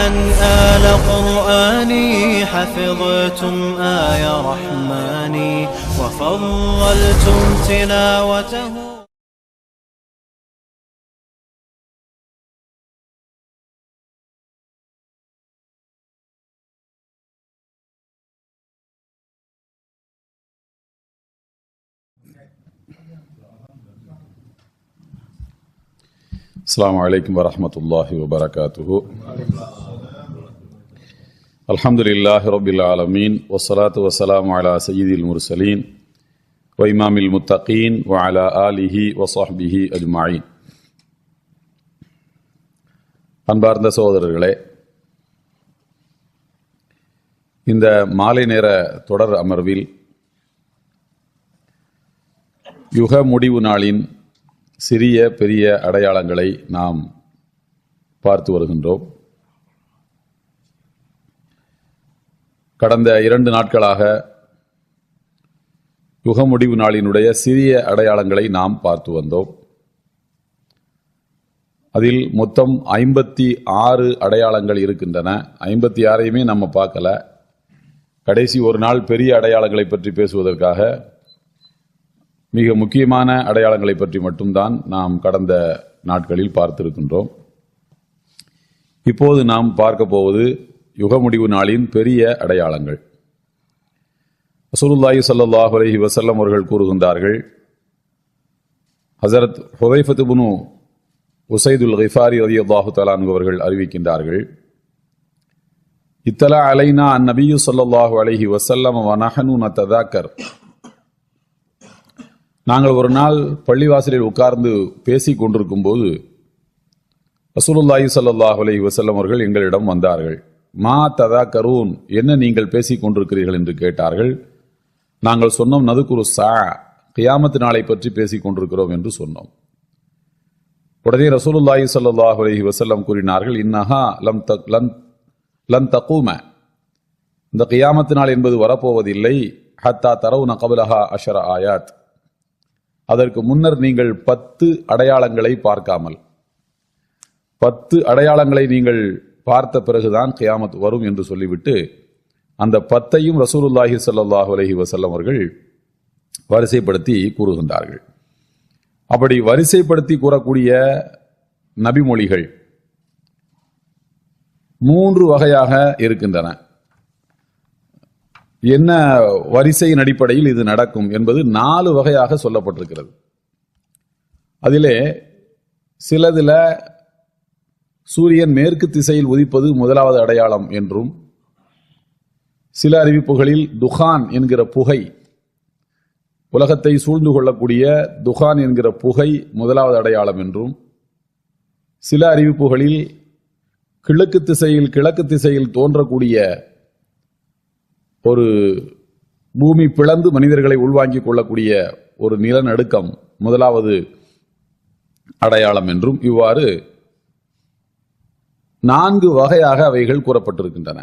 أهلا آل قرآني حفظتم آي رحماني وفضلتم تلاوته. السلام عليكم ورحمة الله وبركاته. الحمد لله رب العالمين والصلاة والسلام على سيد المرسلين وإمام المتقين وعلى آله وصحبه أجمعين. அன்பார்ந்த சகோதரர்களே, இந்த மாலை நேர தொடர் அமர்வில் யுக முடிவு நாளின் சிறிய பெரிய அடையாளங்களை நாம் பார்த்து வருகின்றோம். கடந்த 2 நாட்களாக யுக முடிவு நாளினுடைய சிறிய அடையாளங்களை நாம் பார்த்து வந்தோம். அதில் மொத்தம் 56 அடையாளங்கள் இருக்கின்றன. 56ஐயுமே நம்ம பார்க்கல. கடைசி ஒரு நாள் பெரிய அடையாளங்களை பற்றி பேசுவதற்காக மிக முக்கியமான அடையாளங்களை பற்றி மட்டும்தான் நாம் கடந்த நாட்களில் பார்த்திருக்கின்றோம். இப்போது நாம் பார்க்க போவது யுக முடிவு நாளின் பெரிய அடையாளங்கள். ரசூலுல்லாஹி ஸல்லல்லாஹு அலைஹி வஸல்லம் அவர்கள் கூறுகின்றார்கள், ஹஸரத் ஹுதைஃபத் இப்னு உஸைதுல் கிஃபாரி ரலியல்லாஹு தஆலா அன்ஹு அவர்கள் அறிவிக்கின்றார்கள், இத்தலா அலைனா அன்-நபியு ஸல்லல்லாஹு அலைஹி வஸல்லம் வ நஹனு நததாக்கர். நாங்கள் ஒரு நாள் பள்ளிவாசலில் உட்கார்ந்து பேசிக் கொண்டிருக்கும் போது ரசூலுல்லாஹி ஸல்லல்லாஹு அலைஹி வஸல்லம் அவர்கள் எங்களிடம் வந்தார்கள். மா ததாக்கரூன், என்ன நீங்கள் பேசிக் கொண்டிருக்கிறீர்கள் என்று கேட்டார்கள். நாங்கள் சொன்னோம், நதுகுரு சா, கியாமத் நாளை பற்றி பேசிக் கொண்டிருக்கிறோம் என்று சொன்னோம். உடனே ரசூலுல்லாஹி ஸல்லல்லாஹு அலைஹி வஸல்லம் கூறினார்கள், இன்னஹா லன் தகூம, இந்த கியாமத் நாள் என்பது வரப்போவதில்லை. ஹத்தா தரவுன கபலஹா அஷர ஆயாத், அதற்கு முன்னர் நீங்கள் 10 அடையாளங்களை பார்க்காமல், 10 அடையாளங்களை நீங்கள் பார்த்த பிறகுதான் கியாமத் வரும் என்று சொல்லிவிட்டு அந்த 10ஐயும் ரசூலுல்லாஹி ஸல்லல்லாஹு அலைஹி வஸல்லம் அவர்கள் வரிசைப்படுத்தி கூறுகின்றார்கள். அப்படி வரிசைப்படுத்தி கூறக்கூடிய நபிமொழிகள் 3 வகையாக இருக்கின்றன. என்ன வரிசையின் அடிப்படையில் இது நடக்கும் என்பது 4 வகையாக சொல்லப்பட்டிருக்கிறது. அதிலே சிலதுல சூரியன் மேற்கு திசையில் உதிப்பது முதலாவது அடையாளம் என்றும், சில அறிவிப்புகளில் துகான் என்கிற புகை, உலகத்தை சூழ்ந்து கொள்ளக்கூடிய துகான் என்கிற புகை முதலாவது அடையாளம் என்றும், சில அறிவிப்புகளில் கிழக்கு திசையில் தோன்றக்கூடிய ஒரு பூமி பிளந்து மனிதர்களை உள்வாங்கிக் கொள்ளக்கூடிய ஒரு நிலநடுக்கம் முதலாவது அடையாளம் என்றும், இவ்வாறு 4 வகையாக அவைகள் கூறப்பட்டிருக்கின்றன.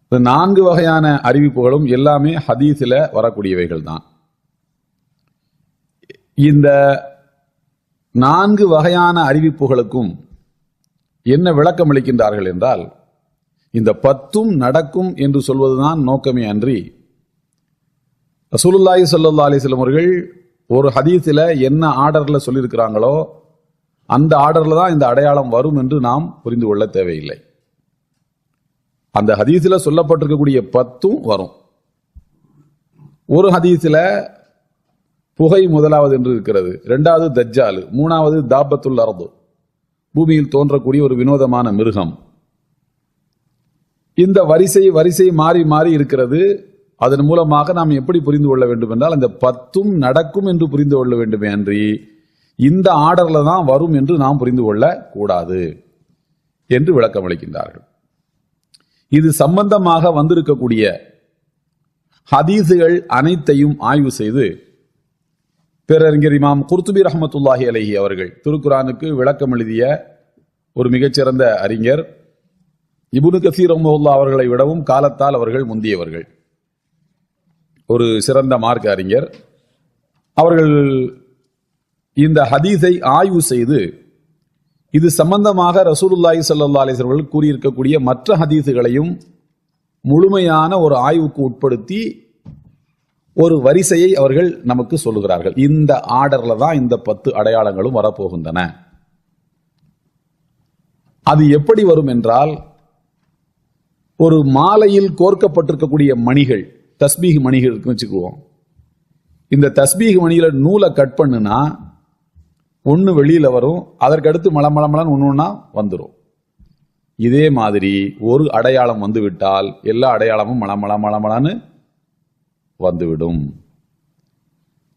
இந்த 4 வகையான அறிவிப்புகளும் எல்லாமே ஹதீஸில் வரக்கூடியவைகள் தான். இந்த 4 வகையான அறிவிப்புகளுக்கும் என்ன விளக்கம் அளிக்கின்றார்கள் என்றால், இந்த 10ம் நடக்கும் என்று சொல்வதுதான் நோக்கமே அன்றி, ரசூலுல்லாஹி ஸல்லல்லாஹு அலைஹி வஸல்லம் அவர்கள் ஒரு ஹதீஸில் என்ன ஆர்டர்ல சொல்லியிருக்கிறாங்களோ அந்த ஆர்டர்ல தான் இந்த அடையாளம் வரும் என்று நாம் புரிந்து கொள்ள தேவையில்லை. அந்த ஹதீஸில் சொல்லப்பட்டிருக்கக்கூடிய 10ம் வரும். ஒரு ஹதீஸில் புகை முதலாவது என்று இருக்கிறது, 2வது தஜ்ஜால், 3வது தாபத்துல் அர்து, பூமியில் தோன்றக்கூடிய ஒரு வினோதமான மிருகம். இந்த வரிசை மாறி மாறி இருக்கிறது. அதன் மூலமாக நாம் எப்படி புரிந்து கொள்ள வேண்டும் என்றால், அந்த 10ம் நடக்கும் என்று புரிந்து கொள்ள வேண்டுமே அன்றி இந்த ஆர்டர்ல தான் வரும் என்று நாம் புரிந்து கொள்ள கூடாது என்று விளக்கம் அளிக்கின்றார்கள். இது சம்பந்தமாக வந்திருக்கக்கூடிய ஹதீஸுகள் அனைத்தையும் ஆய்வு செய்து பேரறிஞர் இமாம் குர்துபி ரஹ்மத்துல்லாஹி அலைஹி அவர்கள், திருக்குரானுக்கு விளக்கம் எழுதிய ஒரு மிகச்சிறந்த அறிஞர், இப்னு கஸீர் ரஹ்மத்துல்லாஹி அவர்களை விடவும் காலத்தால் அவர்கள் முந்தியவர்கள், ஒரு சிறந்த மார்க்க அறிஞர். அவர்கள் இந்த ஹதீஸை ஆய்வு செய்து இது சம்பந்தமாக ரசூலுல்லாஹி ஸல்லல்லாஹு அலைஹி வஸல்லம் கூறியிருக்கக்கூடிய மற்ற ஹதீஸுகளையும் முழுமையான ஒரு ஆய்வுக்கு உட்படுத்தி ஒரு வரிசையை அவர்கள் நமக்கு சொல்லுகிறார்கள். இந்த ஆர்டர்ல தான் இந்த 10 அடையாளங்களும் வரப்போகின்றன. அது எப்படி வரும் என்றால், ஒரு மாலையில் கோர்க்கப்பட்டிருக்கக்கூடிய மணிகள், தஸ்பீஹ் மணிகள் இருக்குன்னு வச்சுக்குவோம். இந்த தஸ்பீஹ் மணியில நூலை கட் பண்ணுனா ஒன்று வெளியில வரும், அதற்கடுத்து மலமளமலன்னு ஒன்றுன்னா வந்துடும். இதே மாதிரி ஒரு அடையாளம் வந்துவிட்டால் எல்லா அடையாளமும் மலமளமளமலன்னு வந்துவிடும்.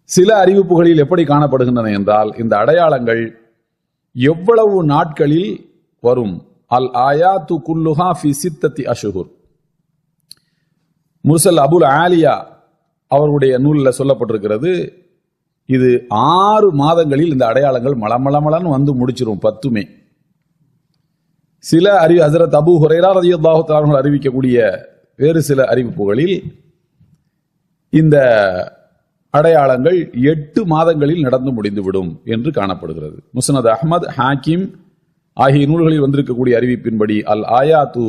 சில அறிவிப்புகளில் எப்படி காணப்படுகின்றன என்றால், இந்த அடையாளங்கள் எவ்வளவு நாட்களில் வரும். அல் ஆயாத்து குல்லுஹா ஃபி சித்தத்தி அஷ்ஹுர். முர்சல் அபுல் ஆலியா அவருடைய நூலில் சொல்லப்பட்டிருக்கிறது, இது 6 மாதங்களில் இந்த அடையாளங்கள் மலமளமலன்னு வந்து முடிச்சிரும் 10மே. சில ஹஜ்ரத் அபூ ஹுரைரா ரலியல்லாஹு தஆலா அவர்கள் அறிவிக்கக்கூடிய வேறு சில அறிவிப்புகளில் இந்த அடையாளங்கள் 8 மாதங்களில் நடந்து முடிந்துவிடும் என்று காணப்படுகிறது. முஸ்னத் அஹ்மத், ஹாக்கிம் ஆகிய நூல்களில் வந்திருக்கக்கூடிய அறிவிப்பின்படி அல் ஆயாத்து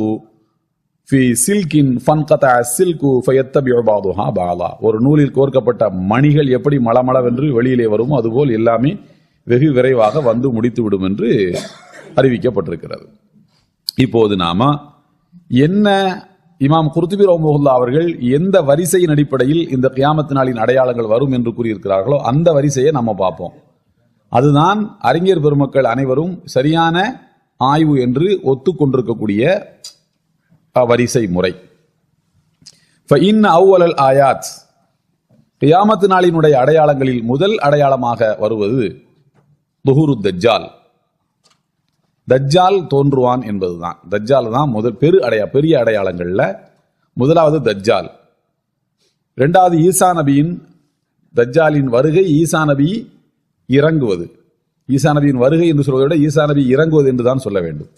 ஃபி சில்கின் ஃபன்கதஅ சில்கு ஃபயத்தபிஉ பஅதுஹா பஅலா. ஒரு நூலில் கோர்க்கப்பட்ட மணிகள் எப்படி மளமளவென்று வெளியிலே வருமோ அதுபோல் எல்லாமே வெகு விரைவாக வந்து முடித்துவிடும் என்று அறிவிக்கப்பட்டிருக்கிறது. இப்போது நாம என்ன இமாம் குர்துபி ரஹ்மத்துல்லாஹி அவர்கள் எந்த வரிசையின் அடிப்படையில் இந்த கியாமத் நாளின் அடையாளங்கள் வரும் என்று கூறியிருக்கிறார்களோ அந்த வரிசையை நம்ம பார்ப்போம். அதுதான் அறிஞர் பெருமக்கள் அனைவரும் சரியான ஆய்வு என்று ஒத்துக்கொண்டிருக்கக்கூடிய வரிசை முறை. அவ்வல் ஆயாத், கியாமத் நாளினுடைய அடையாளங்களில் முதல் அடையாளமாக வருவது துஹூரு தஜ்ஜால். தஜ்ஜால் தோன்றுவான் என்பதுதான். தஜ்ஜால் தான் பெரிய அடையாளங்கள்ல முதலாவது தஜ்ஜால். இரண்டாவது ஈசா நபியின் தஜ்ஜாலின் வருகை, ஈசா நபி இறங்குவது. ஈசா நபியின் வருகை என்று சொல்வதை விட ஈசா நபி இறங்குவது என்றுதான் சொல்ல வேண்டும்.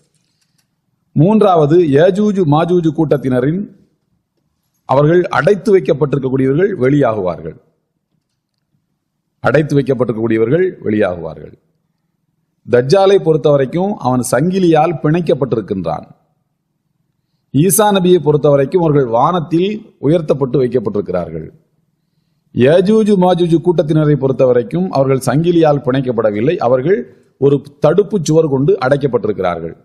மூன்றாவது யஜூஜு மாஜூஜு கூட்டத்தினரின் அவர்கள் அடைத்து வைக்கப்பட்டிருக்கக்கூடியவர்கள் வெளியாகுவார்கள். அடைத்து வைக்கப்பட்டிருக்கக்கூடியவர்கள் வெளியாகுவார்கள். தஜ்ஜாலை பொறுத்தவரைக்கும் அவன் சங்கிலியால் பிணைக்கப்பட்டிருக்கின்றான். ஈசா நபியை பொறுத்தவரைக்கும் அவர்கள் வானத்தில் உயர்த்தப்பட்டு வைக்கப்பட்டிருக்கிறார்கள். யஜூஜு மாஜூஜு கூட்டத்தினரை பொறுத்தவரைக்கும் அவர்கள் சங்கிலியால் பிணைக்கப்படவில்லை, அவர்கள் ஒரு தடுப்பு சுவர் கொண்டு அடைக்கப்பட்டிருக்கிறார்கள்.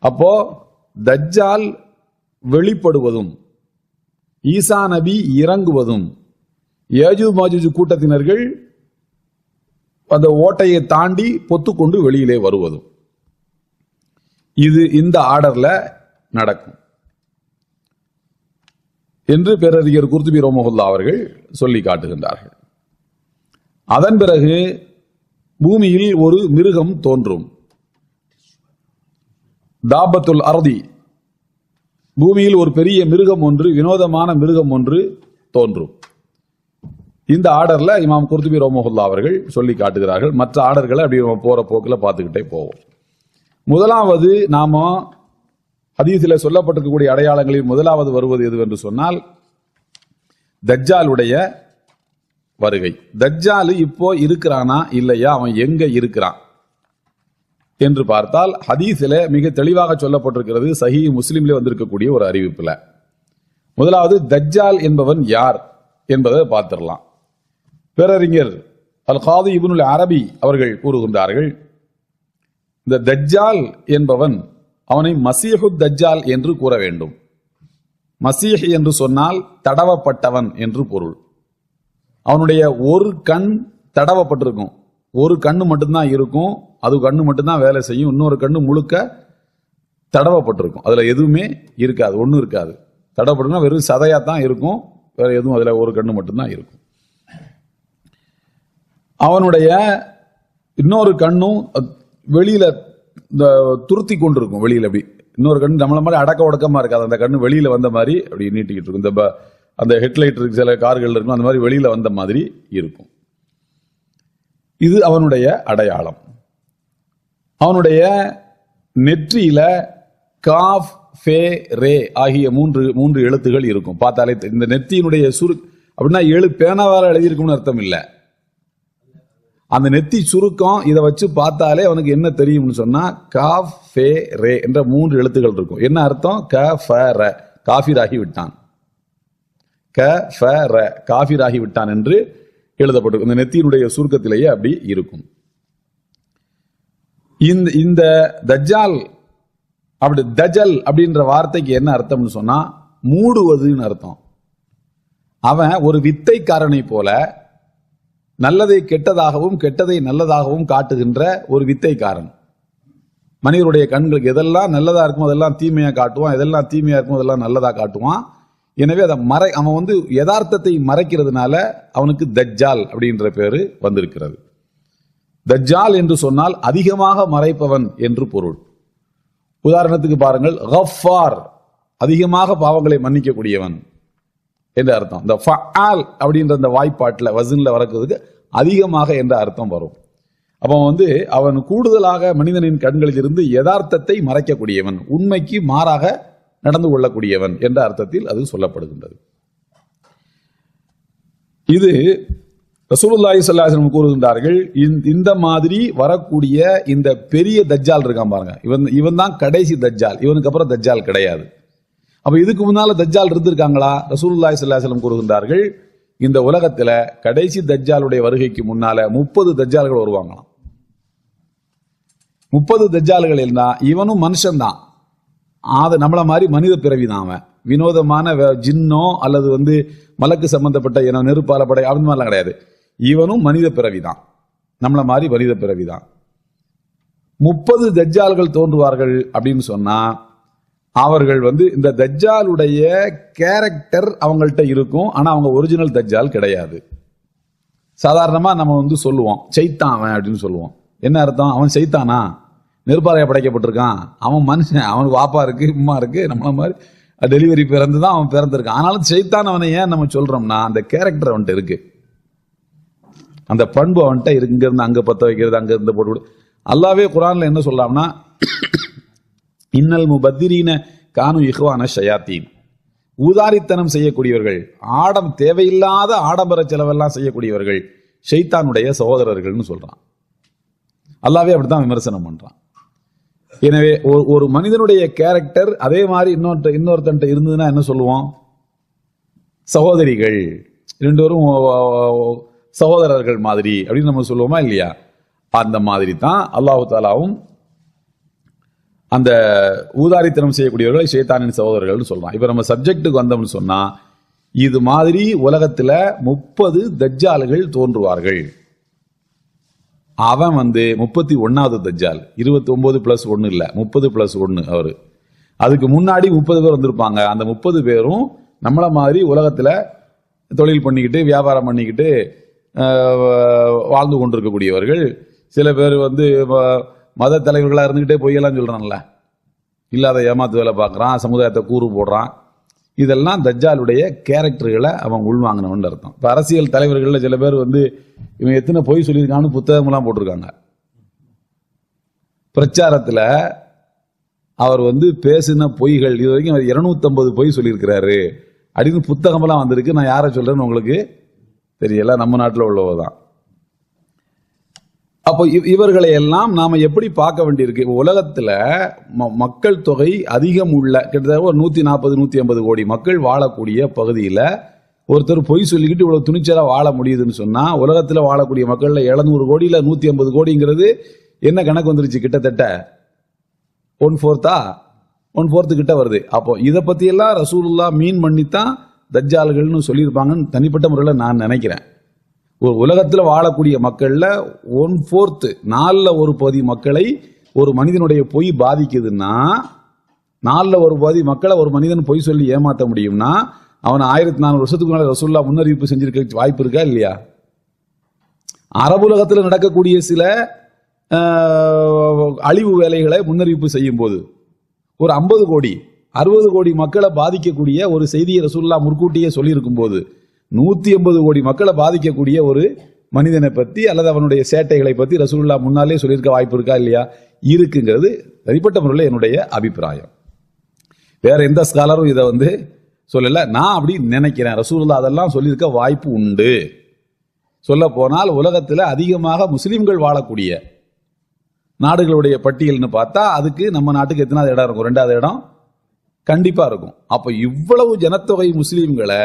அப்போ தஜ்ஜால் வெளிப்படுவதும் ஈசா நபி இறங்குவதும் யஜூஜு மாஜூஜு கூட்டத்தினர்கள் அந்த ஓட்டையை தாண்டி பொத்துக்கொண்டு வெளியிலே வருவதும், இது இந்த ஆர்டர்ல நடக்கும் என்று பேரறிஞர் குர்துபி ரஹ்மத்துல்லாஹி அவர்கள் சொல்லி காட்டுகின்றார்கள். அதன் பிறகு பூமியில் ஒரு மிருகம் தோன்றும். தாபத்துல் அர்தி, பூமியில் ஒரு பெரிய மிருகம் ஒன்று, வினோதமான மிருகம் ஒன்று தோன்றும். இந்த ஆர்டர்ல இமாம் குர்துபி ரஹ்மத்துல்லாஹி அவர்கள் சொல்லி காட்டுகிறார்கள். மற்ற ஆர்டர்களை அப்படி போற போக்கில் பார்த்துக்கிட்டே போவோம். முதலாவது நாம ஹதீஸில் சொல்லப்பட்டிருக்கக்கூடிய அடையாளங்களில் முதலாவது வருவது எதுவென்று சொன்னால் தஜ்ஜாலுடைய வருகை. தஜ்ஜால் இப்போ இருக்கிறானா இல்லையா, அவன் எங்க இருக்கிறான் என்று பார்த்தால் ஹதீஸில் மிக தெளிவாக சொல்லப்பட்டிருக்கிறது. சஹீஹ் முஸ்லிம்ல வந்திருக்கக்கூடிய ஒரு அறிவிப்புல முதலாவது தஜ்ஜால் என்பவன் யார் என்பதை பார்த்திடலாம். பேரறிஞர் அல் காதி இப்னுல் அரபி அவர்கள் கூறுகின்றார்கள், இந்த தஜ்ஜால் என்பவன் அவனை மசீஹு தஜ்ஜால் என்று கூற வேண்டும். மசீஹ் என்று சொன்னால் தடவப்பட்டவன் என்று பொருள். அவனுடைய ஒரு கண் தடவப்பட்டிருக்கும், ஒரு கண்ணு மட்டும்தான் இருக்கும், அது கண்ணு மட்டும்தான் வேலை செய்யும், இன்னொரு கண்ணு முழுக்க தடவப்பட்டிருக்கும், அதுல எதுவுமே இருக்காது, ஒன்றும் இருக்காது. தடவப்பட்டிருந்தா வெறும் சதையா தான் இருக்கும், வேற எதுவும் அதுல ஒரு கண்ணு மட்டும்தான் இருக்கும். அவனுடைய இன்னொரு கண்ணும் வெளியில துருத்தி கொண்டிருக்கும், வெளியில அப்படி இன்னொரு கண்ணு நம்மள மாதிரி அடக்க உடக்கமா இருக்காது, அந்த கண்ணு வெளியில வந்த மாதிரி அப்படி நீட்டிக்கிட்டு இருக்கும். இந்த அந்த ஹெட்லைட் இருக்கு, சில கார்கள் இருக்கும், அந்த மாதிரி வெளியில வந்த மாதிரி இருக்கும். இது அவனுடைய அடையாளம். அவனுடைய நெற்றியில காஃப், ஃபே, ரே ஆகிய மூன்று எழுத்துகள் இருக்கும். பார்த்தாலே இந்த நெற்றியினுடைய அப்படின்னா 7 பேனாவால் எழுதியிருக்கும்னு அர்த்தம் இல்லை. அந்த நெத்தி சுருக்கம் இதை வச்சு பார்த்தாலே அவனுக்கு என்ன தெரியும்னு சொன்னா காஃப் ஃபே ரே என்ற 3 எழுத்துக்கள் இருக்கும். என்ன அர்த்தம்? க ஃப ர, காஃபிராகி விட்டான். க ஃப ர, காஃபிராகி விட்டான் என்று எழுதப்பட்டிருக்கும். இந்த நெத்தியினுடைய சுருக்கத்திலேயே அப்படி இருக்கும். இந்த தஜ்ஜால் அப்படி தஜல் அப்படின்ற வார்த்தைக்கு என்ன அர்த்தம்னு சொன்னா மூடுவதுன்னு அர்த்தம். அவன் ஒரு வித்தைக்காரனை போல நல்லதை கெட்டதாகவும் கெட்டதை நல்லதாகவும் காட்டுகின்ற ஒரு வித்தைக்காரன். மனிதருடைய கண்களுக்கு எதெல்லாம் நல்லதா இருக்கும் அதெல்லாம் தீமையா காட்டுவான், எதெல்லாம் தீமையா இருக்கும் அதெல்லாம் நல்லதா காட்டுவான். எனவே அதை அவன் வந்து யதார்த்தத்தை மறைக்கிறதுனால அவனுக்கு தஜ்ஜால் அப்படின்ற பேரு வந்திருக்கிறது. தஜ்ஜால் என்று சொன்னால் அதிகமாக மறைப்பவன் என்று பொருள். உதாரணத்துக்கு பாருங்கள், கஃபார் அதிகமாக பாவங்களை மன்னிக்கக்கூடியவன் என்ற அர்த்தம். இந்த ஃபஆல் அப்படின்ற அந்த வாய்ப்பாட்டில் வசன்ல வரக்கிறதுக்கு அதிகமாக என்ற அர்த்தம் வரும். அப்போ வந்து அவன் கூடுதலாக மனிதனின் கண்களில் இருந்து யதார்த்தத்தை மறைக்கக்கூடியவன், உண்மைக்கு மாறாக நடந்து கொள்ளக்கூடியவன் என்ற அர்த்தத்தில் அது சொல்லப்படுகின்றது. இது ரசூலுல்லாஹி ஸல்லல்லாஹு அலைஹி வஸல்லம் கூறுகின்றார்கள். இந்த மாதிரி வரக்கூடிய இந்த பெரிய தஜ்ஜால் இருக்கான் பாருங்க, இவன் தான் கடைசி தஜ்ஜால், இவனுக்கு அப்புறம் தஜ்ஜால் கிடையாது. அப்ப இதுக்கு முன்னால தஜ்ஜால் இருந்திருக்காங்களா? ரசூலுல்லாஹி ஸல்லல்லாஹு அலைஹி வஸல்லம் கூறுகின்றார்கள், இந்த உலகத்துல கடைசி தஜ்ஜாலுடைய வருகைக்கு முன்னால 30 தஜ்ஜால்கள் வருவாங்களாம். 30 தஜ்ஜால்கள் இருந்தா இவனும் மனுஷன் தான், அது நம்மள மாதிரி மனித பிறவிதான். அவன் வினோதமான ஜின்னோ அல்லது வந்து மலக்கு சம்பந்தப்பட்ட நெருப்பால படை அந்த மாதிரிலாம் கிடையாது. இவனும் மனித பிறவிதான், நம்மள மாதிரி மனித பிறவிதான். 30 தஜ்ஜால்கள் தோன்றுவார்கள் அப்படின்னு சொன்னா அவர்கள் வந்து இந்த தஜ்ஜாலுடைய கேரக்டர் அவங்கள்ட்ட இருக்கும், ஆனா அவங்க ஒரிஜினல் தஜ்ஜால் கிடையாது. சாதாரணமா நம்ம வந்து சொல்லுவோம் சைத்தான் அவன் அப்படின்னு சொல்லுவோம். என்ன அர்த்தம்? அவன் சைத்தானா? நெருப்பாலைய படைக்கப்பட்டிருக்கான், அவன் மனுஷன், அவனுக்கு வாப்பா இருக்கு உம்மா இருக்கு, நம்மள மாதிரி டெலிவரி பிறந்துதான் அவன் பிறந்திருக்கான். ஆனாலும் சைத்தான் அவனை ஏன் நம்ம சொல்றோம்னா அந்த கேரக்டர் அவன்கிட்ட இருக்கு, அந்த பண்பு அவன்கிட்ட இருக்கு. இங்க இருந்து அங்க பத்த வைக்கிறது, அங்க இருந்து போட்டு. அல்லாவே குர்ஆன்ல என்ன சொல்றான்னா, இன்னல் முபத்திரீன கானு இஹ்வான ஷயாத்தீன், ஊதாரித்தனம் செய்யக்கூடியவர்கள், தேவையில்லாத ஆடம்பர செலவெல்லாம் செய்யக்கூடியவர்கள் ஷைத்தானுடைய சகோதரர்கள்னு சொல்றான். அல்லாவே அப்படித்தான் விமர்சனம் பண்றான். எனவே ஒரு மனிதனுடைய கேரக்டர் அதே மாதிரி இன்னொருத்தன்ட்ட இருந்ததுன்னா என்ன சொல்லுவோம்? சகோதரிகள், 2 பேரும் சகோதரர்கள் மாதிரி அப்படின்னு நம்ம சொல்லுவோமா இல்லையா? அந்த மாதிரி தான் அல்லாஹ் தஆலாவும் அந்த ஊதாரித்தனம் செய்யக்கூடியவர்களை ஷைத்தானின் சகோதரர்கள் சொல்றான். இப்ப நம்ம சப்ஜெக்டுக்கு வந்தோம்னு சொன்னா, இது மாதிரி உலகத்துல 30 தஜ்ஜால்கள் தோன்றுவார்கள். அவன் வந்து 31வது தஜ்ஜால், 29 + 1 இல்ல, 30 + 1 அவரு. அதுக்கு முன்னாடி 30 பேர் வந்திருப்பாங்க. அந்த 30 பேரும் நம்மள மாதிரி உலகத்துல தொழில் பண்ணிக்கிட்டு வியாபாரம் பண்ணிக்கிட்டு வாழ்ந்து கொண்டிருக்கக்கூடியவர்கள். சில பேர் வந்து மத தலைவர்களா இருந்துகிட்டே பொய்யெல்லாம் சொல்றான்ல, இல்லாத ஏமாத்து வேலை பார்க்கறான், சமுதாயத்தை கூறு போடுறான். இதெல்லாம் தஜ்ஜாலுடைய கேரக்டர்களை அவன் உள்வாங்கினவன் அர்த்தம். இப்ப அரசியல் தலைவர்கள்ல சில பேர் வந்து இவன் எத்தனை பொய் சொல்லியிருக்கான்னு புத்தகம்லாம் போட்டிருக்காங்க. பிரச்சாரத்துல அவர் வந்து பேசின பொய்கள் இது வரைக்கும் 250 பொய் சொல்லியிருக்கிறாரு அப்படின்னு புத்தகமெல்லாம் வந்திருக்கு. நான் யாரை சொல்றேன்னு உங்களுக்கு தெரியல, நம்ம நாட்டில் உள்ளவதான். அப்போ இவர்களை எல்லாம் நாம எப்படி பார்க்க வேண்டியிருக்கு? உலகத்துல மக்கள் தொகை அதிகம் உள்ள கிட்டத்தட்ட ஒரு 140-150 கோடி மக்கள் வாழக்கூடிய பகுதியில ஒருத்தர் பொய் சொல்லிக்கிட்டு இவ்வளவு துணிச்சலா வாழ முடியுதுன்னு சொன்னா, உலகத்துல வாழக்கூடிய மக்கள்ல 700 கோடியில 150 கோடிங்கிறது என்ன கணக்கு வந்துருச்சு? கிட்டத்தட்ட 1/4 கிட்ட வருது. அப்போ இதை பத்தி எல்லாம் ரசூலுல்லாஹ் மீன் பண்ணித்தான் தஜ்ஜால்கள்னு சொல்லியிருப்பாங்கன்னு தனிப்பட்ட முறையில் நான் நினைக்கிறேன். ஒரு உலகத்துல வாழக்கூடிய மக்கள்ல 1/4 4ல் 1 பகுதி மக்களை ஒரு மனிதனுடைய பொய் பாதிக்குதுன்னா, 4ல் 1 பகுதி மக்களை ஒரு மனிதன் பொய் சொல்லி ஏமாற்ற முடியும்னா, அவனை 1400 வருஷத்துக்கு முன்னாடி ரசூலுல்லாஹ் முன்னறிவிப்பு செஞ்சிருக்க வாய்ப்பு இருக்கா இல்லையா? அரபுலகத்தில் நடக்கக்கூடிய சில அழிவு வேலைகளை முன்னறிவிப்பு செய்யும் போது ஒரு 50 கோடி 60 கோடி மக்களை பாதிக்கக்கூடிய ஒரு செய்தியை ரசூலுல்லாஹ் முன்கூட்டியே சொல்லியிருக்கும் போது 180 கோடி மக்களை பாதிக்கக்கூடிய ஒரு மனிதனை பத்தி அல்லது அவனுடைய சேட்டைகளை பத்தி ரசூலுல்லாஹ் முன்னாலே சொல்லியிருக்க வாய்ப்பு இருக்கா இல்லையா? இருக்குங்கிறது தனிப்பட்ட முறையில் என்னுடைய அபிப்பிராயம். வேற எந்த ஸ்காலரும் இதை வந்து சொல்லல, நான் அப்படி நினைக்கிறேன். ரசூலுல்லாஹ் அதெல்லாம் சொல்லியிருக்க வாய்ப்பு உண்டு. சொல்ல போனால் உலகத்தில் அதிகமாக முஸ்லிம்கள் வாழக்கூடிய நாடுகளுடைய பட்டியல்னு பார்த்தா அதுக்கு நம்ம நாட்டுக்கு எத்தனாவது இடம் இருக்கும்? 2வது இடம் கண்டிப்பா இருக்கும். அப்ப இவ்வளவு ஜனத்தொகை முஸ்லிம்களை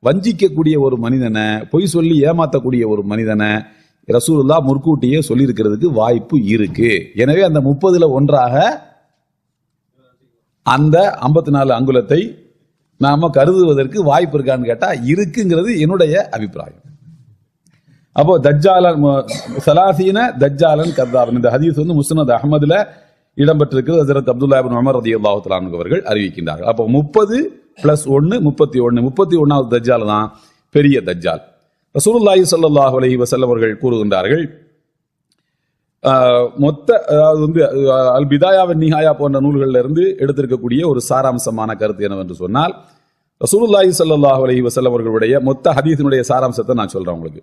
வஞ்சிக்கக்கூடிய ஒரு மனிதனை, பொய் சொல்லி ஏமாத்தக்கூடிய ஒரு மனிதனை ரசூலுல்லாஹ் முற்கூட்டியே சொல்லியிருக்கிறதுக்கு வாய்ப்பு இருக்கு. எனவே அந்த 30ல் ஒன்றாக அந்த 54 அங்குலத்தை நாம கருதுவதற்கு வாய்ப்பு இருக்கான்னு கேட்டா இருக்குங்கிறது என்னுடைய அபிப்பிராயம். அப்போ தஜ்ஜாலன் சலாசீன தஜ்ஜாலன் கர்தாபன், இந்த ஹதீஸ் முஸ்னத் அஹ்மதுல இடம்பெற்றிருக்கிறது. ஹஜ்ரத் அப்துல்லாஹ் இப்னு உமர் ரலியல்லாஹு தஆலா அன்ஹு அவர்கள் அறிவிக்கின்றார்கள். அப்போ 30 + 1 31, 31வது தஜ்ஜால் தான் பெரிய தஜ்ஜால். ரசூலுல்லாஹி ஸல்லல்லாஹு அலைஹி வஸல்லம் அவர்கள் கூறுகின்றார்கள், மொத்த அதாவது அல் பிதாயா வன் நிஹாயா போன்ற நூல்களில் இருந்து எடுத்திருக்கக்கூடிய ஒரு சாராம்சமான கருத்து என்னவென்று சொன்னால், ரசூலுல்லாஹி ஸல்லல்லாஹு அலைஹி வஸல்லம் அவர்களுடைய மொத்த ஹதீஸினுடைய சாராம்சத்தை நான் சொல்றேன் உங்களுக்கு.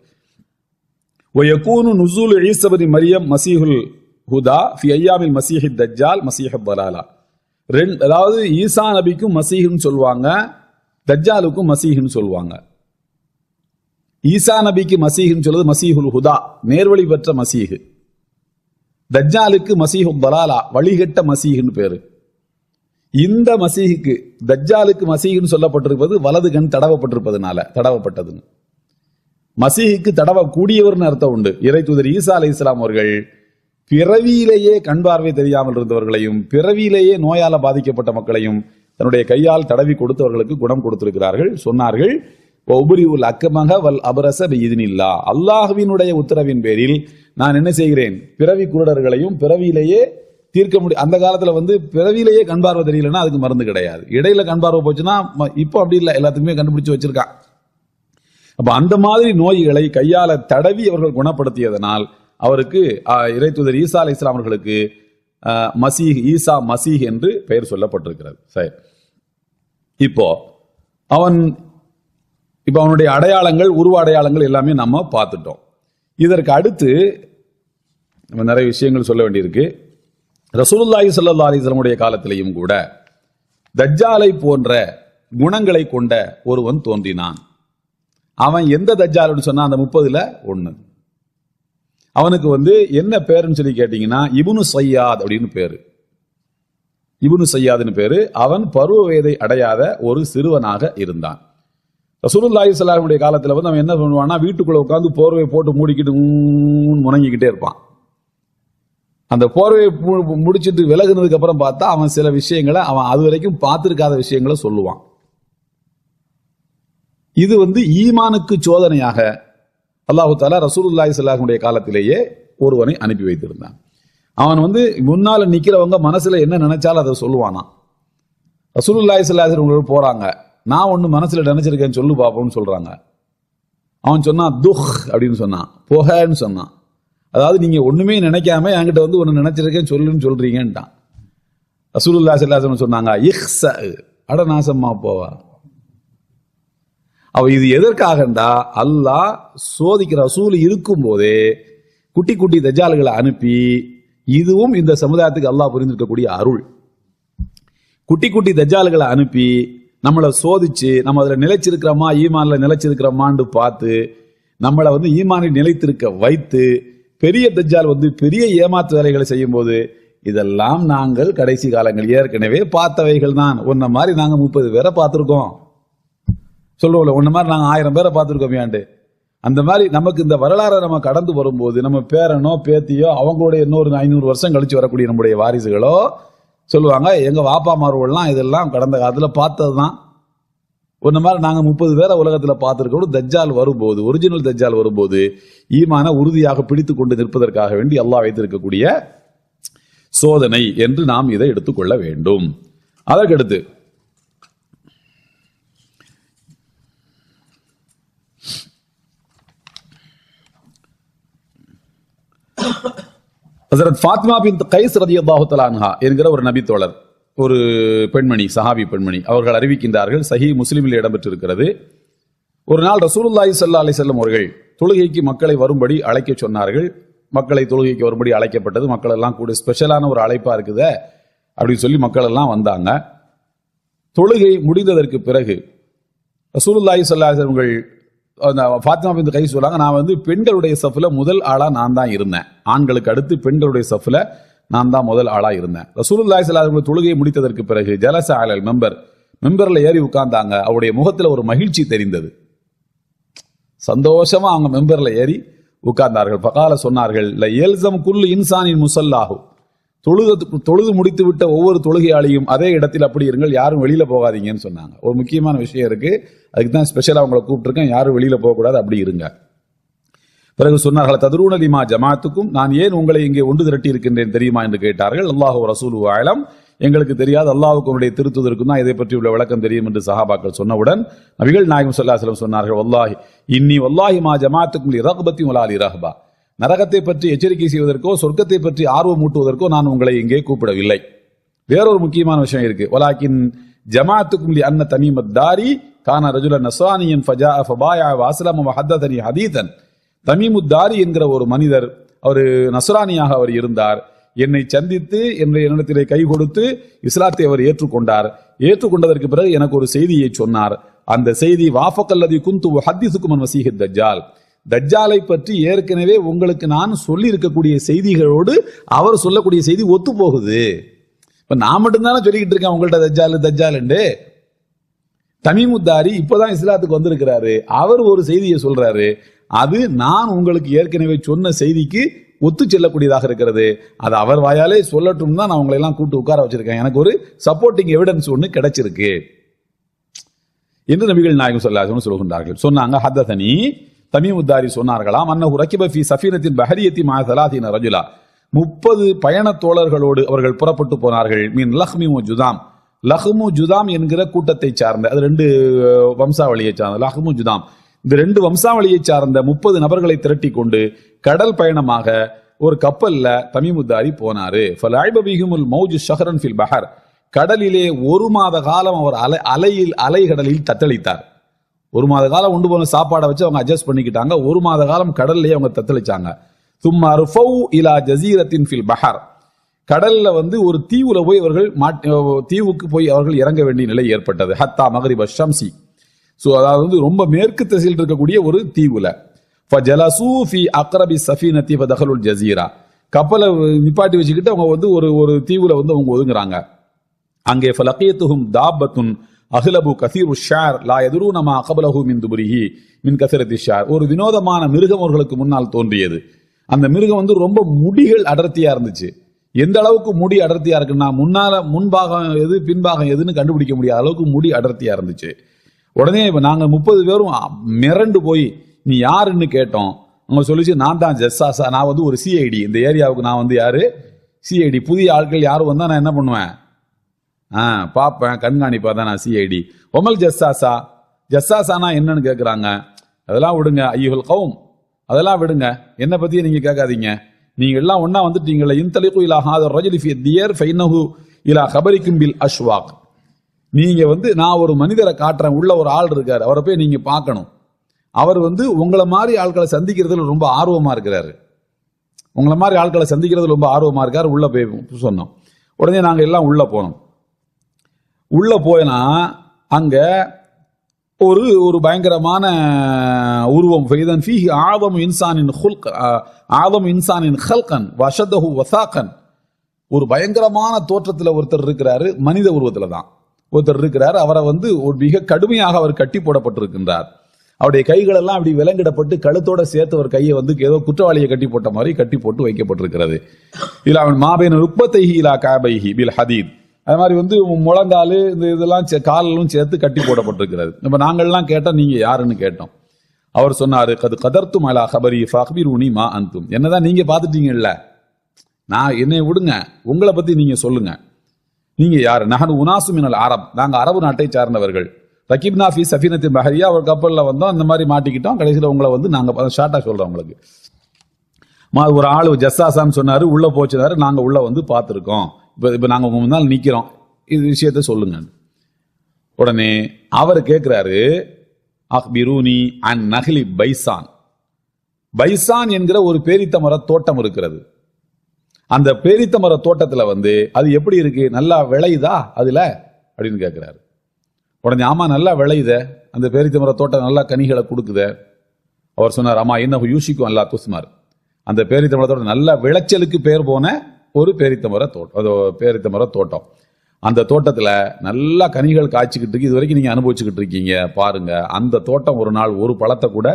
وَيَكُونُ نُزُولُ عِيسَى بْنِ مَرْيَمَ مَسِيحُ الْهُدَى فِي أَيَّامِ الْمَسِيحِ الدَّجَّالِ مَسِيحُ الضَّلَالَةِ. அதாவது ஈசா நபிக்கும் மசீஹ்னு சொல்லுவாங்க, தஜ்ஜாலுக்கும் மசீஹ்னு சொல்லுவாங்க. ஈசா நபிக்கு மசீஹ்னு சொல்றது மசீஹுல் ஹுதா, நேர்வழி பெற்ற மசீஹ். தஜ்ஜாலுக்கு மசீஹு தலாலா, வழிகட்ட மசீஹ்னு பேரு. இந்த மசீஹுக்கு தஜ்ஜாலுக்கு மசீஹ்னு சொல்லப்பட்டிருப்பது வலது கண் தடவப்பட்டிருப்பதனால தடவப்பட்டதுன்னு. மசீஹுக்கு தடவ கூடியவர்னு அர்த்தம் உண்டு. இறை தூதர் ஈசா அலைஹிஸ்ஸலாம் அவர்கள் பிறவியிலேயே கண் பார்வை தெரியாமல் இருந்தவர்களையும் பிறவியிலேயே நோயால பாதிக்கப்பட்ட மக்களையும் தன்னுடைய கையால் தடவி கொடுத்தவர்களுக்கு குணம் கொடுத்திருக்கிறார்கள். சொன்னார்கள், உபரிவுல் அக்கமக வல் அபரச பிஇذنில்லா, அல்லாஹ்வினுடைய உத்தரவின் பேரில் நான் என்ன செய்கிறேன், பிறவி குருடர்களையும் பிறவியிலேயே தீர்க்க முடியும். அந்த காலத்துல பிறவியிலேயே கண் பார்வை தெரியலன்னா அதுக்கு மருந்து கிடையாது. இடையில கண் பார்வை போச்சுன்னா இப்போ அப்படி இல்லை, எல்லாத்துக்குமே கண்டுபிடிச்சு வச்சிருக்கான். அப்ப அந்த மாதிரி நோய்களை கையால தடவி அவர்கள் குணப்படுத்தியதனால் அவருக்கு இறை தூதர் ஈசா அலைஹிஸ்ஸலாம் அவர்களுக்கு மசீஹ், ஈசா மசீஹ் என்று பெயர் சொல்லப்பட்டிருக்கிறது. சரி, இப்போ அவனுடைய அடையாளங்கள், உருவ அடையாளங்கள் எல்லாமே நம்ம பார்த்துட்டோம். இதற்கு அடுத்து நம்ம நிறைய விஷயங்கள் சொல்ல வேண்டியிருக்கு. ரசூலுல்லாஹி ஸல்லல்லாஹு அலைஹி வஸல்லம் காலத்திலேயும் கூட தஜ்ஜாலை போன்ற குணங்களை கொண்ட ஒருவன் தோன்றினான். அவன் எந்த தஜ்ஜால்னு சொன்னா அந்த 30ல் 1. அவனுக்கு என்ன பேருன்னு சொல்லி கேட்டீங்கன்னா இப்னு சய்யாத் அப்படின்னு பேரு. இப்னு சய்யாத்னு பேரு. அவன் பருவ வயதை அடையாத ஒரு சிறுவனாக இருந்தான். ரசூலுல்லாஹி ஸல்லல்லாஹு அலைஹி வஸல்லம் காலத்துல அவன் என்ன பண்ணுவான்னா, வீட்டுக்குள்ள உட்கார்ந்து போர்வையை போட்டு மூடிக்கிட்டு முணங்கிக்கிட்டே இருப்பான். அந்த போர்வையை முடிச்சிட்டு விலகுனதுக்கு அப்புறம் பார்த்தா அவன் சில விஷயங்களை அவன் அது வரைக்கும் பார்த்திருக்காத விஷயங்களை சொல்லுவான். இது ஈமானுக்கு சோதனையாக அல்லாஹு தஆலா ரசூலுல்லாஹி ஸல்லல்லாஹு அலைஹி வஸல்லம் காலத்திலேயே ஒருவனை அனுப்பி வைத்திருந்தான். அவன் முன்னால நிக்கிறவங்க மனசுல என்ன நினைச்சாலும் அதை சொல்லுவானா. ரசூலுல்லாஹி ஸல்லல்லாஹு அலைஹி வஸல்லம் போறாங்க, நான் ஒண்ணு மனசுல நினைச்சிருக்கேன்னு சொல்லு பாப்போம்னு சொல்றாங்க. அவன் சொன்னான் துஹ் அப்படின்னு சொன்னான், புகைன்னு சொன்னான். அதாவது நீங்க ஒண்ணுமே நினைக்காம என்கிட்ட ஒன்னு நினைச்சிருக்கேன்னு சொல்லுன்னு சொல்றீங்கன்ட்டான். ரசூலுல்லாஹி ஸல்லல்லாஹு அலைஹி வஸல்லம் சொன்னாங்க, இஹ்ஸ, அட நாசமா போவா. அவ இது எதற்காகண்டா, அல்லாஹ் சோதிக்கிற ரசூல் இருக்கும் போதே குட்டி குட்டி தஜ்ஜால்களை அனுப்பி, இதுவும் இந்த சமுதாயத்துக்கு அல்லாஹ் புரிந்திருக்கக்கூடிய அருள். குட்டி குட்டி தஜ்ஜால்களை அனுப்பி நம்மளை சோதிச்சு நம்ம அதுல நிலைச்சிருக்கிறோமா, ஈமான்ல நிலைச்சிருக்கிறோமான்னு பார்த்து நம்மளை ஈமானில் நிலைத்திருக்க வைத்து, பெரிய தஜ்ஜால் பெரிய ஏமாத்து வேலைகளை செய்யும் போது இதெல்லாம் நாங்கள் கடைசி காலங்கள் ஏற்கனவே பார்த்தவைகள் தான். உன்ன மாதிரி நாங்க 30 பேரை பார்த்திருக்கோம் சொல்லுவோம்ல, உன்ன மாதிரி நாங்க 1000 பேரை பார்த்திருக்கோம் ஏண்டு. அந்த மாதிரி நமக்கு இந்த வரலாறை நம்ம கடந்து வரும்போது நம்ம பேரனோ பேத்தியோ அவங்களுடைய இன்னொரு 500 வருஷம் கழிச்சு வரக்கூடிய நம்முடைய வாரிசுகளோ சொல்லுவாங்க, எங்க வாப்பாமார்கள்லாம் இதெல்லாம் கடந்த காலத்துல பார்த்ததுதான். ஒரு மாதிரி நாங்க 30 பேரை உலகத்துல பார்த்திருக்கோம். தஜ்ஜால் வரும்போது, ஒரிஜினல் தஜ்ஜால் வரும்போது ஈமான உறுதியாக பிடித்துக் கொண்டு நிற்பதற்காக வேண்டி அல்லாஹ் வைத்திருக்கக்கூடிய சோதனை என்று நாம் இதை எடுத்துக்கொள்ள வேண்டும். அதற்கடுத்து ஹஜ்ரத் ஃபாத்திமா பின்த் கைஸ் ரலியல்லாஹு தஆலா அன்ஹா என்கிற ஒரு நபி தோழர், ஒரு பெண்மணி, சஹாபி பெண்மணி, அவர்கள் அறிவிக்கின்றார்கள், சஹீஹ் முஸ்லிமில் இடம்பெற்றிருக்கிறது. ஒரு நாள் ரசூலுல்லாஹி ஸல்லல்லாஹு அலைஹி வஸல்லம் அவர்கள் தொழுகைக்கு மக்களை வரும்படி அழைக்க சொன்னார்கள். மக்களை தொழுகைக்கு வரும்படி அழைக்கப்பட்டது. மக்கள் எல்லாம் கூட ஸ்பெஷலான ஒரு அழைப்பா இருக்குதே அப்படின்னு சொல்லி மக்கள் எல்லாம் வந்தாங்க. தொழுகை முடிந்ததற்கு பிறகு ரசூலுல்லாஹி ஸல்லல்லாஹு அலைஹி வஸல்லம் அவர்கள் ஃபாத்திமா பின்த் கைஸ் சொல்றாங்க, நான் வந்து பெண்களுடைய சஃப்ல முதல் ஆளா நான் தான் இருந்தேன். ஆண்களுக்கு அடுத்து பெண்களுடைய சஃப்ல நான் தான் முதல் ஆளா இருந்தேன். ரசூலுல்லாஹி ஸல்லல்லாஹு அலைஹி வஸல்லம் தொழுகையை முடித்ததற்கு பிறகு ஜலஸ அலல் மெம்பர்ல ஏறி உட்கார்ந்தாங்க. அவருடைய முகத்துல ஒரு மகிழ்ச்சி தெரிந்தது. சந்தோஷமா அவங்க மெம்பர்ல ஏறி உட்கார்ந்தார்கள். ஃபகால சொன்னார்கள், ல யல்ஸம் குல்லு இன்சானின் முஸல்லாஹு, தொழுது முடித்து விட்ட ஒவ்வொரு தொழுகையாளியும் அதே இடத்தில் அப்படி இருங்கள், யாரும் வெளியில போகாதீங்கன்னு சொன்னாங்க. ஒரு முக்கியமான விஷயம் இருக்கு, அதுக்கு தான் ஸ்பெஷலா அவங்களை கூப்பிட்டுருக்கேன், யாரும் வெளியில போகக்கூடாது, அப்படி இருங்க. பிறகு சொன்னார்கள், ததுரூன லிமா ஜமாத்துக்கும், நான் ஏன் உங்களை இங்கே ஒன்று திரட்டி இருக்கின்றேன் தெரியுமா என்று கேட்டார்கள். அல்லாஹு ரசூலுஹு அலம், எங்களுக்கு தெரியாது, அல்லாஹ்வுக்கு உடைய திருத்துதற்கும் தான் இதை பற்றி உள்ள விளக்கம் தெரியும் என்று சஹாபாக்கள் சொன்னவுடன் நபிகள் நாயகம் ஸல்லல்லாஹு அலைஹி வஸல்லம் சொன்னார்கள், வல்லாஹி இன்னி வல்லாஹி மா ஜமாத்துக்கும் லி ரக்பத்தி வலா லி ரஹ்பா, நரகத்தை பற்றி எச்சரிக்கை செய்வதற்கோ சொர்க்கத்தை பற்றி ஆர்வம் ஊட்டுவதற்கோ நான் உங்களை இங்கே கூப்பிடவில்லை. வேறொரு முக்கியமான விஷயம் இருக்கு. வலாக்கின் ஜமாத்துக்கும் லி அன்ன தமீமத் தாரி கான ரஜுலன் நஸ்ரானியன் ஃபஜாஅ ஃபபாயா வஅஸ்லம வஹத்தனி ஹதீதன். தமீமுத் தாரி என்கிற ஒரு மனிதர், அவர் நஸ்ரானியாக அவர் இருந்தார். என்னை சந்தித்து என்னிடத்திலே கை கொடுத்து இஸ்லாத்தை அவர் ஏற்றுக்கொண்டார். ஏற்றுக்கொண்டதற்கு பிறகு எனக்கு ஒரு செய்தியை சொன்னார். அந்த செய்தி வாஃபக்கல்லதி குந்து ஹத்தீசுக்கும் மஸீஹ் தஜ்ஜால், தஜ்ஜாலை பற்றி ஏற்கனவே உங்களுக்கு நான் சொல்லி இருக்கக்கூடிய செய்திகளோடு அவர் சொல்லக்கூடிய செய்தி ஒத்து போகுது. இப்ப நான் மட்டும்தானே சொல்லிக்கிட்டு இருக்கேன் உங்கள்ட்ட தஜ்ஜால். தமீமுத்தாரி இப்பதான் இஸ்லாத்துக்கு வந்திருக்கிறாரு, அவர் ஒரு செய்தியை சொல்றாரு, அது நான் உங்களுக்கு ஏற்கனவே சொன்ன செய்திக்கு ஒத்து செல்லக்கூடியதாக இருக்கிறது. அது அவர் வாயாலே சொல்லட்டும் தான் நான் உங்களை எல்லாம் கூட்டு உட்கார வச்சிருக்கேன். எனக்கு ஒரு சப்போர்ட்டிங் எவிடன்ஸ் ஒன்று கிடைச்சிருக்கு என்று நபிகள் நாயகம் ஸல்லல்லாஹு அலைஹி வஸல்லம் சொல்கின்றார்கள். சொன்னாங்க, ஹததனி தமீமுத்தாரி சொன்னார்களாம், அன்னஹு ரகிப ஃபீ சஃபீனத்தின் பஹரியத்தி மா 30 ரஜுலா, 30 பயண தோழர்களோடு அவர்கள் புறப்பட்டு போனார்கள். மீன் லஹ்மி ஜுதாம், லஹ்மு ஜுதாம் என்கிற கூட்டத்தை சார்ந்த, அது 2 வம்சாவளியை சார்ந்த லஹ்மு ஜுதாம், இந்த 2 வம்சாவளியை சார்ந்த 30 நபர்களை திரட்டி கொண்டு கடல் பயணமாக ஒரு கப்பல்ல தமீமுத்தாரி போனாரு. ஃபலஐப பிஹிமுல் மௌஜ் ஷஹரன் ஃபில் பஹர், கடலிலே 1 மாத காலம் அவர் அலைகடலில் தத்தளித்தார். 1 மாத காலம் உண்டு போன சாப்பாடை வச்சு அவங்க அட்ஜஸ்ட் பண்ணிக்கிட்டாங்க. 1 மாத காலம் கடல்லையே அவங்க தத்தளிச்சாங்க. சும்மா ருஃபௌ இலா ஜஸீரத்தின் ஃபில் பஹர், கடல்ல ஒரு தீவுல போய் அவர்கள் தீவுக்கு போய் அவர்கள் இறங்க வேண்டிய நிலை ஏற்பட்டது. ஹத்தா மக்ரிப ஷம்சி, அதாவது ரொம்ப மேற்கு திசையில் இருக்கக்கூடிய ஒரு தீவுல. ஃபஜலசூ ஃபீ அக்ரபி ஸஃபீனத்தி ஃபதஹலுல் ஜஸீரா, கப்பலை நிப்பாட்டி வச்சுக்கிட்டு அவங்க ஒரு தீவுல அவங்க ஒதுங்குறாங்க. அங்கே ஃபலகியத்துஹும் தாபத்துன் அஹ்லபு கஸீரு ஷார் லா யதுரூன மா கபலஹு மின் துபரிஹி மின் கஸரத்தி ஷார், ஒரு வினோதமான மிருகம் அவர்களுக்கு முன்னால் தோன்றியது. அந்த மிருகம் ரொம்ப முடிகள் அடர்த்தியா இருந்துச்சு. எந்த அளவுக்கு முடி அடர்த்தியா இருக்குன்னா முன்பாகம் எது பின்பாகம் எதுன்னு கண்டுபிடிக்க முடியாத அளவுக்கு முடி அடர்த்தியா இருந்துச்சு. உடனே நாங்க 30 பேரும் மிரண்டு போய் நீ யாருன்னு கேட்டோம். அவங்க சொல்லிச்சு, நான் தான் ஜஸ்ஸாசா, நான் ஒரு சிஐடி, இந்த ஏரியாவுக்கு நான் யாரு சிஐடி. புதிய ஆட்கள் யாரும் வந்தா நான் என்ன பண்ணுவேன், பாப்பேன், கண்காணிப்பா தான் நான் சிஐடி. ஒமல் ஜஸ்ஸாசா, ஜஸ்ஸாசானா என்னன்னு கேட்குறாங்க. அதெல்லாம் விடுங்க, ஐயுல் கௌம், அதெல்லாம் விடுங்க, என்னை பத்தி நீங்க கேட்காதீங்க. நீங்க எல்லாம் ஒன்னா வந்துட்டீங்களா, இன்தலிகு இலா ஹாதர் ரஜுலி ஃபி தியர் ஃபைன்னஹு இலா கபரிக்கும் பில் அஷ்வாக், நீங்க நான் ஒரு மனிதரை காட்டுறேன், உள்ள ஒரு ஆள் இருக்காரு, அவரை போய் நீங்க பார்க்கணும். அவர் உங்களை மாதிரி ஆட்களை சந்திக்கிறதுல ரொம்ப ஆர்வமா இருக்கிறாரு, உங்களை மாதிரி ஆட்களை சந்திக்கிறதுல ரொம்ப ஆர்வமா இருக்காரு, உள்ள போய் சொன்னோம். உடனே நாங்க எல்லாம் உள்ள போனோம். உள்ள போனா அங்க ஒரு பயங்கரமான உருவம், ஃபைதன் ஃபீஹி ஆதமு இன்சானின் ஹுல்க், ஆதமு இன்சானின் ஹல்கன் வஷதஹு வசாகன், ஒரு பயங்கரமான தோற்றத்துல ஒருத்தர் இருக்கிறாரு, மனித உருவத்துல தான் ஒருத்தர் இருக்கிறார். அவரை ஒரு மிக கடுமையாக அவர் கட்டி போடப்பட்டிருக்கின்றார். அவருடைய கைகள் எல்லாம் அப்படி விலங்கிடப்பட்டு கழுத்தோட சேர்த்து ஒரு கையை ஏதோ குற்றவாளியை கட்டி போட்ட மாதிரி கட்டி போட்டு வைக்கப்பட்டிருக்கிறது. இல்ல அவன் மாபேன ருக்பத்தைஹி இலா காபைஹி பில் ஹதீத், அது மாதிரி முழங்காலு இந்த இதெல்லாம் காலும் சேர்த்து கட்டி போடப்பட்டிருக்கிறது. இப்ப நாங்கள்லாம் கேட்டோம், நீங்க யாருன்னு கேட்டோம். அவர் சொன்னாரு, கது கதர்த்தும் அலா ஹபரி ஃபஅக்பிரூனி மா அன்தும், என்னதான் நீங்க பாத்துட்டீங்கல்ல, நான் என்னை விடுங்க, உங்களை பத்தி நீங்க சொல்லுங்க, நீங்க யாரு. நஹனு உனாசு மினல் அரப், நாங்க அரபு நாட்டை சார்ந்தவர்கள். ரகிப்னா ஃபீ சஃபீனத்தின் பஹரியா, ஒரு கப்பல்ல வந்தோம், அந்த மாதிரி மாட்டிக்கிட்டோம். கடைசியில் உங்களை நாங்க ஷார்ட்டா சொல்றோம் உங்களுக்கு. ஒரு ஆளு ஜஸ்ஸாசான்னு சொன்னாரு, உள்ள போச்சுனாரு, நாங்க உள்ள பார்த்திருக்கோம், இப்ப நாங்க உங்க முன்னால் நிக்கிறோம், இது விஷயத்த சொல்லுங்க. உடனே அவர் கேட்கிறாரு, அக்பிரூனி அன் நஹ்லி பைசான், பைசான் என்கிற ஒரு பேரித்த மர தோட்டம் இருக்கிறது. அந்த பேரித்த மர தோட்டத்துல அது எப்படி இருக்கு, நல்லா விளையுதா அதுல அப்படின்னு கேட்கிறாரு. உடனே ஆமா நல்லா விளையுதே, அந்த பேரித்தமர தோட்டம் நல்லா கனிகளை கொடுக்குதே. அவர் சொன்னார், ஆமா இன்னும் யூசிக்கும் அல்லா துஸ்மார், அந்த பேரித்தமர தோட்டம் நல்ல விளைச்சலுக்கு பேர் போன ஒரு பேரித்தமர தோட்டம். அந்த தோட்டத்துல நல்லா கனிகள் காய்ச்சிக்கிட்டு இருக்கு, இது வரைக்கும் நீங்க அனுபவிச்சுக்கிட்டு இருக்கீங்க பாருங்க. அந்த தோட்டம் ஒரு நாள் ஒரு பழத்தை கூட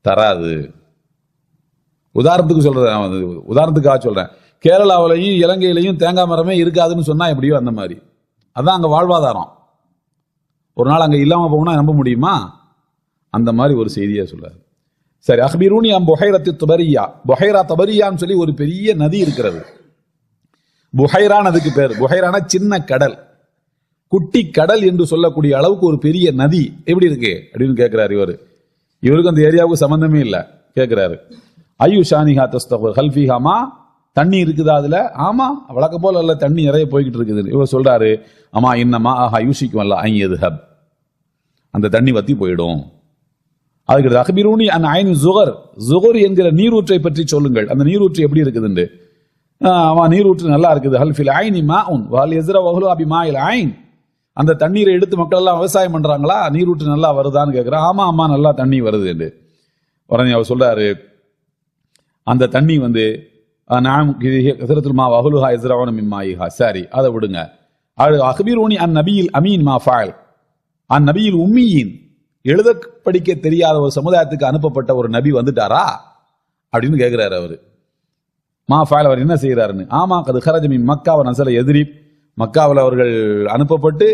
தராது. உதாரணத்துக்காக சொல்றேன். கேரளாவிலையும் இலங்கையிலையும் தேங்காய் மரமே இருக்காதுன்னு சொன்னா எப்படியோ அந்த மாதிரி. அதான் அங்க வாழ்வாதாரம். ஒரு நாள் அங்க இல்லாம போனா நம்ப முடியுமா? அந்த மாதிரி ஒரு செய்தியை சொல்றாரு. சரி, அஹ்பிரூனி அம் புஹைரத்து தபரியா. புஹைரா தபரியான்னு சொல்லி ஒரு பெரிய நதி இருக்கிறது. புஹைரான் அதுக்கு பேர். புஹைரான சின்ன கடல், குட்டி கடல் என்று சொல்லக்கூடிய அளவுக்கு ஒரு பெரிய நதி எப்படி இருக்கு அப்படின்னு கேட்கிறாரு. இவருக்கு அந்த ஏரியாவுக்கு சம்பந்தமே இல்லை. கேட்கிறாரு, ஐயு ஷானிஹா தஸ்தஃபர் ஹல்ஃபிஹாமா, தண்ணி இருக்குதா அதுல? ஆமா வழக்க போல இல்ல, தண்ணி நிறைய போய்கிட்டு இருக்குது. இவர் சொல்றாரு, அம்மா இன்னமா ஆஹா யூசிக்கும் அல்ல ஐயது ஹப், அந்த தண்ணி வத்தி போயிடும். அதுக்கு அஹ்பிரூனி அன் ஐன் ஜுகர், ஜுகர் என்கிற நீரூற்றை பற்றி சொல்லுங்கள், அந்த நீரூற்று எப்படி இருக்குதுன்னு. ஆமா நீரூற்று நல்லா இருக்குது. ஹல்ஃபில் ஐனி மாஉன் வஹல் யஸ்ரவஹு பிமாஇல் ஐன், அந்த தண்ணீரை எடுத்து மக்கள் எல்லாம் விவசாயம் பண்றாங்களா, நீரூற்று நல்லா வருதான்னு கேட்கிறேன். ஆமா ஆமா நல்லா தண்ணி வருது என்று. உடனே அவர் சொல்றாரு, அந்த தண்ணி வந்து சரி அதை விடுங்க. அஹ்பிரூனி அன் நபியில் அமீன் மா ஃபஅல், அன் நபியில் உம்மியின், எழுத படிக்க தெரியாத ஒரு சமுதாயத்துக்கு அனுப்பப்பட்ட ஒரு நபி வந்துட்டாரா அப்படின்னு கேட்கிறாரு அவரு. மா ஃபஅல், அவர் என்ன செய்யறாருன்னு. ஆமா கது ஹரஜ மின் மக்கா வ நஸல யத்ரிப், மக்காவில் அவர்கள் அனுப்பப்பட்டு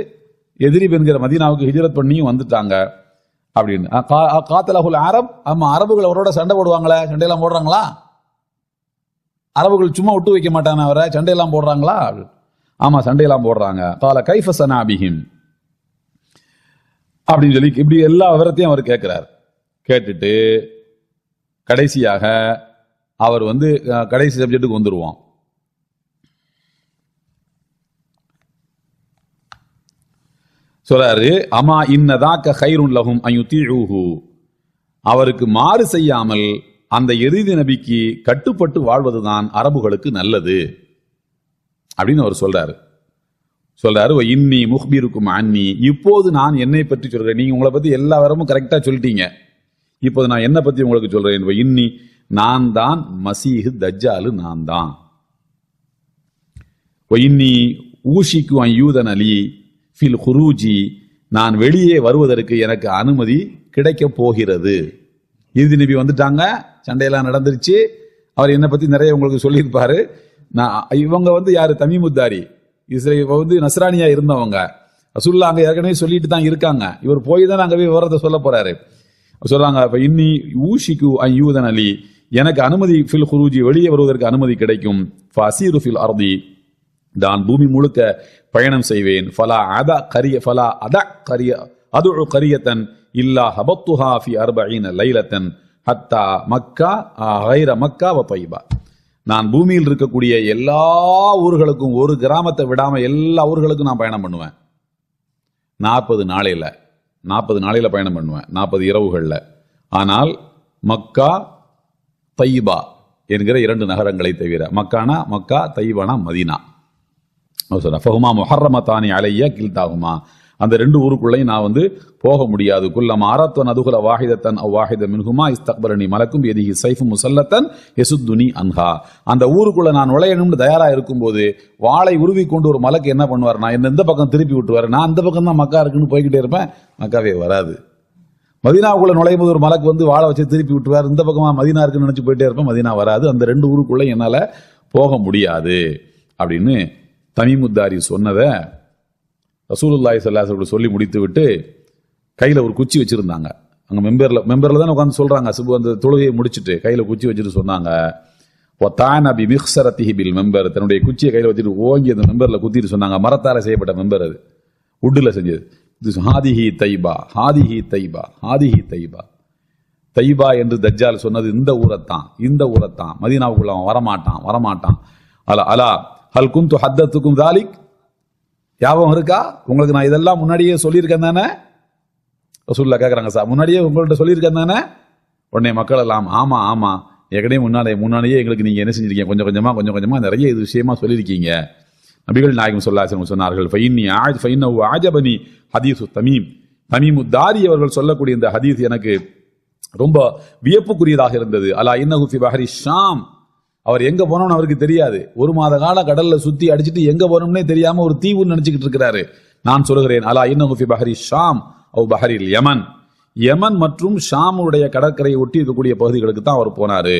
எதிரிப் என்கிற மதீனாவுக்கு ஹிஜ்ரத் பண்ணியும் வந்துட்டாங்க அப்படின்னு. காத்தலஹுல் அரப், ஆமா அரபுகள் அவரோட சண்டை போடுவாங்களே, சண்டையெல்லாம் போடுறாங்களா? அரபுகள் சும்மா விட்டு வைக்க மாட்டாங்க அவரை, சண்டையெல்லாம் போடுறாங்களா? ஆமா சண்டையெல்லாம் போடுறாங்க. கால கைஃப சனாபிஹிம் அப்படின்னு சொல்லி இப்படி எல்லா விவரத்தையும் அவர் கேட்கிறார். கேட்டுட்டு கடைசியாக அவர் வந்து கடைசி சப்ஜெக்டுக்கு வந்துருவோம். சொல்றாரு, அமா இன்னதாக்க கைருன் லஹும் அயுதீஊஹு, அவருக்கு மாறு செய்யாமல் அந்த இறுதி நபிக்கு கட்டுப்பட்டு வாழ்வதுதான் அரபுகளுக்கு நல்லது அப்படின்னு அவர் சொல்றாரு. இன்னி முஹ்பிருக்கும் அன்னி, இப்போது நான் என்னை பற்றி சொல்றேன். நீங்க உங்களை பத்தி எல்லா வரமும் கரெக்டா சொல்லிட்டீங்க, இப்போது நான் என்ன பத்தி உங்களுக்கு சொல்றேன். இன்னி, நான் தான் மசீஹ் தஜ்ஜாலு, நான் தான். இன்னி ஊஷிக்கு அயூதன் அலி ஃபில் குரூஜி, நான் வெளியே வருவதற்கு எனக்கு அனுமதி கிடைக்க போகிறது. இறுதி நபி வந்துட்டாங்க, சண்டையெல்லாம் நடந்துருச்சு. அவர் என்னை பத்தி நிறைய உங்களுக்கு சொல்லியிருப்பாரு. இவங்க வந்து யாரு, தமீமுத்தாரி, வந்து நஸ்ரானியா இருந்தவங்க. ரசூலுல்லாஹ் அங்க ஏற்கனவே சொல்லிட்டு தான் இருக்காங்க. இவர் போய் தான் அங்க போய் விவரத்தை சொல்ல போறாரு. சொல்றாங்க, இன்னி ஊஷிக்கு அயூதன் அலி, எனக்கு அனுமதி ஃபில் குரூஜி, வெளியே வருவதற்கு அனுமதி கிடைக்கும். ஃபஸீரு ஃபில் அர்தி, நான் பூமி முழுக்க பயணம் செய்வேன். ஃபலா அத கரிய அதுஉ கரியத்தன் இல்லா ஹபத்துஹா ஃபி 40 லைலத்தன் ஹத்தா மக்கா கைர மக்கா வ தைபா, நான் பூமியில் இருக்கக்கூடிய எல்லா ஊர்களுக்கும், ஒரு கிராமத்தை விடாம எல்லா ஊர்களுக்கும் நான் பயணம் பண்ணுவேன். 40 நாளையில பயணம் பண்ணுவேன், 40 இரவுகள்ல. ஆனால் மக்கா தைபா என்கிற 2 நகரங்களை தவிர, மக்கானா மக்கா, தைபானா மதீனா. ஃபஹுமா முஹர்ரமதானி அலைய கில்தாகுமா, அந்த 2 ஊருக்குள்ளையும் நான் வந்து போக முடியாது. குல்லமா அரத்தன் அதுகுல வாஹிதத்தன் அவ்வாஹித மின்ஹுமா இஸ்தக்பரணி மலக்கும் எதிஹி சைஃபு முசல்லத்தன் யசுத்துனி அன்ஹா, அந்த ஊருக்குள்ள நான் நுழையணும்னு தயாரா இருக்கும்போது வாளை உருவி கொண்டு ஒரு மலக்கு என்ன பண்ணுவார், நான் என்ன இந்த பக்கம் திருப்பி விட்டுவார். நான் அந்த பக்கம் தான் மக்கா இருக்குன்னு போய்கிட்டே இருப்பேன், மக்காவே வராது. மதீனாவுக்குள்ள நுழையும் போது ஒரு மலக்கு வந்து வாழை வச்சு திருப்பி விட்டுவார், இந்த பக்கமா மதீனா இருக்குன்னு நினைச்சு போயிட்டே இருப்பேன், மதீனா வராது. அந்த 2 ஊருக்குள்ள என்னால போக முடியாது அப்படின்னு தமீமுத்தாரி சொன்னதை ரசூலுல்லாஹி ஸல்லல்லாஹு அலைஹி வஸல்லம் சொல்லி முடித்து விட்டு கையில ஒரு குச்சி வச்சிருந்தாங்க. அங்க மெம்பர்ல தான் உட்காந்து சொல்றாங்க. அந்த தொழுகையை முடிச்சுட்டு கையில குச்சி வச்சுட்டு சொன்னாங்க, ஒத்தானபி மிக்ஸரத்திஹி பில் மெம்பர், தன்னுடைய குச்சியை கையில வச்சுட்டு ஓங்கி அந்த மெம்பர்ல குத்திட்டு சொன்னாங்க. மரத்தால செய்யப்பட்ட மெம்பர், அது உட்டுல செஞ்சது. ஹாதிஹி தைபா, ஹாதிஹி தைபா, ஹாதிஹி தைபா. தைபா என்று தஜ்ஜால் சொன்னது இந்த ஊரத்தான், மதீனாவுக்குள்ள அவன் வரமாட்டான். அலா ஹல் குந்து ஹத்தத்துக்கும் தாலிக், ஞாபகம் இருக்கா உங்களுக்கு? நான் இதெல்லாம் முன்னாடியே சொல்லியிருக்கேன் தானே? ரசூலுல்லாஹ் கேட்கறாங்க, சார் முன்னாடியே உங்கள்கிட்ட சொல்லியிருக்கேன் தானே? உடனே மக்கள் எல்லாம் ஆமா ஏற்கனவே முன்னாடியே எங்களுக்கு நீங்க என்ன செஞ்சிருக்கீங்க, கொஞ்சம் கொஞ்சமா நிறைய இது விஷயமா சொல்லியிருக்கீங்க. நபிகள் நாயகம் ஸல்லல்லாஹு அலைஹி வஸல்லம் சொன்னார்கள், ஃபைன்னஹு அஜபனி ஹதீஸு தமீம். தமீமுத்தாரி அவர்கள் சொல்லக்கூடிய இந்த ஹதீஸ் எனக்கு ரொம்ப வியப்புக்குரியதாக இருந்தது. அலா இன்னஹு ஃபி பஹரி ஷாம். அவர் எங்க போனோம்னு அவருக்கு தெரியாது. 1 மாத கால கடல்ல சுத்தி அடிச்சிட்டு எங்க போனோம்னே தெரியாம ஒரு தீவுன்னு நினைச்சுக்கிட்டு இருக்கிறாரு. நான் சொல்கிறேன், அலா இன்னஹு ஃபி பஹரி ஷாம் அவ் பஹரில் யமன். யமன் மற்றும் ஷாமுடைய கடற்கரையை ஒட்டி இருக்கக்கூடிய பகுதிகளுக்கு தான் அவர் போனாரு.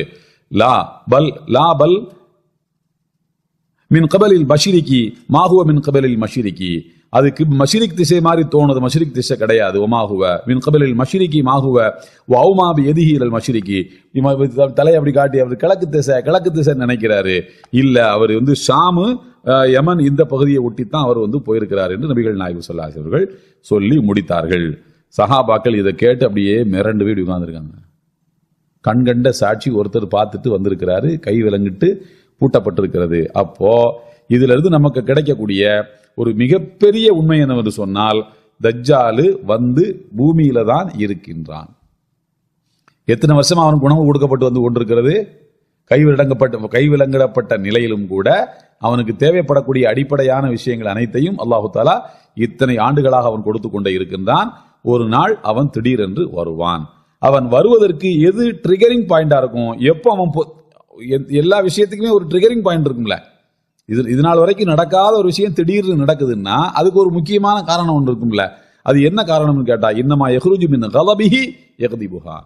லா பல் மின் கபலில் பஷிரிக்கி மாஹுவ மின் கபலில் மஷிரிக்கி. அதுக்கு மஷிரிக் திசை மாதிரி தோணுது, மஷிரிக் திசை கிடையாது. ஒமாகுவ மின் கபலில் மஷிரிக்கி மாகுவ வௌமாபி எதிஹீரல் மஷிரிக்கி. தலை அப்படி காட்டி அவர் கிழக்கு திசை நினைக்கிறாரு. இல்ல, அவர் ஷாமு யமன் இந்த பகுதியை ஒட்டித்தான் அவர் போயிருக்கிறார் என்று நபிகள் நாயகம் ஸல்லல்லாஹு அலைஹி வஸல்லம் சொல்லி முடித்தார்கள். சஹாபாக்கள் இதை கேட்டு அப்படியே மிரண்டு போய் உட்கார்ந்துருக்காங்க. கண்கண்ட சாட்சி ஒருத்தர் பார்த்துட்டு வந்திருக்கிறாரு, கை விலங்கிட்டு பூட்டப்பட்டிருக்கிறது. அப்போ இதுல இருந்து நமக்கு கிடைக்கக்கூடிய ஒரு மிகப்பெரிய உண்மை என்னவென்று சொன்னால், தஜ்ஜாலு பூமியில தான் இருக்கின்றான். எத்தனை வருஷமா அவனுக்கு உணவு கொடுக்கப்பட்டு கொண்டிருக்கிறது? கைவிலங்கிடப்பட்ட நிலையிலும் கூட அவனுக்கு தேவைப்படக்கூடிய அடிப்படையான விஷயங்கள் அனைத்தையும் அல்லாஹு தஆலா இத்தனை ஆண்டுகளாக அவன் கொடுத்து கொண்டே இருக்கின்றான். ஒரு நாள் அவன் திடீரென்று வருவான். அவன் வருவதற்கு எது ட்ரிகரிங் பாயிண்டா இருக்கும்? எப்போ அவன் எல்லா விஷயத்துக்குமே ஒரு ட்ரிகரிங் பாயிண்ட் இருக்கும்ல. இது நாள் வரைக்கும் நடக்காத ஒரு விஷயம் திடீர்னு நடக்குதுன்னா அதுக்கு ஒரு முக்கியமான காரணம் ஒன்று இருக்கும்ல. அது என்ன காரணம்னு கேட்டா, இன்னமா யஹ்ருஜு மின் கலபிஹி யக்திபுஹா.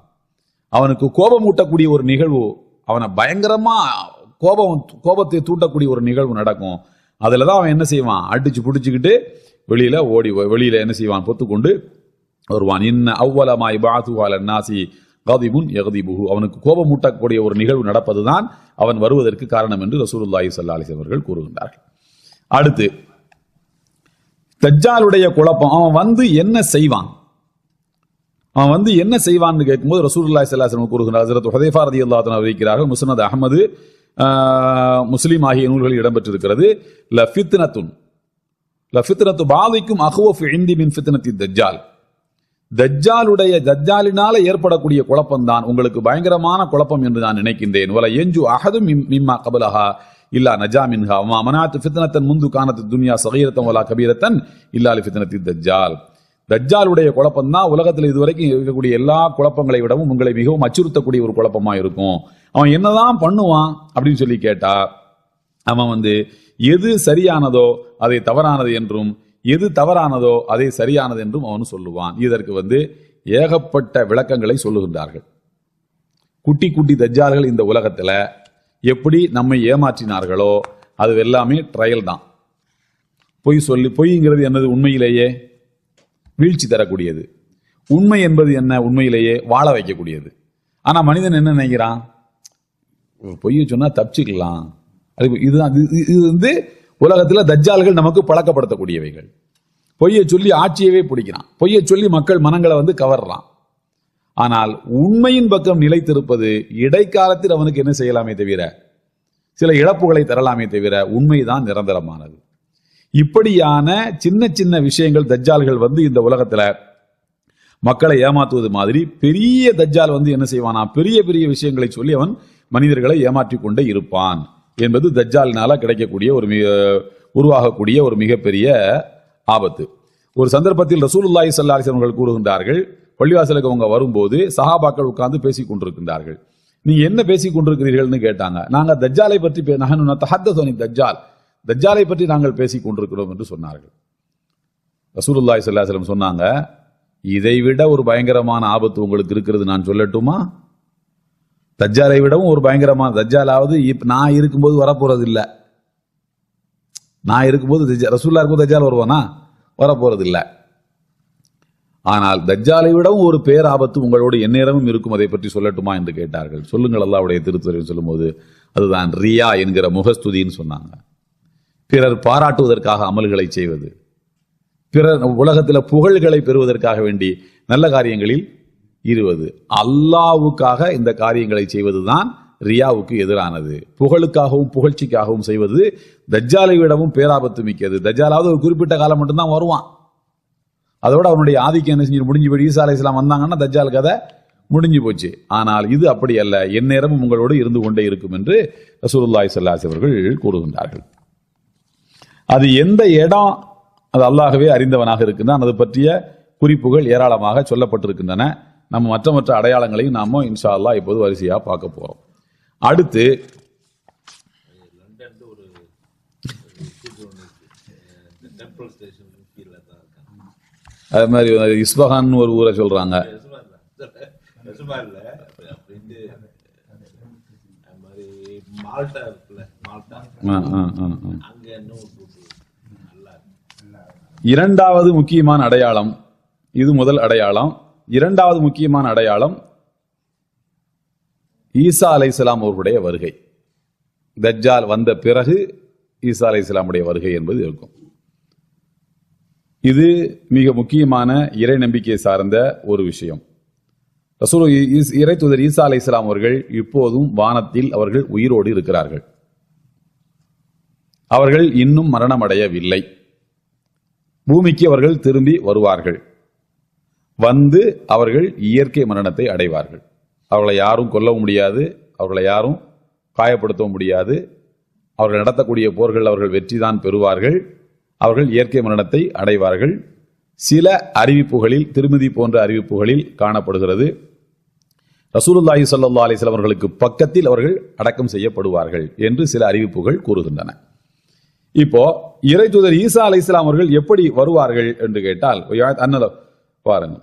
அவனுக்கு கோபம் ஊட்டக்கூடிய ஒரு நிகழ்வு, அவனை பயங்கரமா கோபத்தை தூட்டக்கூடிய ஒரு நிகழ்வு நடக்கும். அதுலதான் அவன் என்ன செய்வான், அடிச்சு பிடிச்சுக்கிட்டு வெளியில என்ன செய்வான், பொத்துக்கொண்டு வருவான். இன்ன அவ்வளமா இபாது அலன்னாசி கதிபுன் யக்திபுஹு. அவனுக்கு கோபம் ஊட்டக்கூடிய ஒரு நிகழ்வு நடப்பதுதான் அவன் வருவதற்கு காரணம் என்று ரசூலுல்லாஹி ஸல்லல்லாஹு அலைஹி அவர்கள் கூறுகின்றார்கள். அடுத்து தஜ்ஜாலுடைய குழப்பம். அவன் என்ன செய்வான், என்ன செய்வான்னு கேட்கும்போது ரசூலுல்லாஹி ஸல்லல்லாஹு அலைஹி வஸல்லம் கூறுகின்றார். ஹஜ்ரத் ஹுதைஃபா ரலியல்லாஹு அன்ஹு அறிவிக்கிறார்கள், முஸ்னத் அஹ்மது முஸ்லிம் ஆகிய நூல்களில் இடம்பெற்றிருக்கிறது. லஃபித்னத்து பாதிக்கும் அஹ்வஃபு இன்தி மின் ஃபித்னத்தி தஜ்ஜால். தஜ்ஜாலினால ஏற்படக்கூடிய குழப்பம் தான் உங்களுக்கு பயங்கரமான குழப்பம் என்று நான் நினைக்கின்றேன். வல யன்ஜு அஹதும் மிம்மா கபலஹா இல்லா நஜா மின்ஹா வமா மனாத் ஃபித்னத்தன் முந்து கானத் துன்யா ஸகீரத்தன் வலா கபீரத்தன் இல்லா லிஃபித்னத்தி தஜ்ஜால். தஜ்ஜாலுடைய குழப்பம் தான் உலகத்தில் இதுவரைக்கும் இருக்கக்கூடிய எல்லா குழப்பங்களை விடவும் உங்களை மிகவும் அச்சுறுத்தக்கூடிய ஒரு குழப்பமா இருக்கும். அவன் என்னதான் பண்ணுவான் அப்படின்னு சொல்லி கேட்டா, அவன் எது சரியானதோ அதை தவறானது என்றும், எது தவறானதோ அதை சரியானது என்றும் அவன் சொல்லுவான். இதற்கு ஏகப்பட்ட விளக்கங்களை சொல்லுகின்றார்கள். குட்டி குட்டி தஜ்ஜால்கள் இந்த உலகத்துல எப்படி நம்மை ஏமாற்றினார்களோ அது எல்லாமே ட்ரையல் தான். பொய்ங்கிறது என்னது? உண்மையிலேயே வீழ்ச்சி தரக்கூடியது. உண்மை என்பது என்ன? உண்மையிலேயே வாழ வைக்கக்கூடியது. ஆனா மனிதன் என்ன நினைக்கிறான், பொய்யை சொன்னா தப்பிச்சுக்கலாம். இது உலகத்துல தஜ்ஜால்கள் நமக்கு பழக்கப்படுத்தக்கூடியவைகள். பொய்யை சொல்லி ஆட்சியவே பிடிக்கிறான், பொய்யை சொல்லி மக்கள் மனங்களை கவர்றான். ஆனால் உண்மையின் பக்கம் நிலைத்திருப்பது இடைக்காலத்தில் அவனுக்கு என்ன செய்யலாமே தவிர, சில இழப்புகளை தரலாமே தவிர உண்மைதான் நிரந்தரமானது. இப்படியான சின்ன சின்ன விஷயங்கள் தஜ்ஜால்கள் இந்த உலகத்துல மக்களை ஏமாற்றுவது மாதிரி, பெரிய தஜ்ஜால் என்ன செய்வானா, பெரிய பெரிய விஷயங்களை சொல்லி அவன் மனிதர்களை ஏமாற்றிக் கொண்டே இருப்பான் என்பது தஜ்ஜாலினால கிடைக்கக்கூடிய உருவாகக்கூடிய ஒரு மிகப்பெரிய ஆபத்து. ஒரு சந்தர்ப்பத்தில் ரசூலுல்லாஹி ஸல்லல்லாஹு அலைஹி வஸல்லம் கூறுகின்றார்கள், பள்ளிவாசலுக்கு அவங்க வரும்போது சஹாபாக்கள் உட்கார்ந்து பேசிக் கொண்டிருக்கின்றார்கள். நீங்க என்ன பேசிக் கொண்டிருக்கிறீர்கள்னு கேட்டாங்க. நாங்க தஜ்ஜாலை பற்றி தஜ்ஜாலை பற்றி நாங்கள் பேசிக் கொண்டிருக்கிறோம் என்று சொன்னார்கள். ரசூலுல்லாஹி ஸல்லல்லாஹு அலைஹி வஸல்லம் சொன்னாங்க, இதைவிட ஒரு பயங்கரமான ஆபத்து உங்களுக்கு இருக்கிறது, நான் சொல்லட்டுமா? தஜ்ஜாலை விடவும் ஒரு பயங்கரமான, தஜ்ஜாலாவது நான் இருக்கும்போது வரப்போறது இல்லை. நான் இருக்கும்போது ரசூலுல்லாஹ் இருக்கும்போது தஜ்ஜால் வருவானா? வரப்போறது இல்லை. ஆனால் தஜ்ஜாலை விடவும் ஒரு பேராபத்து உங்களோடு எந்நேரமும் இருக்கும், அதை பற்றி சொல்லட்டுமா என்று கேட்டார்கள். சொல்லுங்கள் அல்லாஹ்வுடைய திருத்துறையில் சொல்லும்போது அதுதான் ரியா என்கிற முகஸ்துதின்னு சொன்னாங்க. பிறர் பாராட்டுவதற்காக அமல்களை செய்வது, பிறர் உலகத்தில் புகழ்களை பெறுவதற்காக வேண்டி நல்ல காரியங்களில் இருவது, அல்லாஹ்வுக்காக இந்த காரியங்களை செய்வதுதான் ரியாவுக்கு எதிரானது. புகழுக்காகவும் புகழ்ச்சிக்காகவும் செய்வது தஜ்ஜாலை விடவும் பேராபத்து மிக்கது. தஜ்ஜாலாவது ஒரு குறிப்பிட்ட காலம் மட்டும்தான் வருவான், அதோட அவனுடைய ஆதிக்கம் என்ன செஞ்சு முடிஞ்சு போய் ஈசா அலைஹிஸ்ஸலாம் வந்தாங்கன்னா தஜ்ஜால் கதை முடிஞ்சு போச்சு. ஆனால் இது அப்படி அல்ல, எந்நேரமும் உங்களோடு இருந்து கொண்டே இருக்கும் என்று ரசூலுல்லாஹி ஸல்லல்லாஹு அலைஹி வஸல்லம் அவர்கள் கூறுகின்றார்கள். அது எந்த இடம், அது அல்லாஹ்வே அறிந்தவனாக இருக்கின்றான். அது பற்றிய குறிப்புகள் ஏராளமாக சொல்லப்பட்டிருக்கின்றன. நம்ம மற்ற அடையாளங்களையும் நாம இன்ஷா அல்லாஹ் இப்போது வரிசையா பார்க்க போறோம். அடுத்து அது மாதிரி இஸ்பஹான் ஒரு ஊரை சொல்றாங்க. இரண்டாவது முக்கியமான அடையாளம், இது முதல் அடையாளம். இரண்டாவது முக்கியமான அடையாளம் ஈசா அலைஹிஸ்ஸலாம் அவர்களுடைய வருகை. தஜ்ஜால் வந்த பிறகு ஈசா அலைஹிஸ்ஸலாமுடைய வருகை என்பது இருக்கும். இது மிக முக்கியமான இறை நம்பிக்கை சார்ந்த ஒரு விஷயம். இறை தூதர் ஈசா அலைஹிஸ்ஸலாம் அவர்கள் இப்போதும் வானத்தில் அவர்கள் உயிரோடு இருக்கிறார்கள். அவர்கள் இன்னும் மரணம் அடையவில்லை. பூமிக்கு அவர்கள் திரும்பி வருவார்கள். வந்து அவர்கள் இயற்கை மரணத்தை அடைவார்கள். அவர்களை யாரும் கொல்லவும் முடியாது, அவர்களை யாரும் காயப்படுத்தவும் முடியாது. அவர்கள் நடத்தக்கூடிய போர்கள் அவர்கள் வெற்றிதான் பெறுவார்கள். அவர்கள் இயற்கை மரணத்தை அடைவார்கள். சில அறிவிப்புகளில், திருமதி போன்ற அறிவிப்புகளில் காணப்படுகிறது, ரசூலுல்லாஹி ஸல்லல்லாஹு அலைஹி வஸல்லம் அவர்களுக்கு பக்கத்தில் அவர்கள் அடக்கம் செய்யப்படுவார்கள் என்று சில அறிவிப்புகள் கூறுகின்றன. இப்போ இறை தூதர் ஈசா அலைஹிஸ்ஸலாம் அவர்கள் எப்படி வருவார்கள் என்று கேட்டால் பாருங்க.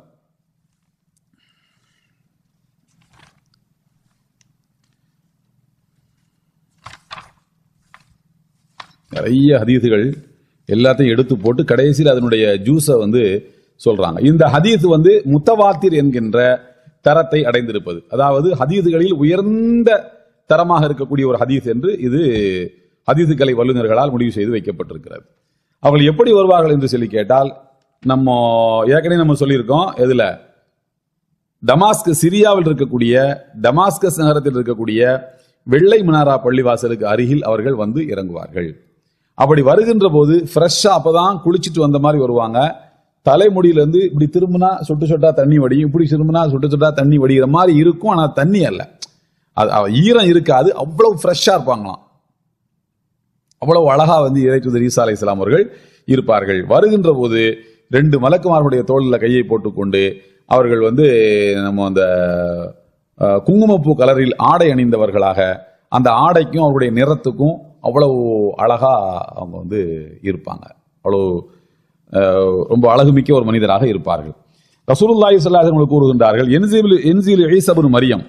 நிறைய ஹதீஸுகள் எல்லாத்தையும் எடுத்து போட்டு கடைசியில் அதனுடைய ஜூஸை சொல்றாங்க. இந்த ஹதீஸ் முத்தவாத்திர் என்கின்ற தரத்தை அடைந்திருப்பது, அதாவது ஹதீஸுகளில் உயர்ந்த தரமாக இருக்கக்கூடிய ஒரு ஹதீஸ் என்று இது ஹதீஸுகளை வல்லுநர்களால் முடிவு செய்து வைக்கப்பட்டிருக்கிறது. அவர்கள் எப்படி வருவார்கள் என்று சொல்லி கேட்டால், நம்ம ஏற்கனவே சொல்லியிருக்கோம். எதுல? டமாஸ்கஸ், சிரியாவில் இருக்கக்கூடிய டமாஸ்கஸ் நகரத்தில் இருக்கக்கூடிய வெள்ளை மினாரா பள்ளிவாசலுக்கு அருகில் அவர்கள் இறங்குவார்கள். அப்படி வருகின்ற போது ஃப்ரெஷ்ஷா, அப்பதான் குளிச்சுட்டு வந்த மாதிரி வருவாங்க. தலைமுடியிலிருந்து இப்படி திரும்பினா சொட்டு சொட்டா தண்ணி வடியும், இப்படி திரும்பினா சொட்டு சொட்டா தண்ணி வடிகிற மாதிரி இருக்கும். ஆனா தண்ணி அல்ல, ஈரம் இருக்காது. அவ்வளவு ஃப்ரெஷ்ஷா இருப்பாங்களாம். அவ்வளவு அழகா இறை தூதர் ஈசா அலைஹிஸ்ஸலாம் அவர்கள் இருப்பார்கள். வருகின்ற போது 2 மலக்குமார்களுடைய தோளில் கையை போட்டுக்கொண்டு அவர்கள் நம்ம அந்த குங்குமப்பூ கலரில் ஆடை அணிந்தவர்களாக, அந்த ஆடைக்கும் அவருடைய நிறத்துக்கும் அவ்வளவு அழகா அவங்க இருப்பாங்க. அவ்வளவு ரொம்ப அழகுமிக்க ஒரு மனிதராக இருப்பார்கள். ரசூலுல்லாஹி ஸல்லல்லாஹு அலைஹி வஸல்லம் கூறுகின்றார்கள், என்ஸில் ஈஸா இப்னு மரியம்,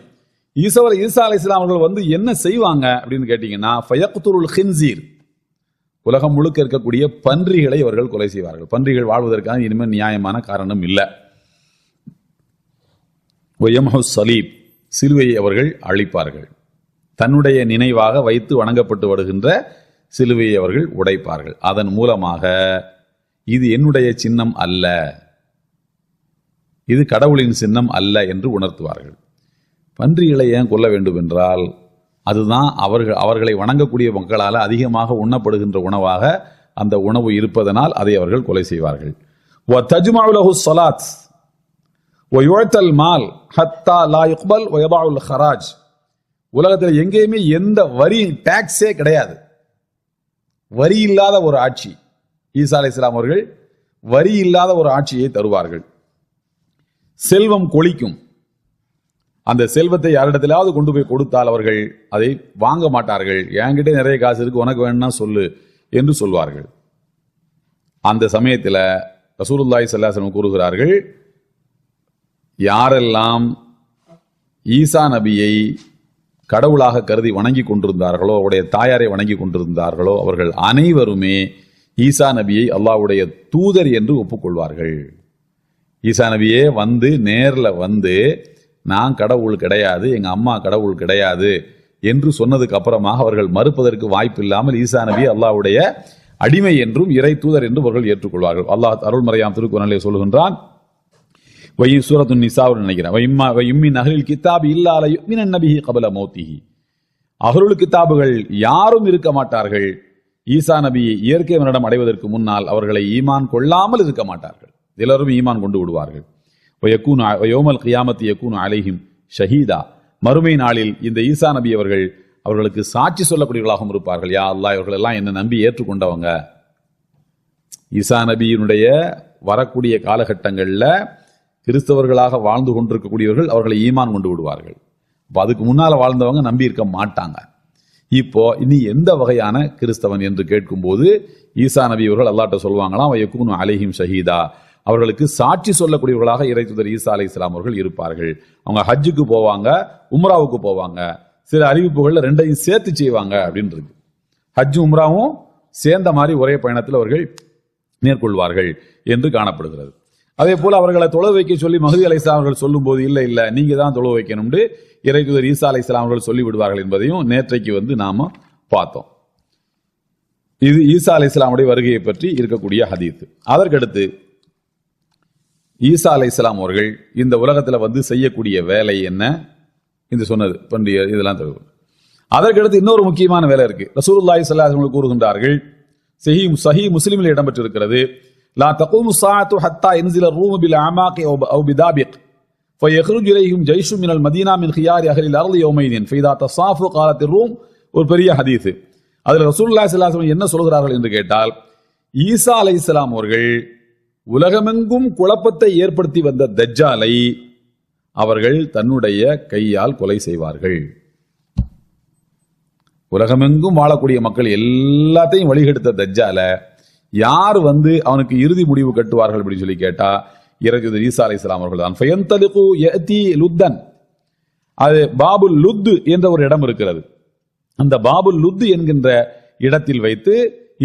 ஈசா அலைஹிஸ்ஸலாம் அவர்கள் என்ன செய்வாங்க அப்படின்னு கேட்டீங்கன்னா, ஃபயக்துலுல் ஹின்ஸீர், உலகம் முழுக்க இருக்கக்கூடிய பன்றிகளை அவர்கள் கொலை செய்வார்கள். பன்றிகள் வாழ்வதற்கான இனிமேல் நியாயமான காரணம் இல்லை. வயம்ஹு ஸலீப், சிலுவையை அவர்கள் அழிப்பார்கள். தன்னுடைய நினைவாக வைத்து வணங்கப்பட்டு வருகின்ற சிலுவையை அவர்கள் உடைப்பார்கள். அதன் மூலமாக இது என்னுடைய சின்னம் அல்ல, இது கடவுளின் சின்னம் அல்ல என்று உணர்த்துவார்கள். பன்றிகளை ஏன் கொல்ல வேண்டும் என்றால், அதுதான் அவர்களை வணங்கக்கூடிய மக்களால் அதிகமாக உண்ணப்படுகின்ற உணவாக அந்த உணவு இருப்பதனால் அதை அவர்கள் கொலை செய்வார்கள். وَتَجْمَعُ لَهُ الصَّلَاةُ وَيُعْطَى الْمَالَ حَتَّى لَا يُقْبَلْ وَيَضَعُ الْخَرَاجَ. உலகத்தில் எங்கேயுமே எந்த வரி, டாக்ஸே கிடையாது. வரி இல்லாத ஒரு ஆட்சி. ஈசா அலைஹிஸ்ஸலாம் அவர்கள் வரி இல்லாத ஒரு ஆட்சியை தருவார்கள். செல்வம் கொளிக்கும். அந்த செல்வத்தை யாரிடத்திலாவது கொண்டு போய் கொடுத்தால் அவர்கள் அதை வாங்க மாட்டார்கள். என்கிட்ட நிறைய காசு இருக்கு, உனக்கு வேணும்னா சொல்லு என்று சொல்வார்கள். அந்த சமயத்தில் ரசூலுல்லாஹி ஸல்லல்லாஹு அலைஹி வஸல்லம் கூறுகிறார்கள், யாரெல்லாம் ஈசா நபியை கடவுளாக கருதி வணங்கி கொண்டிருந்தார்களோ, அவருடைய தாயாரை வணங்கி கொண்டிருந்தார்களோ, அவர்கள் அனைவருமே ஈசா நபியை அல்லாஹ்வுடைய தூதர் என்று ஒப்புக்கொள்வார்கள். ஈசா நபியே நேரில் நான் கடவுள் கிடையாது, எங்க அம்மா கடவுள் கிடையாது என்று சொன்னதுக்கு அப்புறமாக அவர்கள் மறுப்பதற்கு வாய்ப்பு இல்லாமல் ஈசா நபி அல்லாஹ்வுடைய அடிமை என்றும் இறை தூதர் என்றும் அவர்கள் ஏற்றுக்கொள்வார்கள். அல்லாஹ் அருள்மறையாம் திருக்குறளிலே சொல்கின்றான், சூரத்து நிசாவில் நினைக்கிறேன், அஹ்லில் கிதாபி இல்லா லயுமினன் நபிஹி கப்ல மௌத்திஹி. அஹ்லுல் கிதாபுகள் யாரும் இருக்க மாட்டார்கள் ஈசா நபி இயற்கை மரணம் அடைவதற்கு முன்னால் அவர்களை ஈமான் கொள்ளாமல் இருக்க மாட்டார்கள். எல்லாரும் ஈமான் கொண்டு விடுவார்கள். யௌமல் கியாமத்தி யகூனு அலைஹிம் ஷஹீதா, மறுமை நாளில் இந்த ஈசா நபி அவர்களுக்கு சாட்சி சொல்லக்கூடியவர்களாகவும் இருப்பார்கள். யா அல்லாஹ், இவர்கள் எல்லாம் என்ன நம்பி ஏற்றுக்கொண்டவங்க, ஈசா நபியினுடைய வரக்கூடிய காலகட்டங்களில் கிறிஸ்தவர்களாக வாழ்ந்து கொண்டிருக்கக்கூடியவர்கள் அவர்களை ஈமான் கொண்டு விடுவார்கள். அதுக்கு முன்னால வாழ்ந்தவங்க நம்பி இருக்க மாட்டாங்க. இப்போ இனி எந்த வகையான கிறிஸ்தவன் என்று கேட்கும்போது ஈசா நபி அவர்கள் அல்லாஹ்ட்ட சொல்வாங்களாம், யகுனு அலைஹிம் ஷஹீதா, அவர்களுக்கு சாட்சி சொல்லக்கூடியவர்களாக இறைத்தூதர் ஈசா அலைஹிஸ்ஸலாம் அவர்கள் இருப்பார்கள். அவங்க ஹஜ்ஜுக்கு போவாங்க, உம்ராவுக்கு போவாங்க. சில அறிவிப்புகள்ல ரெண்டையும் சேர்த்து செய்வாங்க அப்படின்னு இருக்கு. ஹஜ் உம்ராவும் சேர்ந்த மாதிரி ஒரே பயணத்தில் அவர்கள் மேற்கொள்வார்கள் என்று காணப்படுகிறது. அதே போல அவர்களை தொழ வைக்க சொல்லி மஹ்தி அலைஹிஸ்ஸலாம் அவர்கள் சொல்லும் போது இல்ல நீங்க தான் தொழ வைக்கணும் இறைத்தூதர் ஈசா அலைஹிஸ்ஸலாம் அவர்கள் சொல்லி விடுவார்கள் என்பதையும் நேற்றைக்கு நாம பார்த்தோம். இது ஈசா அலைஹிஸ்ஸலாமுடைய வருகையை பற்றி இருக்கக்கூடிய ஹதீஸ். அதற்கடுத்து ஈசா அலைஹிஸ்ஸலாம் அவர்கள் இந்த உலகத்துல செய்யக்கூடிய வேலை என்ன என்று சொன்னது பண்டிகை இதெல்லாம் தருவது. அதற்கடுத்து இன்னொரு முக்கியமான வேலை இருக்கு. ரசூலுல்லாஹி ஸல்லல்லாஹு அலைஹி வஸல்லம் கூறுகின்றார்கள், சஹீஹ் முஸ்லிமில் இடம்பெற்றிருக்கிறது, லா தகூமு ஸாஅத்து ஹத்தா யன்ஸில ரூமு பில் அமாகி அவ் பிதாபிக் ஃபயக்ருஜு இலைஹிம் ஜைஷும் மினல் மதீனா மின் கியாரி அஹ்லில் அர்தி யௌமைதின் ஃபைதா தஸாஃபு காலத்தி ரூம். ஒரு பெரிய ஹதீஸ். அதில் ரசூலுல்லாஹி ஸல்லல்லாஹு அலைஹி வஸல்லம் என்ன சொல்கிறார்கள் என்று கேட்டால், ஈசா அலைஹிஸ்ஸலாம் அவர்கள் உலகமெங்கும் குழப்பத்தை ஏற்படுத்தி வந்த தஜ்ஜாலை அவர்கள் தன்னுடைய கையால் கொலை செய்வார்கள். உலகமெங்கும் வாழக்கூடிய மக்கள் எல்லாத்தையும் வழிகெடுத்த தஜ்ஜால யார் அவனுக்கு இறுதி முடிவு கட்டுவார்கள் அப்படின்னு சொல்லி கேட்டா இறைத்தூதர் ஈசா அலைஹிஸ்ஸலாம் அவர்கள் தான். ஃபயந்தலிகு யஅதி லுத்தன், அது பாபுல் லுத் என்ற ஒரு இடம் இருக்கிறது. அந்த பாபுல் லுத் என்கின்ற இடத்தில் வைத்து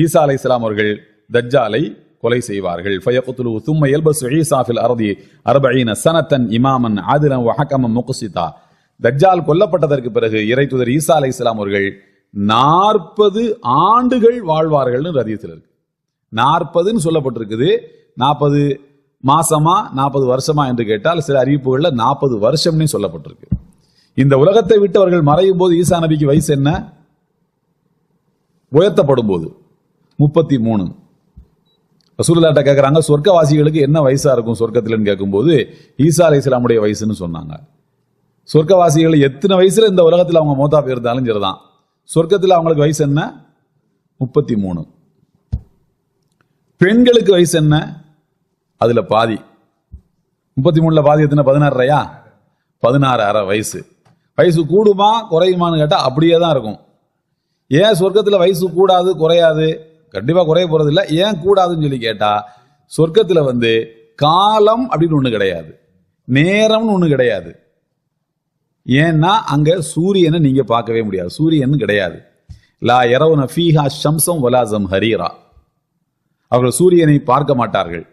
ஈசா அலைஹிஸ்ஸலாம் அவர்கள் தஜ்ஜாலை கொலை செய்வார்கள். ஃபயக்துலு ثم يلبس عيسى في الارض 40 سنه இமாமன் ஆதிலன் வஹகமன் முக்ஸிதா. தஜ்ஜால் கொல்லப்பட்டதற்கு பிறகு இறைத்தூதர் ஈசா அலைஹிஸ்ஸலாம் அவர்கள் 40 ஆண்டுகள் வாழ்வார்கள் ஹதீஸில் இருக்கு. 40ன்னு சொல்லப்பட்டிருக்குது. 40 மாசமா 40 வருஷமா என்று கேட்டால் சில அறிவிப்புகள்ல 40 வருஷம்னு சொல்லப்பட்டிருக்கு. இந்த உலகத்தை விட்டு அவர்கள் மறையும் போது ஈசா நபிக்கு வயசு என்ன? உயர்த்தப்படும் போது 33. ரசூலுல்லாஹ்ட்ட கேட்கறாங்க, சொர்க்கவாசிகளுக்கு என்ன வயசா இருக்கும் சொர்க்கத்தில்னு கேட்கும்போது ஈசா அலைஹிஸ்ஸலாமுடைய வயசுன்னு சொன்னாங்க. சொர்க்கவாசிகள் எத்தனை வயசுல இந்த உலகத்தில் அவங்க மௌத்தா போயிருந்தாலும் சரிதான், சொர்க்கத்தில் அவங்களுக்கு வயசு என்ன? 33. பெண்களுக்கு வயசு என்ன? அதுல பாதி 33ல பாதி எத்தனை? 16.5. 16.5 வயசு. வயசு கூடுமா குறையுமான்னு கேட்டா அப்படியே தான் இருக்கும். ஏன் சொர்க்கத்துல வயசு கூடாது குறையாது? கண்டிப்பா குறைய போறது இல்லை. ஏன் கூடாதுன்னு சொல்லி கேட்டா சொர்க்கத்துல காலம் அப்படின்னு ஒண்ணு கிடையாது, நேரம்னு ஒண்ணு கிடையாது. ஏன்னா அங்க சூரியனை நீங்க பார்க்கவே முடியாது, சூரியன் கிடையாது. லா யரவுன ஃபீஹா ஷம்ஸம் வலா ஸம்ஹரீரா, அவர்கள் சூரியனை பார்க்க மாட்டார்கள்,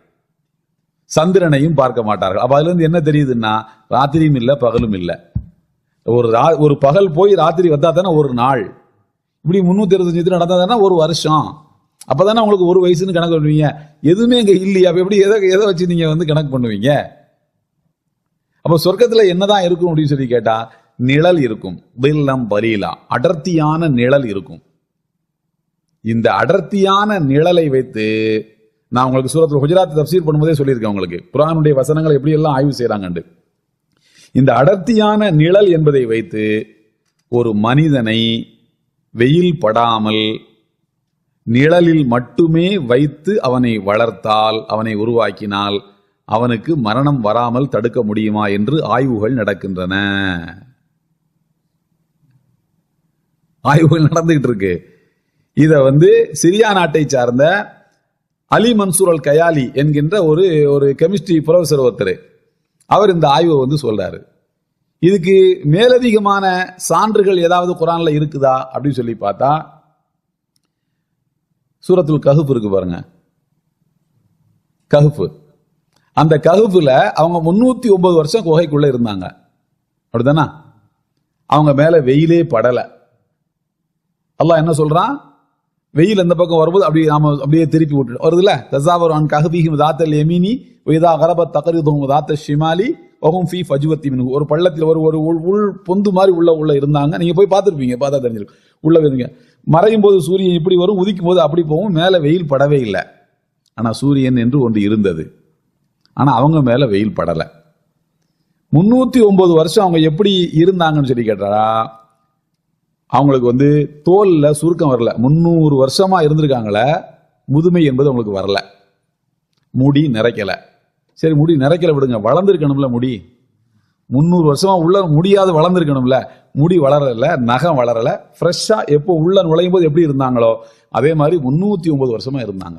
சந்திரனையும் பார்க்க மாட்டார்கள். அப்ப அதுல இருந்து என்ன தெரியுதுன்னா ராத்திரியும் இல்லை பகலும் இல்லை. ஒரு பகல் போய் ராத்திரி வந்தா தானே ஒரு நாள். இப்படி 365 நடந்தா தானே ஒரு வருஷம். அப்பதானே உங்களுக்கு ஒரு வயசுன்னு கணக்கு பண்ணுவீங்க. எதுவுமே இங்க இல்லையா? அப்ப எப்படி எதை வச்சு நீங்க கணக்கு பண்ணுவீங்க? அப்ப சொர்க்கத்துல என்னதான் இருக்கும் அப்படின்னு சொல்லி கேட்டா நிழல் இருக்கும். பில்லம் பலீலா, அடர்த்தியான நிழல் இருக்கும். இந்த அடர்த்தியான நிழலை வைத்து நான் உங்களுக்கு சூரத்துல் ஹுஜராத் தஃப்சீர் பண்ணும்போதே சொல்லியிருக்கேன் உங்களுக்கு, குர்ஆனுடைய வசனங்களை எப்படி எல்லாம் ஆய்வு செய்யறாங்க. இந்த அடர்த்தியான நிழல் என்பதை வைத்து ஒரு மனிதனை வெயில் படாமல் நிழலில் மட்டுமே வைத்து அவனை வளர்த்தால், அவனை உருவாக்கினால் அவனுக்கு மரணம் வராமல் தடுக்க முடியுமா என்று ஆய்வுகள் நடக்கின்றன. ஆய்வுகள் நடந்துகிட்டு இருக்கு. இத சிரியா நாட்டை சார்ந்த அலி மன்சூர் அல் கயாலி என்கின்ற ஒரு கெமிஸ்ட்ரி புரொஃபசர் ஒருத்தர், அவர் இந்த ஆய்வை சொல்றாரு. இதுக்கு மேலதிகமான சான்றுகள் ஏதாவது குர்ஆன்ல இருக்குதா அப்படின்னு சொல்லி பார்த்தா சூரத்துல் கஹ்ஃப் இருக்கு பாருங்க, கஹ்ஃப். அந்த கஹ்ஃப்ல அவங்க 309 வருஷம் குகைக்குள்ள இருந்தாங்க, அப்படிதானா? அவங்க மேல வெயிலே படல. அல்லாஹ் என்ன சொல்றான்? வெயில் அந்த பக்கம் வரும்போது அப்படியே திருப்பி விட்டு வருதுல, தஸாவரு அன் கஹ்ஃபிஹிம் தாத்தல் யமீனி வஇதா கரபத் தக்ரிதுஹும் தாத்த ஷிமாலி வஹும் ஃபீ ஃபஜ்வத்தி மின்ஹு. ஒரு பள்ளத்தில் ஒரு உள் பொந்து மாதிரி உள்ள இருந்தாங்க. நீங்க போய் பார்த்துருப்பீங்க, பார்த்தா தெரிஞ்சிருக்கும். உள்ள இருங்க, மறையும் போது சூரியன் இப்படி வரும், உதிக்கும் போது அப்படி போகும். மேல வெயில் படவே இல்லை. ஆனா சூரியன் என்று ஒன்று இருந்தது, ஆனா அவங்க மேல வெயில் படல. 309 வருஷம் அவங்க எப்படி இருந்தாங்கன்னு சொல்லி கேட்டா அவங்களுக்கு தோல்ல சுருக்கம் வரல. 300 வருஷமா இருந்திருக்காங்களே, முதுமை என்பது அவங்களுக்கு வரல. முடி நிறைக்கல. சரி, முடி நிறைக்கல விடுங்க, வளர்ந்துருக்கணும்ல முடி. 300 வருஷமா உள்ள முடியாது வளர்ந்துருக்கணும்ல. முடி வளரல, நகம் வளரல. ஃப்ரெஷ்ஷா எப்போ உள்ள நுழையும் போது எப்படி இருந்தாங்களோ அதே மாதிரி 309 வருஷமா இருந்தாங்க.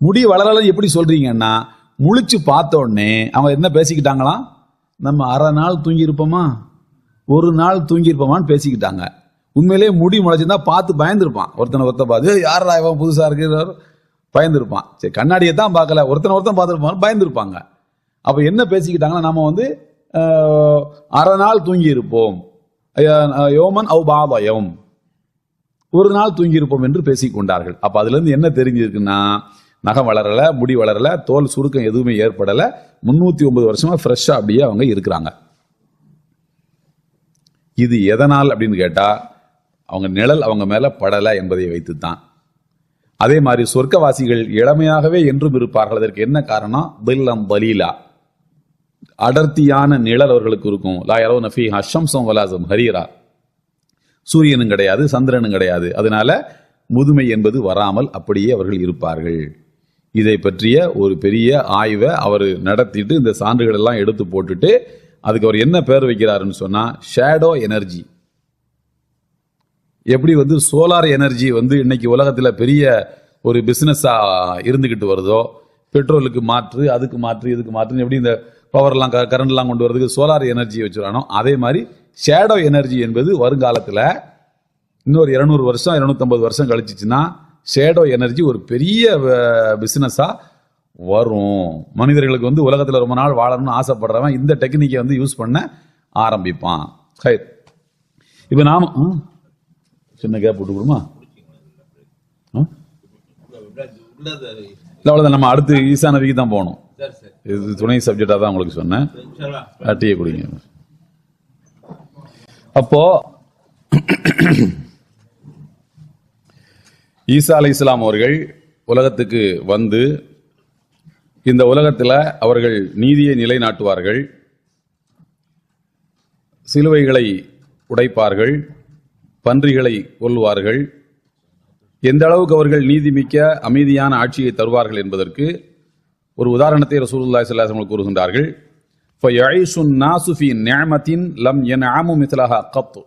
முடி வளரல எப்படி சொல்றீங்கன்னா, முழிச்சு பார்த்த உடனே அவங்க என்ன பேசிக்கிட்டாங்களாம், நம்ம அரை நாள் தூங்கி இருப்போமா, ஒரு நாள் தூங்கி இருப்போமான்னு பேசிக்கிட்டாங்க. உண்மையிலேயே முடி முளைச்சிருந்தா பார்த்து பயந்துருப்பான். ஒருத்தனை பார்த்து யாரா இவன் புதுசா இருக்கு பயந்துருப்பான். சரி, கண்ணாடியை தான் பார்க்கல, ஒருத்தன் பார்த்துருப்பான், பயந்துருப்பாங்க. அப்ப என்ன பேசிக்கிட்டாங்கன்னா, நம்ம அரை நாள் தூங்கி இருப்போம், யோமன் அவ் பாபயம், ஒரு நாள் தூங்கி இருப்போம் என்று பேசிக்கொண்டார்கள். அப்ப அதுல இருந்து என்ன தெரிஞ்சிருக்குன்னா, நகம் வளரல, முடி வளரல, தோல் சுருக்கம் எதுவுமே ஏற்படல, 309 வருஷமா ஃப்ரெஷ்ஷா அப்படியே அவங்க இருக்கிறாங்க. இது எதனால் அப்படின்னு கேட்டா, அவங்க நிழல் அவங்க மேல படல என்பதை வைத்துத்தான். அதே மாதிரி சொர்க்கவாசிகள் இளமையாகவே என்றும் இருப்பார்கள். அதற்கு என்ன காரணம், தில்லம் பலீலா, அடர்த்தியான நிழல் அவர்களுக்கு இருக்கும். லா யரவுன ஃபீஹா ஷம்ஸன் வலா ஹரீரா, சூரியனும் கிடையாது, சந்திரனும் கிடையாது. அதனால முதுமை என்பது வராமல் அப்படியே அவர்கள் இருப்பார்கள். இதை பற்றிய ஒரு பெரிய ஆய்வை அவர் நடத்திட்டு இந்த சான்றுகள் எல்லாம் எடுத்து போட்டுட்டு அதுக்கு அவர் என்ன பேர் வைக்கிறாருன்னு சொன்னா, ஷேடோ எனர்ஜி. எப்படி சோலார் எனர்ஜி இன்னைக்கு உலகத்துல பெரிய ஒரு பிசினஸா இருந்துகிட்டு வருதோ, பெட்ரோலுக்கு மாற்று, அதுக்கு மாற்று, இதுக்கு மாற்று, எப்படி இந்த பவர் எல்லாம் கரண்ட் எல்லாம் கொண்டு வரதுக்கு சோலார் எனர்ஜி வச்சுறானோ, அதே மாதிரி ஷேடோ எனர்ஜி என்பது வருங்காலத்துல இன்னொரு 200 வருஷம் 250 வருஷம் கழிச்சிச்சுன்னா ஷேடோ எனர்ஜி ஒரு பெரிய பிசினஸா வரும். மனிதர்களுக்கு உலகத்துல ரொம்ப நாள் வாழணும்னு ஆசைப்படுறவன் இந்த டெக்னிக்கை யூஸ் பண்ண ஆரம்பிப்பான். இப்ப நாம சின்ன கேப் விட்டுக்குமா, அவ்வளவுதான். நம்ம அடுத்து ஈசா நபிக்கு தான் போகணும். இது துணை சப்ஜெக்டா தான் உங்களுக்கு சொன்னேன். டீயை குடிங்க. அப்போ ஈசா அலைஹிஸ்ஸலாம் அவர்கள் உலகத்துக்கு வந்து இந்த உலகத்தில் அவர்கள் நீதியை நிலைநாட்டுவார்கள், சிலுவைகளை உடைப்பார்கள், பன்றிகளை கொல்லுவார்கள். எந்த அளவுக்கு அவர்கள் நீதிமிக்க அமைதியான ஆட்சியை தருவார்கள் என்பதற்கு ஒரு உதாரணத்தை ரசூலுல்லாஹி ஸல்லல்லாஹு அலைஹி வஸல்லம் கூறுகின்றார்கள். ஃபயஈஷுன் நாஸு ஃபீ நிஅமத்தின் லம் யன்அமு மிஸ்லஹா கத்.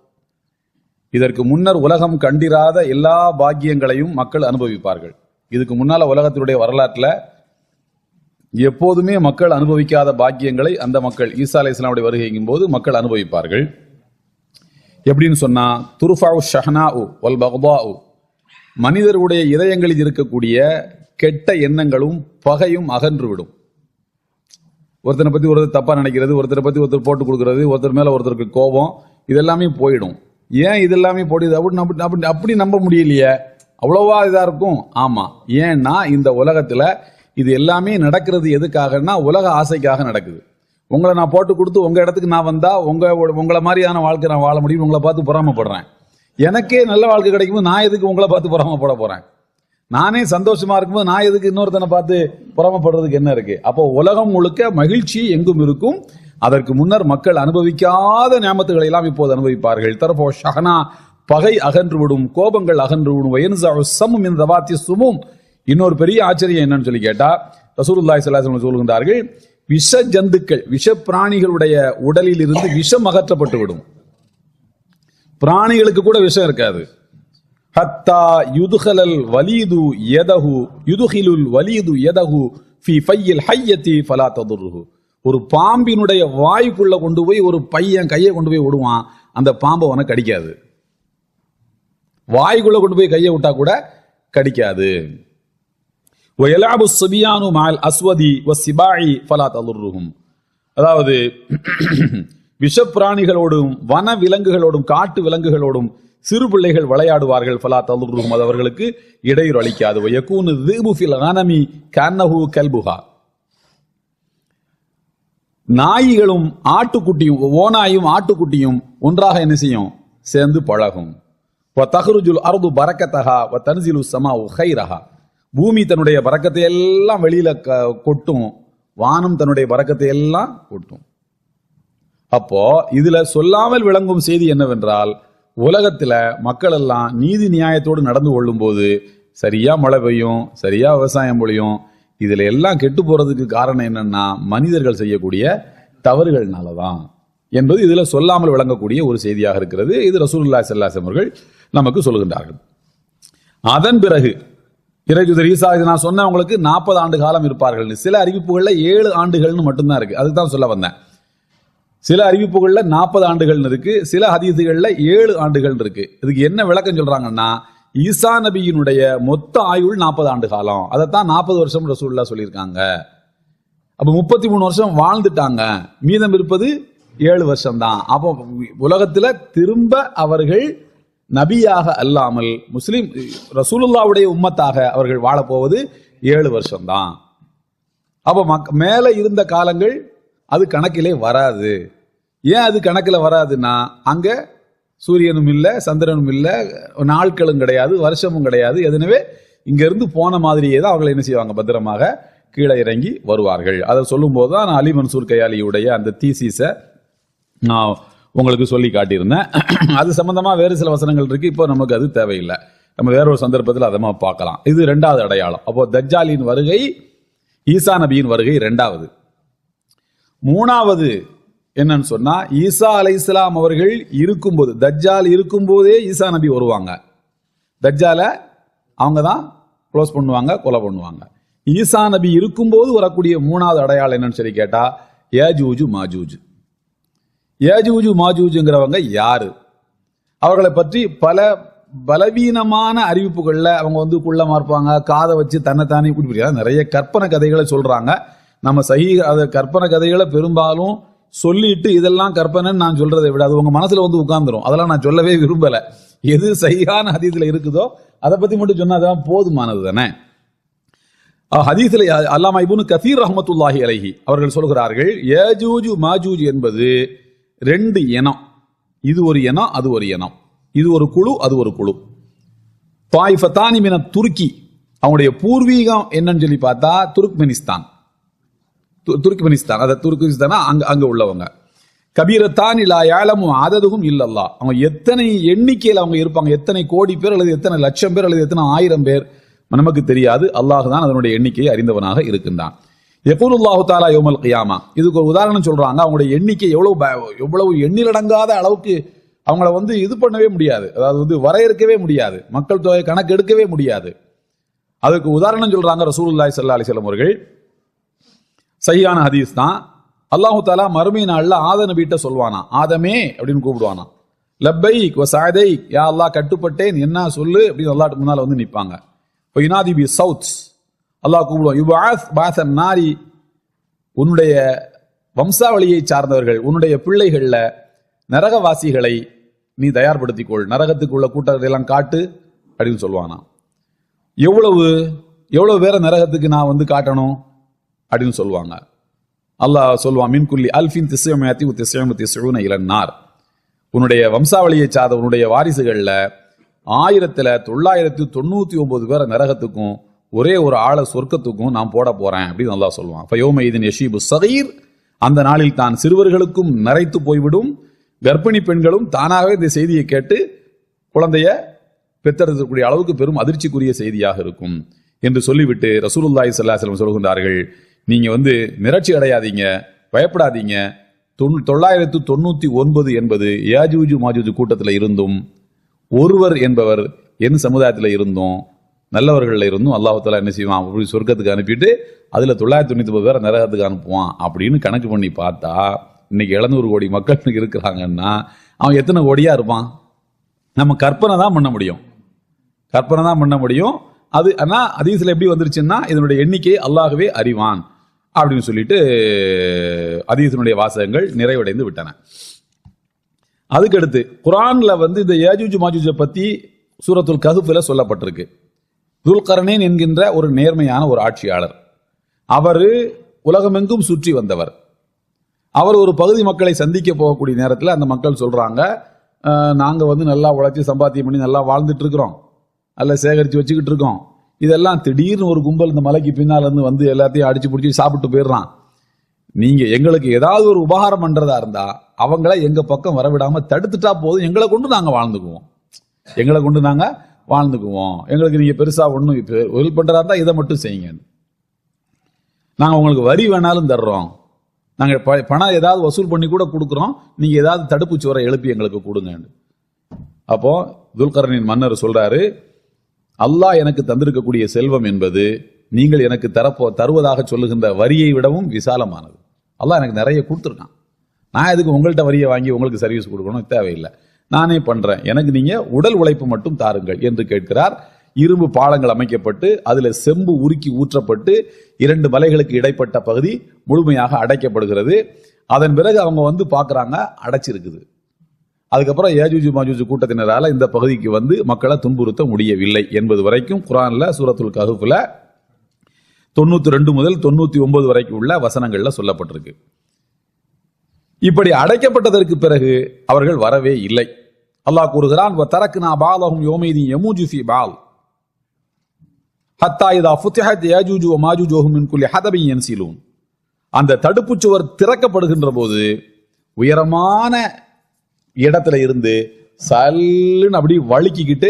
இதற்கு முன்னர் உலகம் கண்டிராத எல்லா பாக்கியங்களையும் மக்கள் அனுபவிப்பார்கள். இதுக்கு முன்னால உலகத்தினுடைய வரலாற்றில் எப்போதுமே மக்கள் அனுபவிக்காத பாக்கியங்களை அந்த மக்கள் ஈசா அலைஹிஸ்ஸலாமுடைய வருகைக்கும் போது மக்கள் அனுபவிப்பார்கள். எப்படின்னு சொன்னா, துர்ஃபஉ ஷஹ்னாஉ வல் பக்தாஉ, மனிதருடைய இதயங்களில் இருக்கக்கூடிய கெட்ட எண்ணங்களும் பகையும் அகன்றுவிடும். ஒருத்தனை பத்தி ஒருத்தர் தப்பா நினைக்கிறது, ஒருத்தரை பத்தி ஒருத்தர் போட்டு கொடுக்கறது, ஒருத்தர் மேல ஒருத்தருக்கு கோபம், இதெல்லாமே போயிடும். ஏன் இதெல்லாமே போடுது அப்படி நம்ப முடியலையே, அவ்வளவா இதா இருக்கும். ஆமா, ஏன்னா இந்த உலகத்துல இது எல்லாமே நடக்கிறது எதுக்காகனா உலக ஆசைக்காக நடக்குது. உங்களை நான் போட்டு கொடுத்து உங்க இடத்துக்கு நான் வந்தா உங்களை மாதிரியான வாழ்க்கை நான் வாழ முடியும், உங்களை பார்த்து பொறாமப்படுறேன். எனக்கே நல்ல வாழ்க்கை கிடைக்கும்போது நான் எதுக்கு உங்களை பார்த்து பொறாமப்பட போறேன்? நானே சந்தோஷமா இருக்கும்போது நான் எதுக்கு இன்னொருத்தனை பார்த்து பொறாமப்படுறதுக்கு என்ன இருக்கு? அப்போ உலகம் முழுக்க மகிழ்ச்சி எங்கும் இருக்கும். அதற்கு முன்னர் மக்கள் அனுபவிக்காத நியாமத்துகளை எல்லாம் இப்போது அனுபவிப்பார்கள். தரப்போ ஷஹனா, பகை அகன்றுவிடும், கோபங்கள் அகன்றுவிடும். இன்னொரு பெரிய ஆச்சரியம் என்னன்னு சொல்லி கேட்டா, ரசூலுல்லாஹி ஸல்லல்லாஹு அலைஹி வஸல்லம் சொல்கின்றார்கள், விஷ ஜந்துக்கள், விஷ பிராணிகளுடைய உடலில் இருந்து விஷம் அகற்றப்பட்டு விடும். பிராணிகளுக்கு கூட விஷம் இருக்காது. ஹத்தா யுதுஹலல் வலீது யதஹு யுதுஹிலுல் வலீது யதஹு ஃபீ ஃபையில் ஹய்யதி ஃபலா ததுர்ஹு. ஒரு பாம்பினுடைய வாய்க்குள்ள கொண்டு போய் ஒரு பையன் கையை கொண்டு போய் விடுவான், அந்த பாம்பை உனக்கு கடிக்காது. வாய்க்குள்ள கொண்டு போய் கையை விட்டா கூட கடிக்காது. வயலஅபு ஸபியானு மஅல் அஸ்வதி வஸ்ஸிபாஇ ஃபலா ததுர்ஹும். அதாவது விஷப்பிராணிகளோடும் வன விலங்குகளோடும் காட்டு விலங்குகளோடும் சிறு பிள்ளைகள் விளையாடுவார்கள். ஃபலா ததுர்ஹும், அது அவர்களுக்கு இடையூறு அளிக்காது. வயகூனு ذئب في الغنم كأنه كلبها. நாய்களும் ஆட்டுக்குட்டியும், ஓநாயும் ஆட்டுக்குட்டியும் ஒன்றாக என்ன செய்யும்? சேர்ந்து பழகும். வதஹ்ருஜுல் அர்து பரக்கத்தஹா வதன்ஸிலு ஸமாஉ கைரஹா. பூமி தன்னுடைய பரக்கத்தை எல்லாம் வெளியில கொட்டும், வானம் தன்னுடைய பரக்கத்தை எல்லாம் கொட்டும். அப்போ இதுல சொல்லாமல் விளங்கும் செய்தி என்னவென்றால், உலகத்துல மக்கள் எல்லாம் நீதி நியாயத்தோடு நடந்து கொள்ளும் போது சரியா மழை பெய்யும், சரியா விவசாயம் பொழியும், இதுல எல்லாம் கெட்டு போறதுக்கு காரணம் என்னன்னா மனிதர்கள் செய்யக்கூடிய தவறுகள்னாலதான் என்பது இதுல சொல்லாமல் விளங்கக்கூடிய ஒரு செய்தியாக இருக்கிறது. இது ரசூலுல்லாஹி ஸல்லல்லாஹு அலைஹி வஸல்லம் அவர்கள் நமக்கு சொல்கின்றார்கள். அதன் பிறகு இறைதூதர் ஈசா, இது நான் சொன்ன உங்களுக்கு 40 ஆண்டு காலம் இருப்பார்கள். சில அறிவிப்புகள்ல 7 ஆண்டுகள்னு மட்டும்தான் இருக்கு. அதுதான் சொல்ல வந்தேன். சில அறிவிப்புகள்ல 40 ஆண்டுகள் இருக்கு, சில ஹதீசுகள்ல 7 ஆண்டுகள் இருக்கு. இதுக்கு என்ன விளக்கம் சொல்றாங்கன்னா, ஈசா நபியினுடைய மொத்த ஆயுள் 40 ஆண்டு காலம். அதைத்தான் 40 வருஷம் ரசூலுல்லாஹ் சொல்லியிருக்காங்க. அப்ப 33 வருஷம் வாழ்ந்துட்டாங்க, மீதம் இருப்பது 7 வருஷம் தான். அப்போ உலகத்துல திரும்ப அவர்கள் நபியாக அல்லாமல் முஸ்லிம் ரசூலுல்லாஹ்வுடைய உம்மத்தாக அவர்கள் வாழப்போவது 7 வருஷம் தான். அப்ப மேல இருந்த காலங்கள் அது கணக்கிலே வராது. ஏன் அது கணக்கில் வராதுன்னா, அங்க சூரியனும் இல்லை, சந்திரனும் இல்லை, நாட்களும் கிடையாது, வருஷமும் கிடையாது. எனவே இங்க இருந்து போன மாதிரியே தான் அவர்கள் என்ன செய்வாங்க, பத்திரமாக கீழே இறங்கி வருவார்கள். அதை சொல்லும் போது தான் நான் அலி மன்சூர் கயாலியுடைய அந்த தீசிஸை நான் உங்களுக்கு சொல்லி காட்டியிருந்தேன். அது சம்பந்தமா வேறு சில வசனங்கள் இருக்கு. இப்போ நமக்கு அது தேவையில்லை, நம்ம வேற ஒரு சந்தர்ப்பத்தில் அதை பார்க்கலாம். இது 2வது அடையாளம். அப்போ தஜ்ஜாலின் வருகை, ஈசா நபியின் வருகை 2வது. 3வது என்னன்னு சொன்னா, ஈசா அலைஹிஸ்ஸலாம் அவர்கள் இருக்கும்போது, தஜ்ஜால் இருக்கும்போதே ஈசா நபி வருவாங்க. தஜ்ஜால அவங்க தான் க்ளோஸ் பண்ணுவாங்க, கொலை பண்ணுவாங்க. ஈசா நபி இருக்கும்போது வரக்கூடிய 3வது அடையாளம் என்னன்னு சொல்லி கேட்டா, யஜூஜு மாஜூஜ். யஜூஜு மாஜூஜுங்கிறவங்க யாரு? அவர்களை பற்றி பல பலவீனமான அறிவிப்புகள்ல அவங்க குள்ளமா இருப்பாங்க, காதை வச்சு தன்னைத்தானே குடிப்பிடிக்காத நிறைய கற்பனை கதைகளை சொல்றாங்க. நம்ம அதை கற்பனை கதைகளை பெரும்பாலும் சொல்லிட்டு இதெல்லாம் கற்பனைன்னு நான் சொல்றதை விட அது உங்க மனசுல உட்கார்ந்துரும். அதெல்லாம் நான் சொல்லவே விரும்பல. எது சஹீஹான ஹதீஸ்ல இருக்குதோ அதை பத்தி மட்டும் சொன்னா அதான் போதுமானது தானே. ஹதீஸ்ல அல்லாமா இப்னு கஸீர் ரஹ்மத்துல்லாஹி அலைஹி அவர்கள் சொல்கிறார்கள், யஜூஜு மாஜூஜ் என்பது 2 இனம். இது ஒரு இனம், அது ஒரு இனம். இது ஒரு குழு, அது ஒரு குழு. தாயிஃபத்தானி மின துருக்கி, அவங்களுடைய பூர்வீகம் என்னன்னு சொல்லி பார்த்தா துர்க்மெனிஸ்தான். அது துர்க்மெனிஸ்தானா அங்க உள்ளவங்க. கபீரத்தானி லா யஅலமு அததுஹும் இல்லல்லாஹ், அவங்க எத்தனை எண்ணிக்கையில் அவங்க இருப்பாங்க, எத்தனை கோடி பேர் அல்லது எத்தனை லட்சம் பேர் அல்லது எத்தனை 1000 பேர் நமக்கு தெரியாது. அல்லாஹ் தான் அதனுடைய எண்ணிக்கையை அறிந்தவனாக இருக்கின்றான். யகூலுல்லாஹு தஆலா யௌமல் கியாமா, இதுக்கு ஒரு உதாரணம் சொல்றாங்க. அவங்களுடைய எண்ணிக்கை எவ்வளவு எண்ணிலடங்காத அளவுக்கு அவங்கள இது பண்ணவே முடியாது, அதாவது வரையறுக்கவே முடியாது, மக்கள் தொகை கணக்கு எடுக்கவே முடியாது. அதுக்கு உதாரணம் சொல்றாங்க ரசூலுல்லாஹி ஸல்லல்லாஹு அலைஹி வஸல்லம் அவர்கள். சஹீஹான ஹதீஸ் தான். அல்லாஹு தஆலா மறுமை நாள்ல ஆத நபிட்ட சொல்வானா, ஆதமே அப்படின்னு கூப்பிடுவானா. லப்பைக் வ சஅதைக், யா அல்லாஹ் கட்டுப்பட்டேன், என்ன சொல்லு அப்படின்னு அல்லாஹ்க்கு முன்னால நிப்பாங்க. யுனாதி பி சவுத்ஸ், அல்லாஹ் கூப்பிடுவான். யுபஅஸ் பாஸன் நாரி, உன்னுடைய வம்சாவளியை சார்ந்தவர்கள், உன்னுடைய பிள்ளைகள்ல நரகவாசிகளை நீ தயார்படுத்திக்கொள், நரகத்துக்குள்ள கூட்டத்தை எல்லாம் காட்டு அப்படின்னு சொல்லுவானா. எவ்வளவு பேரை நரகத்துக்கு நான் காட்டணும் அப்படின்னு சொல்லுவாங்க. அல்லாஹ் சொல்லுவான், மின் குல்லி அல்ஃபின் 999 இலன்னார், உன்னுடைய வம்சாவளியை சார்ந்த உன்னுடைய வாரிசுகள்ல 1999 பேரை நரகத்துக்கும் ஒரே ஒரு ஆளை சொர்க்கத்துக்கும் நான் போட போறேன் அப்படின்னு அல்லாஹ் சொல்லுவான். ஃபயௌமைதின் யஷீபு ஸகீர், அந்த நாளில் தான் சிறுவர்களுக்கும் நரைத்து போய்விடும், கர்ப்பிணி பெண்களும் தானாகவே இந்த செய்தியை கேட்டு குழந்தைய பெற்றெடுக்கக்கூடிய அளவுக்கு பெரும் அதிர்ச்சிக்குரிய செய்தியாக இருக்கும் என்று சொல்லிவிட்டு ரசூலுல்லாஹி ஸல்லல்லாஹு அலைஹி வஸல்லம் சொல்கின்றார்கள், நீங்க மிரட்சி அடையாதீங்க, பயப்படாதீங்க. 999 என்பது யாஜூஜு மாஜூஜு கூட்டத்தில் இருந்தும் ஒருவர் என்பவர் என் சமுதாயத்தில் இருந்தும் நல்லவர்கள் இருந்தும் அல்லாஹ் தஆலா என்ன செய்வான், அப்படி சொர்க்கத்துக்கு அனுப்பிட்டு அதுல 999 பேரை நரகத்துக்கு அனுப்புவான் அப்படின்னு கணக்கு பண்ணி பார்த்தா, இன்னைக்கு 700 கோடி மக்கள் இருக்கிறாங்கன்னா அவன் எத்தனை கோடியா இருப்பான்? நம்ம கற்பனை தான் பண்ண முடியும். அது ஆனா ஹதீஸ்ல எப்படி வந்துருச்சுன்னா, இதனுடைய எண்ணிக்கை அல்லாஹ்வே அறிவான் அப்படின்னு சொல்லிட்டு ஹதீஸினுடைய வாசகங்கள் நிறைவடைந்து விட்டன. அதுக்கடுத்து குர்ஆன்ல இந்த யாஜூஜ் மாஜூஜை பத்தி சூரத்துல் கஹ்ஃப்ல சொல்லப்பட்டிருக்கு. துல்கர்னைன் என்கின்ற ஒரு நேர்மையான ஒரு ஆட்சியாளர், அவர் உலகமெங்கும் சுற்றி வந்தவர். அவர் ஒரு பகுதி மக்களை சந்திக்க போகக்கூடிய நேரத்தில் அந்த மக்கள் சொல்றாங்க, நாங்க நல்லா உழைச்சி சம்பாத்தியம் பண்ணி நல்லா வாழ்ந்துட்டு இருக்கிறோம், நல்லா சேகரித்து வச்சுக்கிட்டு இருக்கோம். இதெல்லாம் திடீர்னு ஒரு கும்பல் இந்த மலைக்கு பின்னால் இருந்து எல்லாத்தையும் அடிச்சு பிடிச்சி சாப்பிட்டு போயிடுறான். நீங்க எங்களுக்கு ஏதாவது ஒரு உபகாரம் பண்றதா இருந்தா அவங்கள எங்க பக்கம் வரவிடாம தடுத்துட்டா போதும், எங்களை கொண்டு நாங்க வாழ்ந்துக்குவோம், எங்களுக்கு நீங்க பெருசா ஒன்றும் ஹெல்ப் பண்றதா இருந்தா இதை மட்டும் செய்யுங்க. நாங்கள் உங்களுக்கு வரி வேணாலும் தர்றோம், நாங்கள் பணம் ஏதாவது வசூல் பண்ணி கூட கொடுக்குறோம், நீங்க ஏதாவது தடுப்பு சுவரை எழுப்பி எங்களுக்கு கொடுங்க. அப்போ துல்கர்னின் மன்னர் சொல்றாரு, அல்லாஹ் எனக்கு தந்திருக்கக்கூடிய செல்வம் என்பது நீங்கள் எனக்கு தருவதாக சொல்லுகின்ற வரியை விடவும் விசாலமானது. அல்லாஹ் எனக்கு நிறைய கொடுத்துருக்கான், நான் எதுக்கு உங்கள்கிட்ட வரியை வாங்கி உங்களுக்கு சர்வீஸ் கொடுக்கணும், தேவையில்லை, நானே பண்றேன், எனக்கு நீங்க உடல் உழைப்பு மட்டும் தாருங்கள் என்று கேட்கிறார். இரும்பு பாலங்கள் அமைக்கப்பட்டு அதுல செம்பு உருக்கி ஊற்றப்பட்டு 2 மலைகளுக்கு இடைப்பட்ட பகுதி முழுமையாக அடைக்கப்படுகிறது. அதன் பிறகு அவங்க வந்து பார்க்கறாங்க, அடைச்சிருக்குது. அதுக்கப்புறம் ஏஜூஜ் மாஜூஜ் கூட்டத்தினரால இந்த பகுதிக்கு வந்து மக்களை துன்புறுத்த முடியவில்லை என்பது வரைக்கும் குர்ஆன்ல சூரத்துல் கஹ்ஃப்ல 92 முதல் 99 வரைக்கும் உள்ள வசனங்கள்ல சொல்லப்பட்டிருக்கு. இப்படி அடைக்கப்பட்டதற்கு பிறகு அவர்கள் வரவே இல்லை. அல்லாஹ் கூறுகிறான், வதரக்னா பாலஹும் யௌமைதி யமூஜு ஃபீ பால் ஹத்தா இதா ஃபுத்திஹத் யாஜூஜு வ மாஜூஜு மின் குல்லி ஹதபின் யன்சிலூன். அந்த தடுப்புச் சுவர் திறக்கப்படுகின்ற போது உயரமான இடத்துல இருந்து சல்லுன்னு அப்படி வழுக்கிக்கிட்டு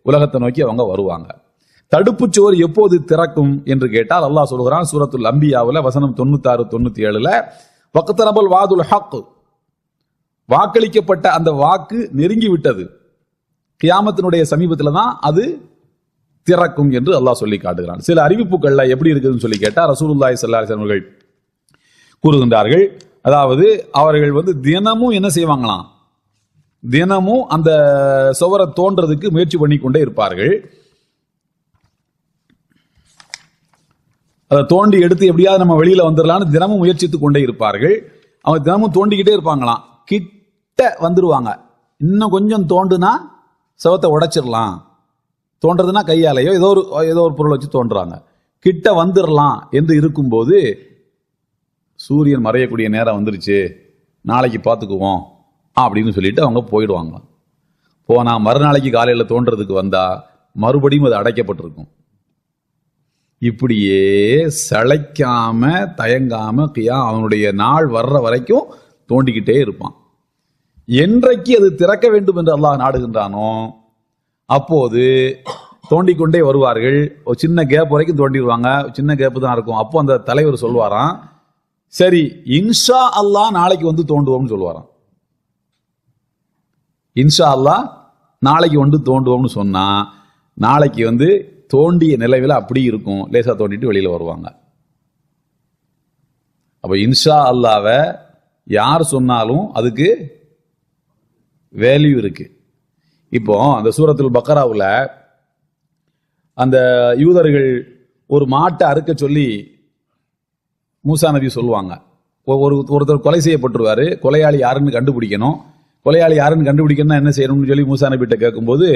உலகத்தை நோக்கி அவங்க வருவாங்க. தடுப்புச் சுவர் எப்போது திறக்கும் என்று கேட்டால் அல்லாஹ் சொல்கிறான் சூரத்துல் அம்பியாவுல வசனம் 96 97ல, வக்தரபல் வாதுல் ஹக், வாக்களிக்கப்பட்ட அந்த வாக்கு நெருங்கி விட்டது, கியாமத்தினுடைய சமீபத்தில் தான் அது திறக்கும் என்று அல்லாஹ் சொல்லி காட்டுகிறான். சில அறிவிப்புகள்ல எப்படி இருக்குதுன்னு சொல்லி கேட்டா ரசூலுல்லாஹி ஸல்லல்லாஹு அலைஹி வஸல்லம் அவர்கள் கூறுகின்றார்கள், அதாவது அவர்கள் வந்து தினமும் என்ன செய்வாங்களாம், தினமும் அந்த சுவரை தோன்றதுக்கு முயற்சி பண்ணி கொண்டே இருப்பார்கள். அதை தோண்டி எடுத்து எப்படியாவது நம்ம வெளியில வந்துடலாம்னு தினமும் முயற்சித்துக் கொண்டே இருப்பார்கள். அவங்க தினமும் தோண்டிக்கிட்டே இருப்பாங்களாம். கிட்ட வந்துருவாங்க, இன்னும் கொஞ்சம் தோண்டுனா சுவத்தை உடைச்சிடலாம், தோன்றதுன்னா கையாலையோ ஏதோ ஒரு பொருளை வச்சு தோன்றாங்க, கிட்ட வந்துடலாம் என்று இருக்கும்போது சூரியன் மறையக்கூடிய நேரம் வந்துருச்சு, நாளைக்கு பார்த்துக்குவோம் அப்படின்னு சொல்லிட்டு அவங்க போயிடுவாங்களாம். போனா மறுநாளைக்கு காலையில் தோன்றதுக்கு வந்தா மறுபடியும் அது அடைக்கப்பட்டிருக்கும். இப்படியே சளைக்காம தயங்காம அவனுடைய நாள் வர்ற வரைக்கும் தோண்டிக்கிட்டே இருப்பான். என்றைக்கு அது திறக்க வேண்டும் என்று அல்லாஹ் நாடுகின்றானோ அப்போது தோண்டிக்கொண்டே வருவார்கள். ஒரு சின்ன கேப் வரைக்கும் தோண்டிடுவாங்க, சின்ன கேப் தான் இருக்கும். அப்போ அந்த தலைவர் சொல்வாராம், சரி இன்ஷா அல்லாஹ் நாளைக்கு வந்து தோண்டுவோம்னு சொல்லுவாராம். இன்ஷா அல்லாஹ் நாளைக்கு வந்து தோண்டுவோம்னு சொன்னா நாளைக்கு வந்து தோண்டிய நிலைவில் அப்படி இருக்கும், லேசா தோண்டிட்டு வெளியில வருவாங்க. அப்ப இன்ஷா அல்லாஹ்வை யார் சொன்னாலும் அதுக்கு வேல்யூ இருக்கு. இப்போ அந்த சூரத்துல் பக்கராவுல அந்த யூதர்கள் ஒரு மாட்டை அறுக்க சொல்லி மூசா நபி சொல்லுவாங்க. ஒருத்தர் கொலை செய்யப்பட்டுருவாரு, கொலையாளி யாருன்னு கண்டுபிடிக்கணும். கொலையாளி யாருன்னு கண்டுபிடிக்கணும்னா என்ன செய்யணும்னு சொல்லி மூசா நபிட்ட கேட்கும்போது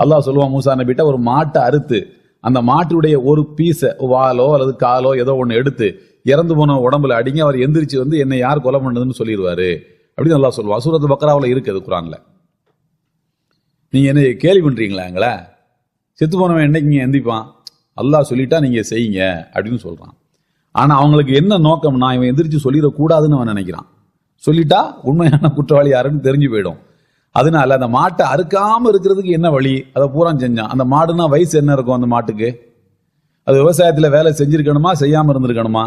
அல்லாஹ் சொல்லுவான் மூசா நபிட்ட, ஒரு மாட்டை அறுத்து அந்த மாட்டுடைய ஒரு பீஸை, வாலோ அல்லது காலோ ஏதோ ஒன்று எடுத்து இறந்து போன உடம்புல அடிங்க, அவர் எந்திரிச்சு வந்து என்னை யார் கொலை பண்ணதுன்னு சொல்லிடுவாரு அப்படின்னு அல்லாஹ் சொல்லுவான். சூரத்துல் பக்கராவில் இருக்குது குர்ஆன்ல. நீங்க என்ன கேள்வி பண்றீங்களா? எங்களை செத்து போனவன் என்னைக்கு எந்திப்பான்? அல்லாஹ் சொல்லிட்டா நீங்க செய்யுங்க அப்படின்னு சொல்றான். ஆனா அவங்களுக்கு என்ன நோக்கம்னா, இவன் எந்திரிச்சு சொல்லிடக்கூடாதுன்னு அவன் நினைக்கிறான். சொல்லிட்டா உண்மையான குற்றவாளி யாருன்னு தெரிஞ்சு போயிடும். அதனால அந்த மாட்டை அறுக்காம இருக்கிறதுக்கு என்ன வழி, அதை பூரா செஞ்சான். அந்த மாடுனா வயசு என்ன இருக்கும் அந்த மாட்டுக்கு? அது விவசாயத்துல வேலை செஞ்சிருக்கணுமா செய்யாம இருந்திருக்கணுமா?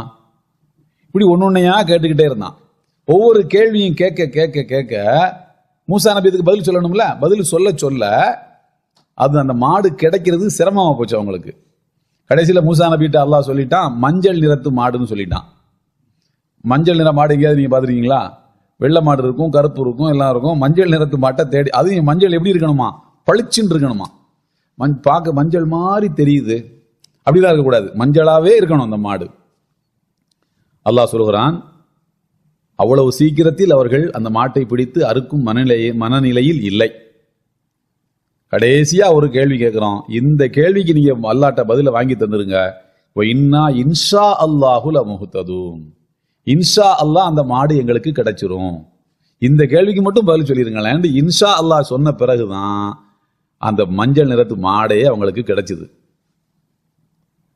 இப்படி ஒன்னொன்னையா கேட்டுக்கிட்டே இருந்தான். ஒவ்வொரு கேள்வியும் கேட்க கேட்க கேட்க மூசா நபி இதுக்கு பதில் சொல்லணும்ல, பதில் சொல்ல சொல்ல அது அந்த மாடு கிடைக்கிறது சிரமமா போச்சு அவங்களுக்கு. கடைசியில மூசா நபிட்ட அல்லாஹ் சொல்லிட்டான், மஞ்சள் நிறத்து மாடுன்னு சொல்லிட்டான். மஞ்சள் நிற மாடு எங்கேயாவது நீங்க பாத்துருக்கீங்களா? வெள்ளை மாடு இருக்கும், கருப்பு இருக்கும், எல்லாம் இருக்கும். மஞ்சள் நிறத்து மாட்டை தேடி, அது மஞ்சள் எப்படி இருக்கணுமா, பளிச்சுன்னு இருக்கணுமா, பார்க்க மஞ்சள் மாதிரி தெரியுது, அப்படிலாம் இருக்கக்கூடாது, மஞ்சளாவே இருக்கணும் அந்த மாடு. அல்லாஹ் சொல்கிறான், அவ்வளவு சீக்கிரத்தில் அவர்கள் அந்த மாட்டை பிடித்து அறுக்கும் மனநிலையில் இல்லை. கடைசியா ஒரு கேள்வி கேட்கிறோம். இந்த கேள்விக்கு நீங்க அல்லாஹ்ட்ட பதில வாங்கி தந்துருங்க. இன்ஷா அல்லாஹு லமுஹ்ததூன், இன்ஷா அல்லாஹ் அந்த மாடு எங்களுக்கு கிடைச்சிரும். இந்த கேள்விக்கு மட்டும் பதில் சொல்லிருங்களேன். இன்ஷா அல்லாஹ் சொன்ன பிறகுதான் அந்த மஞ்சள் நிறத்து மாடே அவங்களுக்கு கிடைச்சது.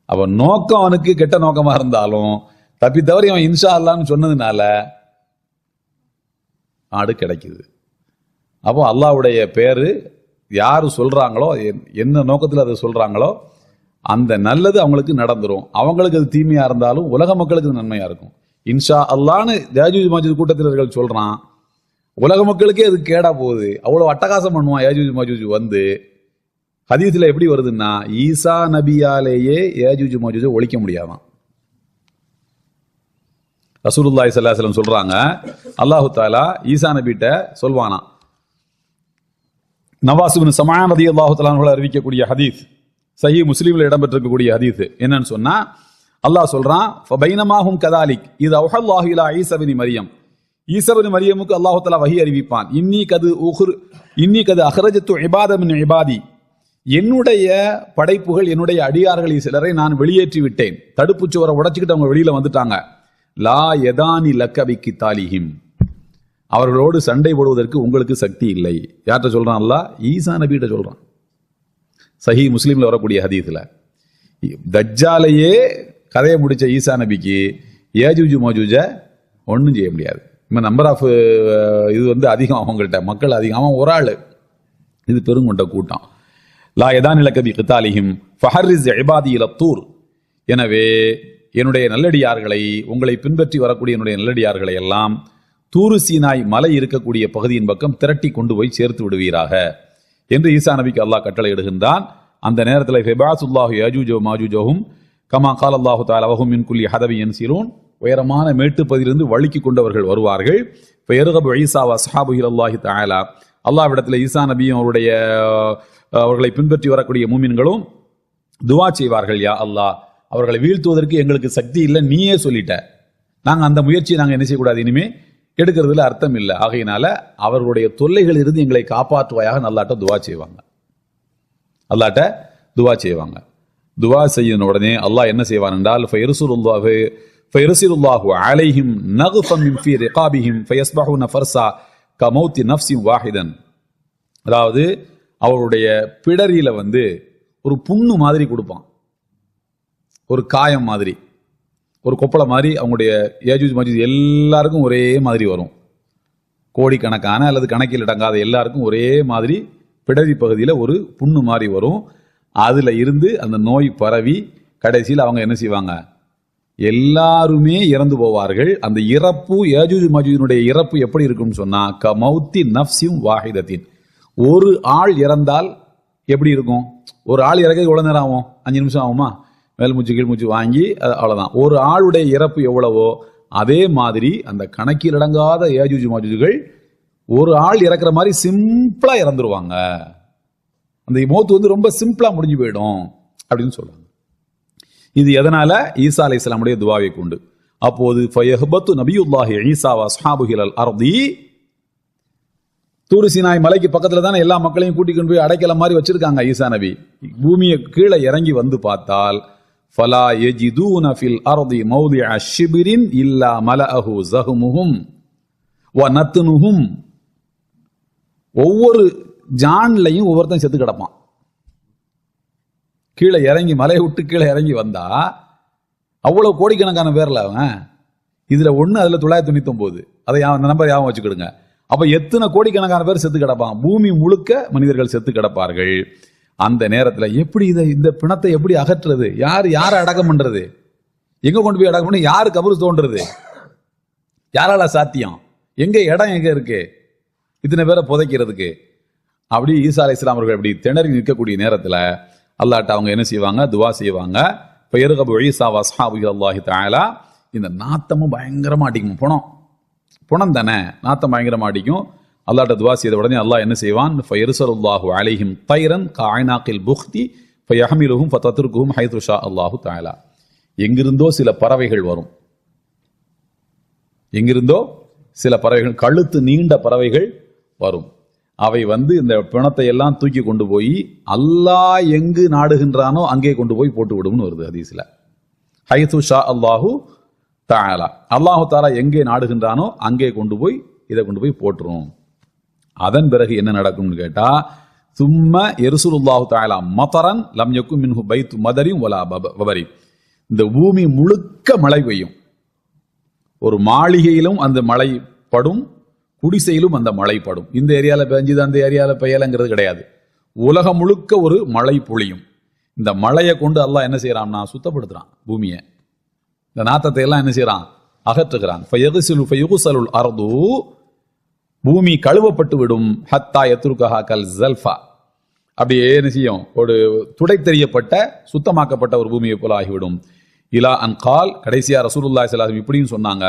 அவன் நோக்கம் அவனுக்கு கெட்ட நோக்கமா இருந்தாலும் தப்பி தவறி அவன் இன்ஷா அல்லான்னு சொன்னதுனால ஆடு கிடைக்குது. அப்போ அல்லாஹ்வுடைய பேரு யாரு சொல்றாங்களோ, என்ன நோக்கத்தில் அதை சொல்றாங்களோ அந்த நல்லது அவங்களுக்கு நடந்துரும். அவங்களுக்கு அது தீமையா இருந்தாலும் உலக மக்களுக்கு நன்மையா இருக்கும். இன்ஷா அல்லான்னு யாஜூஜ் மாஜூஜ் கூட்டத்தினர்கள் சொல்றான். உலக மக்களுக்கே அது கேடா போகுது. அவ்வளவு அட்டகாசம் பண்ணுவான் யாஜூஜ் மாஜூஜ் வந்து. ஹதீஸ்ல எப்படி வருதுன்னா, ஈசா நபியாலேயே யாஜூஜ் மாஜூஜ் ஒழிக்க முடியாதான். ரசூலுல்லாஹி ஸல்லல்லாஹு அலைஹி வஸல்லம் சொல்றாங்க, அல்லாஹு தஆலா ஈசா நபிட்ட சொல்வானா. நவாஸ் இப்னு சம்ஆன் ரலியல்லாஹு தஆலா அவர்கள் அறிவிக்கக்கூடிய ஹதீஸ், சஹீஹ் முஸ்லிம்ல இடம்பெற்றிருக்கக்கூடிய ஹதீஸ் என்னன்னு சொன்னா, அல்லாஹ் சொல்றான், ஃபபைனமாஹும் கதாலிக் இத அவ்ஹல்லாஹு இலா ஈஸா இப்னு மரியம், ஈஸா இப்னு மரியமுக்கு அல்லாஹ் தஆலா வஹி அறிவிப்பான், இன்னி கது அஹ்ரஜத்து இபாத மின் இபாதி, என்னுடைய படைப்புகள் என்னுடைய அடியார்களில் சிலரை நான் வெளியேற்றி விட்டேன். தடுப்பு சுவரை உடைச்சிக்கிட்டு அவங்க வெளியில வந்துட்டாங்க. லா யதானி லக்கபி கிதாலிஹிம், அவர்களோடு சண்டை போடுவதற்கு உங்களுக்கு சக்தி இல்லை. யார்கிட்ட சொல்றான் அல்லாஹ்? ஈசா நபிகிட்ட சொல்றான். சஹீஹ் முஸ்லிம்ல வரக்கூடிய ஹதீஸ்ல தஜ்ஜாலையே கதையை முடிச்ச ஈசா நபிக்கு யாஜூஜ் மாஜூஜ ஒன்றும் செய்ய முடியாது. நம்பர் ஆஃப் இது வந்து அதிகம், அவங்கள்ட்ட மக்கள் அதிகம், அவன் ஒரு ஆள், இது பெருங்கொண்ட கூட்டம். லா யதானி லக்கபி கிதாலிஹிம் ஃபஹர்ரிஸ் இபாதி இல தூர், எனவே என்னுடைய நல்லடியார்களை, உங்களை பின்பற்றி வரக்கூடிய என்னுடைய நல்லடியார்களை எல்லாம் தூரு சீனாய் மலை இருக்கக்கூடிய பகுதியின் பக்கம் திரட்டி கொண்டு போய் சேர்த்து விடுவீராக என்று ஈசா நபிக்கு அல்லாஹ் கட்டளை இடுகின்றான். அந்த நேரத்தில் ஃபபாசுல்லாஹு யாஜூஜ மாஜூஜஹும் கமா கால அல்லாஹு தஆலா வஹும் மின் குல்லி ஹதபி யன்சிலூன், உயரமான மேட்டுப்பதிலிருந்து வழுக்கி கொண்டவர்கள் வருவார்கள். ஃபயர்கபு ஈசா வ அஸ்ஹாபுஹு இலல்லாஹி தஆலா, அல்லாஹ்விடத்தில் ஈசா நபியும் அவர்களை பின்பற்றி வரக்கூடிய மூமின்களும் துஆ செய்வார்கள், யா அல்லாஹ், அவர்களை வீழ்த்துவதற்கு எங்களுக்கு சக்தி இல்லை, நீயே சொல்லிட்ட, நாங்கள் அந்த முயற்சியை நாங்கள் என்ன செய்யக்கூடாது, இனிமே எடுக்கிறதுல அர்த்தம் இல்லை. ஆகையினால அவர்களுடைய தொல்லைகள் இருந்து எங்களை காப்பாற்றுவாயாக அல்லாஹ்ட்ட துஆ செய்வாங்க. அல்லாஹ்ட்ட துஆ செய்வாங்க. துஆ செய்யும் உடனே அல்லாஹ் என்ன செய்வான் என்றால், ஃபயர்சிலுல்லாஹு அலைஹிம் நக்ஃபம் மின் ஃபீ ரிகாபிஹிம் ஃபயஸ்பஹூன ஃபர்ஸா கமௌத்தி நஃப்ஸின் வாஹிதன், அதாவது அவருடைய பிடரியில வந்து ஒரு புண்ணு மாதிரி கொடுப்பான், ஒரு காயம் மாதிரி, ஒரு கொப்பளை மாதிரி. அவங்களுடைய யாஜூஜ் மாஜூஜ் எல்லாருக்கும் ஒரே மாதிரி வரும். கோடிக்கணக்கான அல்லது கணக்கில் அடங்காத எல்லாருக்கும் ஒரே மாதிரி பிடரி பகுதியில் ஒரு புண்ணு மாதிரி வரும். அதுல இருந்து அந்த நோய் பரவி கடைசியில் அவங்க என்ன செய்வாங்க, எல்லாருமே இறந்து போவார்கள். அந்த இறப்பு, யாஜூஜ் மாஜூஜினுடைய இறப்பு எப்படி இருக்கும்னு சொன்னா, கமௌத்தி நஃப்ஸின் வாஹிதத்தின், ஒரு ஆள் இறந்தால் எப்படி இருக்கும்? ஒரு ஆள் இறக்க எவ்வளவு நேரம் ஆகும்? 5 நிமிஷம் ஆகுமா? மேல் மூச்சு கீழ் மூச்சு வாங்கி அவ்வளவுதான். ஒரு ஆளுடைய இறப்பு எவ்வளவோ அதே மாதிரி அந்த கணக்கில் அடங்காத யாஜூஜ் மாஜூஜ்கள் ஒரு ஆள் இறக்குற மாதிரி சிம்பிளா இறந்துருவாங்க. அந்த மௌத் வந்து ரொம்ப சிம்பிளா முடிஞ்சு போயிடும் அப்படின்னு சொல்றாங்க. இது எதனால? ஈசா அலைஹிஸ்ஸலாமுடைய துஆவை கொண்டு. அப்போது ஃபயஹ்பத்து நபியுல்லாஹி ஈசா வ அஸ்ஹாபுஹு இலல் அர்தி, தூரு சீனாய் மலைக்கு பக்கத்துல தானே எல்லா மக்களையும் கூட்டிக்கொண்டு போய் அடைக்கல மாதிரி வச்சிருக்காங்க ஈசா நபி. பூமியை கீழே இறங்கி வந்து பார்த்தால், ஃபலா யஜிதூன ஃபில் அர்தி மௌதிஅ ஷிப்ரின் இல்லா மலஅஹு ஸஹ்முஹும் வ நத்னுஹும், ஒவ்வொரு ஜான்லையும் ஒவ்வொருத்தன் செத்து கிடப்பான். கீழே இறங்கி மலையை விட்டு கீழே இறங்கி வந்தா அவ்வளவு கோடிக்கணக்கான பேர்ல அவன், இதுல 1 அதுல 999, அதை அந்த நம்பர் ஞாபகம் வச்சுக்கிடுங்க. அப்ப எத்தனை கோடிக்கணக்கான பேர் செத்து கிடப்பான், பூமி முழுக்க மனிதர்கள் செத்து கிடப்பார்கள். அந்த நேரத்துல எப்படி இந்த பிணத்தை எப்படி அகற்றுறது? யாரை அடக்கம் பண்றது? எங்க கொண்டு போய் அடக்கம் பண்ணி யாரு கபரு தோன்றது? யாரால சாத்தியம்? எங்க இடம் எங்க இருக்கு இத்தனை பேரை புதைக்கிறதுக்கு? அப்படி ஈசா அலைஹிஸ்ஸலாம் அவர்கள் அப்படி திணறி நிற்கக்கூடிய நேரத்துல அல்லாஹ்ட்ட அவங்க என்ன செய்வாங்க, துஆ செய்வாங்க. ஃபயர்கபு ஈசா வ அஸ்ஹாபுஹு இலல்லாஹி தஆலா, இந்த நாத்தமும் பயங்கரமா அடிக்கும். புணம் தானே, நாத்தம் பயங்கரமா அடிக்கும். அல்லாஹ்ட்ட துஆ செய்த உடனே அல்லாஹ் என்ன செய்வான், ஃபயர்சலுல்லாஹு அலைஹிம் தைரன் கஅனாகில் புக்தி ஃபயஹ்மிலுஹும் ஃபதத்ருகுஹும் ஹைது ஷா அல்லாஹு தஆலா, எங்கிருந்தோ சில பறவைகள் வரும். எங்கிருந்தோ சில பறவைகள், கழுத்து நீண்ட பறவைகள் வரும். அவை வந்து இந்த பிணத்தை எல்லாம் தூக்கி கொண்டு போய் அல்லாஹ் எங்கு நாடுகின்றானோ அங்கே கொண்டு போய் போட்டு விடும்னு வருது ஹதீஸ்ல. ஹைது ஷா அல்லாஹு தஆலா, அல்லாஹு தஆலா எங்கே நாடுகின்றானோ அங்கே கொண்டு போய் இதை கொண்டு போய் போட்டுரும். அதன் பிறகு என்ன நடக்கும்னு கேட்டா, சும்ம யர்சுலுல்லாஹு தஆலா மதரன் லம் யகும் மின்ஹு பைத்து மதரின் வலா வபரி, இந்த பூமி முழுக்க மழை பெய்யும். ஒரு மாளிகையிலும் அந்த மழை படும், குடிசையிலும் அந்த மழை படும். இந்த ஏரியால பெஞ்சது அந்த ஏரியால பெய்யலங்கிறது கிடையாது. உலகம் முழுக்க ஒரு மழை பொழியும். இந்த மழையை கொண்டு அல்லாஹ் என்ன செய்யறான்னா சுத்தப்படுத்துறான் பூமியை. இந்த நாத்தத்தை எல்லாம் என்ன செய்யறான்? அகற்றுகிறான். ஃபயகுஸலுல் அர்து, பூமி கழுவப்பட்டு விடும். ஹத்தா யத்ருகஹா கல் ஸல்ஃபா, அப்படியே என்ன செய்யும்? ஒரு துடை தெரியப்பட்ட சுத்தமாக்கப்பட்ட ஒரு பூமியை போல ஆகிவிடும். இலா அன் கால், கடைசியா ரசூலுல்லாஹி ஸல்லல்லாஹு அலைஹி வஸல்லம் இப்படியும் சொன்னாங்க,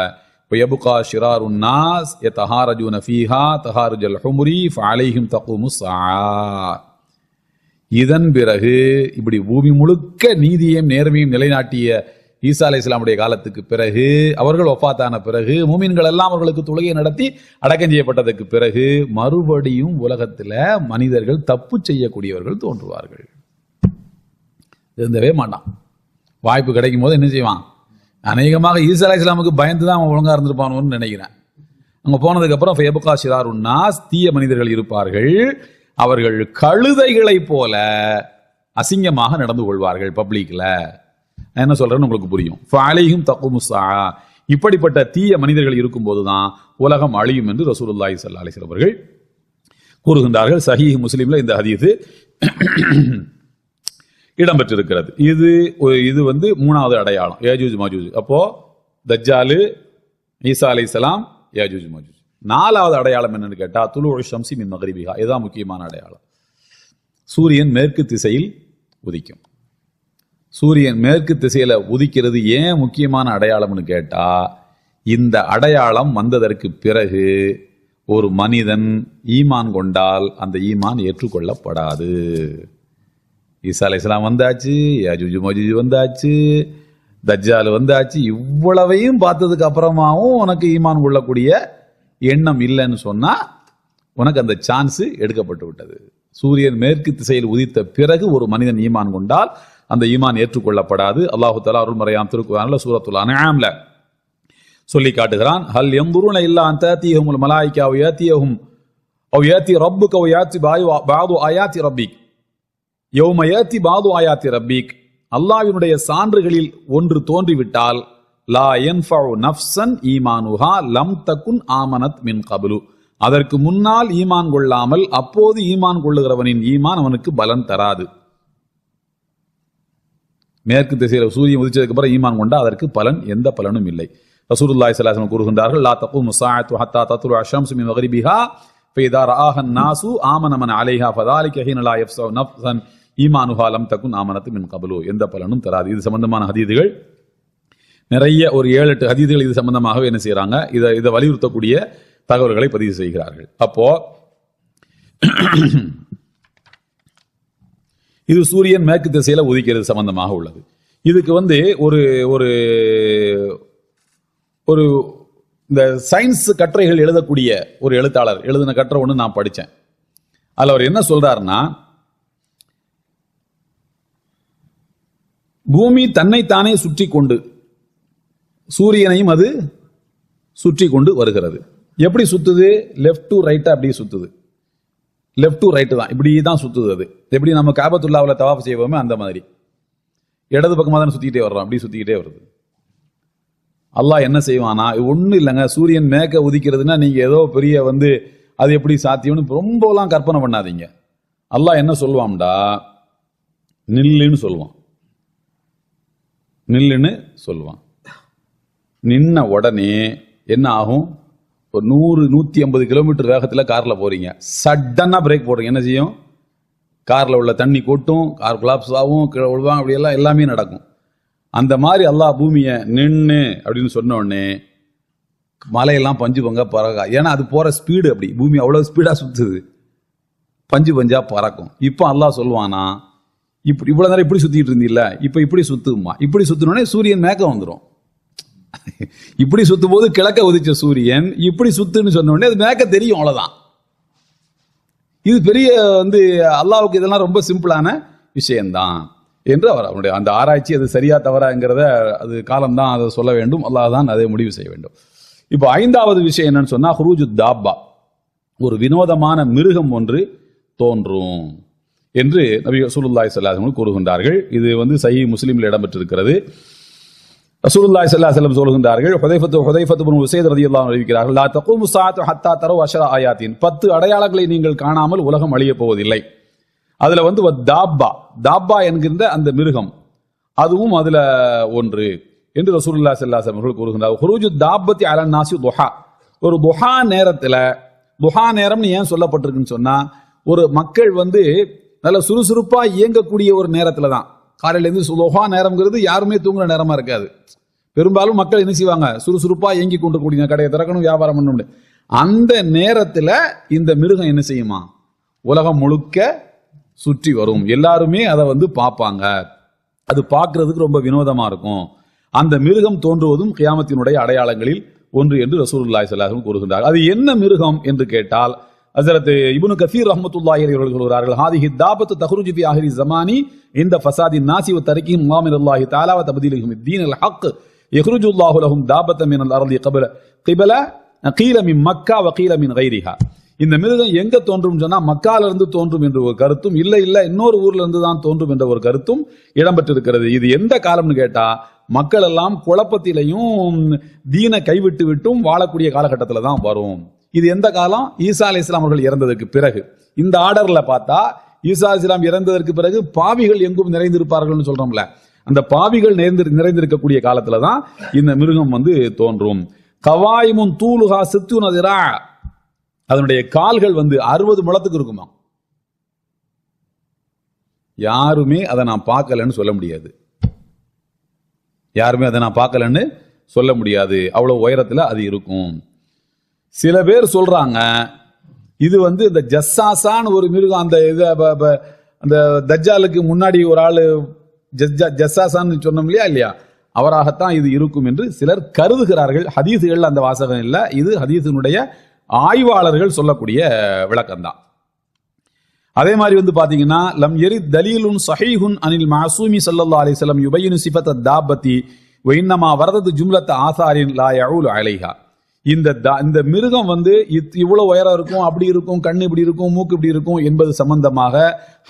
வயபுகா ஷிராருன் நாஸ் யதஹாரஜூன ஃபீஹா தஹாருஜல் ஹும்ரி ஃபஅலைஹிம் தகூமுஸ் ஸஆ. இதன் பிறகு இப்படி பூமி முழுக்க நீதியையும் நேர்மையும் நிலைநாட்டிய ஈசா அலைஹிஸ்ஸலாமுடைய காலத்துக்கு பிறகு, அவர்கள் வஃபாத்தான பிறகு, மூமின்கள் எல்லாம் அவர்களுக்கு தொழுகை நடத்தி அடக்கம் செய்யப்பட்டதுக்கு பிறகு மறுபடியும் உலகத்தில் மனிதர்கள் தப்பு செய்யக்கூடியவர்கள் தோன்றுவார்கள். இருந்தவே மாட்டான். வாய்ப்பு கிடைக்கும் போது என்ன செய்வான்? அநேகமாக ஈசா அலைஹிஸ்ஸலாமுக்கு பயந்து தான் அவன் ஒழுங்கா இருந்திருப்பானோன்னு நினைக்கிறேன். அங்க போனதுக்கு அப்புறம் ஃபயபுகா ஷிராருன் நாஸ், தீய மனிதர்கள் இருப்பார்கள். அவர்கள் கழுதைகளை போல அசிங்கமாக நடந்து கொள்வார்கள் பப்ளிக்ல. என்ன சொல்றேன்னு உங்களுக்கு புரியும். ஃபஅலைஹிம் தகூமுஸ் ஸஆ, இப்படிப்பட்ட தீய மனிதர்கள் இருக்கும் போதுதான் உலகம் அழியும் என்று ரசூலுல்லாஹி ஸல்லல்லாஹு அலைஹி வஸல்லம் அவர்கள் கூறுகின்றார்கள். சஹீஹ் முஸ்லிம்ல இந்த ஹதீஸ் இடம்பெற்றிருக்கிறது. இது வந்து மூணாவது அடையாளம், யாஜூஜ் மாஜூஜ். அப்போ தஜ்ஜாலு, ஈசா அலைஹிஸ்ஸலாம், யாஜூஜ் மாஜூஜ். நாலாவது அடையாளம் என்னன்னு கேட்டா துலூஉ ஷம்ஸி மின் மக்ரிபிஹா, இதுதான் முக்கியமான அடையாளம். சூரியன் மேற்கு திசையில் உதிக்கும். சூரியன் மேற்கு திசையில உதிக்கிறது ஏன் முக்கியமான அடையாளம்னு கேட்டா, இந்த அடையாளம் வந்ததற்கு பிறகு ஒரு மனிதன் ஈமான் கொண்டால் அந்த ஈமான் ஏற்றுக்கொள்ளப்படாது. ஈசா அலைஹிஸ்ஸலாம் வந்தாச்சு, யாஜூஜ் மாஜூஜ் வந்தாச்சு, தஜ்ஜால் வந்தாச்சு. இவ்வளவையும் பார்த்ததுக்கு அப்புறமாவும் உனக்கு ஈமான் கொள்ளக்கூடிய எண்ணம் இல்லைன்னு சொன்னா உனக்கு அந்த சான்ஸ் எடுக்கப்பட்டு விட்டது. சூரியன் மேற்கு திசையில் உதித்த பிறகு ஒரு மனிதன் ஈமான் கொண்டால் அந்த ஈமான் ஏற்றுக்கொள்ளப்படாது. அல்லாஹு தஆலா அருள்மறையாம் திருக்குர்ஆன்ல சூரத்துல் அன்ஆம்ல சொல்லி காட்டுகிறான். ஹல் யன்துருன இல்லா அன் தஅதிஹுல் மலாயிகா வ யாதிஹும் அவ் யாதி ரப்புக வ யாதி பாது ஆயாத்தி ரப்பிக் யௌம யாதி பாது ஆயாத்தி ரப்பிக். அல்லாஹ்வினுடைய சான்றுகளில் ஒன்று தோன்றிவிட்டால் லா யன்ஃபஉ நஃப்ஸன் ஈமானுஹா லம் தகுன் ஆமனத் மின் கப்லு, அதற்கு முன்னால் ஈமான் கொள்ளாமல் அப்போது ஈமான் கொள்ளுகிறவனின் ஈமான் அவனுக்கு பலன் தராது. மேற்கு திசையில் சூரியன் உதிச்சதுக்கு அப்புறம் ஈமான் கொண்டா அதற்கு பலன், எந்த பலனும் இல்லை. ரசூலுல்லாஹி ஸல்லல்லாஹு அலைஹி வஸல்லம் கூறுகின்றார்கள், லா தகூமு ஸாஅத்து ஹத்தா தத்லுஅ அஷம்ஸு மின் மக்ரிபிஹா ஃபஇதா ரஆஹா அன்-நாஸு ஆமன மன் அலைஹா ஃபதாலிக ஹீன லா யஃப்ஸு நஃப்ஸன் ஈமானுஹா லம் தகுன் ஆமனத் மின் கப்லு. எந்த பலனும் தராது. இது சம்பந்தமான ஹதீதுகள் நிறைய, ஒரு 7-8 ஹதீதுகள் இது சம்பந்தமாகவே என்ன செய்யறாங்க, இதை வலியுறுத்தக்கூடிய தகவல்களை பதிவு செய்கிறார்கள். அப்போ இது சூரியன் மேற்கு திசையில உதிக்கிறது சம்பந்தமாக உள்ளது. இதுக்கு வந்து ஒரு ஒரு ஒரு இந்த சயின்ஸ் கட்டுரைகள் எழுதக்கூடிய ஒரு எழுத்தாளர் எழுதின கட்டுரை ஒன்று நான் படித்தேன். அதில் அவர் என்ன சொல்றாருன்னா, பூமி தன்னைத்தானே சுற்றி கொண்டு சூரியனையும் அது சுற்றி கொண்டு வருகிறது. எப்படி சுத்துது? லெஃப்ட் டு ரைட்டா அப்படியே சுத்துது. லெஃப்ட் டு ரைட்டு தான், இப்படி தான் சுத்துது. அது எப்படி நம்ம காபத்துல்லாவில் தவாஃப் செய்வோமே அந்த மாதிரி இடது பக்கமாக தானே சுத்திக்கிட்டே வர்றோம், அப்படி சுத்திக்கிட்டே வருது. அல்லாஹ் என்ன செய்வானா, ஒன்றும் இல்லைங்க, சூரியன் மேற்க உதிக்கிறதுனா நீங்க ஏதோ பெரிய வந்து அது எப்படி சாத்தியம்னு ரொம்பலாம் கற்பனை பண்ணாதீங்க. அல்லாஹ் என்ன சொல்லுவான்டா, நில்லுன்னு சொல்லுவான். நில்லுன்னு சொல்லுவான். நின்ன உடனே என்ன ஆகும்? ஒரு 100-150 கிலோமீட்டர் வேகத்தில் கார்ல போறீங்க, சடனா பிரேக் போடுறீங்க, என்ன செய்யும்? கார்ல உள்ள தண்ணி கொட்டும், கார் கொலாப்ஸ் ஆகும், கீழே விழுவாங்க, அப்படி எல்லாம் எல்லாமே நடக்கும். அந்த மாதிரி அல்லாஹ் பூமியை நின்று அப்படின்னு சொன்ன உடனே மலையெல்லாம் பஞ்சு பங்கா பறக்கா. ஏன்னா அது போற ஸ்பீடு அப்படி, பூமி அவ்வளவு ஸ்பீடா சுத்துது, பஞ்சு பஞ்சா பறக்கும். இப்போ அல்லாஹ் சொல்லுவானா, இப்படி இவ்வளவு நேரம் இப்படி சுத்திட்டு இருந்தீல்ல, இப்ப இப்படி சுத்துமா. இப்படி சுத்தினோடனே சூரியன் மேற்க வந்துடும். இப்படி சுத்தும் போது கிழக்க உதிச்ச சூரியன் இப்படி சுத்துன்னு சொன்ன உடனே அது மேற்க தெரியும், அவ்வளவுதான். இது பெரிய வந்து அல்லாஹ்வுக்கு இதெல்லாம் ரொம்ப சிம்பிளான விஷயம்தான் என்று அவருடைய அந்த ஆராய்ச்சி அது சரியா தவறாங்கிறத அது காலம்தான் அதை சொல்ல வேண்டும், அல்லாஹ் தான் அதை முடிவு செய்ய வேண்டும். இப்போ 5வது விஷயம் என்னன்னு சொன்னா, ஹுரூஜு தாப்பா, ஒரு வினோதமான மிருகம் ஒன்று தோன்றும் என்று நபி ரசூலுல்லாஹி ஸல்லல்லாஹு அலைஹி வஸல்லம் கூறுகின்றார்கள். இது வந்து சஹீஹ் முஸ்லிமில் இடம்பெற்றிருக்கிறது. ரசூலுல்லாஹி ஸல்லல்லாஹு அலைஹி வஸல்லம் சொல்கின்றார்கள், ஹுதைஃபத்து இப்னு உஸைத் ரலியல்லாஹு அன்ஹு அறிவிக்கிறார்கள், லா தகூமு ஸாஅத்து ஹத்தா தரவு 10 ஆயாத்தின், 10 அடையாளங்களை நீங்கள் காணாமல் உலகம் அழியப் போவதில்லை. அதுல வந்து தாப்பா என்கின்ற அந்த மிருகம் அதுவும் அதுல ஒன்று என்று ரசூலுல்லாஹி ஸல்லல்லாஹு அலைஹி வஸல்லம் கூறுகின்றார். ஹுரூஜு தாப்பத்தி அலன் நாசி துஹா. ஒரு துஹா நேரத்துல, துஹா நேரம்னு ஏன் சொல்லப்பட்டிருக்குன்னு சொன்னா, ஒரு மக்கள் வந்து நல்ல சுறுசுறுப்பா இயங்கக்கூடிய ஒரு நேரத்துல தான். காலையில இருந்து துஹா நேரம்ங்கிறது யாருமே தூங்குற நேரமா இருக்காது. பெரும்பாலும் மக்கள் என்ன செய்வாங்க, சுறுசுறுப்பா இயங்கி கொண்டிருக்கூடிய, கடையை திறக்கணும், வியாபாரம் பண்ணணும். அந்த நேரத்துல இந்த மிருகம் என்ன செய்யுமா, உலகம் முழுக்க சுற்றி வரும். எல்லாருமே அதை வந்து பார்ப்பாங்க. அது பார்க்கிறதுக்கு ரொம்ப வினோதமா இருக்கும். அந்த மிருகம் தோன்றுவதும் கியாமத்தினுடைய அடையாளங்களில் ஒன்று என்று ரசூலுல்லாஹி ஸல்லல்லாஹு அலைஹி வஸல்லம் கூறுகின்றார். அது என்ன மிருகம் என்று கேட்டால், ஹஜ்ரத் இப்னு கஸீர் ரஹ்மத்துல்லாஹி அலைஹி அவர்கள் சொல்கிறார்கள், ஹாதிஹி தாபத்து தஹ்ருஜு ஃபி ஆஹிரி ஸமானி இந்த ஃபஸாதின் நாசி வ தர்கிஹிம் முஆமினல்லாஹி தஆலா வ தப்தீலிஹிம் தீனல் ஹக் யஹ்ருஜுல்லாஹு லஹும் தாபத்தன் மினல் அர்தி கிபல கீல மின் மக்கா வ கீல மின் கைரிஹா. இந்த மிருகம் எங்க தோன்றும் சொன்னா, மக்கால இருந்து தோன்றும் என்ற ஒரு கருத்தும், இல்ல இன்னொரு ஊர்ல இருந்து தான் தோன்றும் என்ற ஒரு கருத்தும் இடம்பெற்றிருக்கிறது. இது எந்த காலம்னு கேட்டா, மக்கள் எல்லாம் குழப்பத்திலையும் தீனை கைவிட்டு விட்டும் வாழக்கூடிய காலகட்டத்தில் தான் வரும். இது எந்த காலம்? ஈசா அலைஹிஸ்ஸலாம் அவர்கள் இறந்ததற்கு பிறகு. இந்த ஆர்டர்ல பார்த்தா ஈசா அலைஹிஸ்ஸலாம் இறந்ததற்கு பிறகு பாவிகள் எங்கும் நிறைந்திருப்பார்கள் சொல்றோம்ல, அந்த பாவிகள் நிறைந்திருக்கக்கூடிய காலத்துல தான் இந்த மிருகம் வந்து தோன்றும். கவாயிமுன் தூலுஹா சித்துன திரா. அதனுடைய கால்கள் வந்து 60 முழத்துக்கு இருக்குமா. யாருமே அதை நான் பார்க்கலன்னு சொல்ல முடியாது. யாருமே அதை நான் பார்க்கலன்னு சொல்ல முடியாது. அவ்வளவு உயரத்துல அது இருக்கும். சில பேர் சொல்றாங்க இது வந்து இந்த ஜஸ்ஸாசான்னு ஒரு மிருகம், அந்த தஜ்ஜாலுக்கு முன்னாடி ஒரு ஆளு ஜஸ்ஸாசான்னு சொன்னோம் இல்லையா, அவராகத்தான் இது இருக்கும் என்று சிலர் கருதுகிறார்கள். ஹதீசுகள் அந்த வாசகம் இல்ல, இது ஹதீஸினுடைய ஆய்வாளர்கள் சொல்லக்கூடிய விளக்கம் தான். அதே மாதிரி வந்து பாத்தீங்கன்னா, லம் யரித் தலீலுன் ஸஹீஹுன் அனில் மஅசூமி ஸல்லல்லாஹு அலைஹி வஸல்லம் யுபையினு சிஃபத்த தாபத்தி வ இன்னமா வரதத் ஜும்லத் ஆசாரின் லா யஊலு அலைஹா. இந்த மிருகம் வந்து இவ்வளவு உயரம் இருக்கும், அப்படி இருக்கும், கண்ணு இப்படி இருக்கும், மூக்கு இப்படி இருக்கும் என்பது சம்பந்தமாக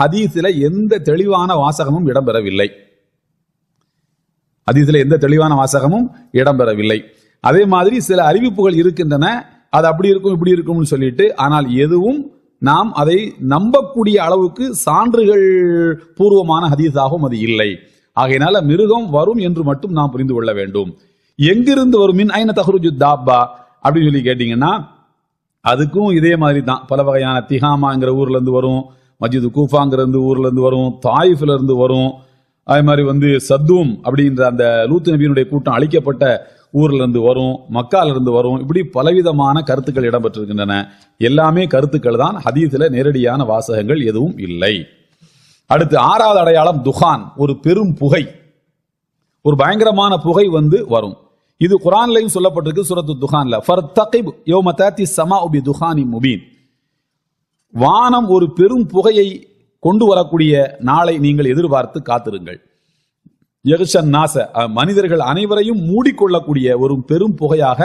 ஹதீஸில எந்த தெளிவான வாசகமும் இடம்பெறவில்லை. ஹதீஸில எந்த தெளிவான வாசகமும் இடம்பெறவில்லை. அதே மாதிரி சில அறிவிப்புகள் இருக்கின்றன, அது அப்படி இருக்கும் இப்படி இருக்கும்னு சொல்லிட்டு, ஆனால் எதுவும் நாம் அதை நம்பக்கூடிய அளவுக்கு சான்றுகள் பூர்வமான ஹதீஸாகவும் அது இல்லை. ஆகையினால மிருகம் வரும் என்று மட்டும் நாம் புரிந்து கொள்ள வேண்டும். எங்கிருந்து வரும்? மின் ஐன தஹ்ருஜு தாப்பா அப்படின்னு சொல்லி கேட்டீங்கன்னா, அதுக்கும் இதே மாதிரி தான். பல வகையான திஹாமாங்கிற ஊர்ல இருந்து வரும், மஸ்ஜிது கூஃபாங்கிற ஊர்ல இருந்து வரும், தாயிஃப்ல இருந்து வரும். அதே மாதிரி வந்து சத்தூம் அப்படின்ற அந்த லூத் நபியினுடைய கூட்டம் அழிக்கப்பட்ட ஊர்ல இருந்து வரும், மக்கால இருந்து வரும். இப்படி பலவிதமான கருத்துக்கள் இடம்பெற்றிருக்கின்றன. எல்லாமே கருத்துக்கள் தான், ஹதீஸ்ல நேரடியான வாசகங்கள் எதுவும் இல்லை. அடுத்து 6வது அடையாளம் துஹான், ஒரு பெரும் புகை, ஒரு பயங்கரமான புகை வந்து வரும். இது குர்ஆன்லயும் சொல்லப்பட்டிருக்கு, சூரத்து துஹான்ல. ஃபர்தகிப் யௌம தாத்தி ஸமாஉ பி துஹானின் முபீன். வானம் ஒரு பெரும் புகையை கொண்டு வரக்கூடிய நாளை நீங்கள் எதிர்பார்த்து காத்திருங்கள். யக்ஷன் நாச, மனிதர்கள் அனைவரையும் மூடிக்கொள்ளக்கூடிய ஒரு பெரும் புகையாக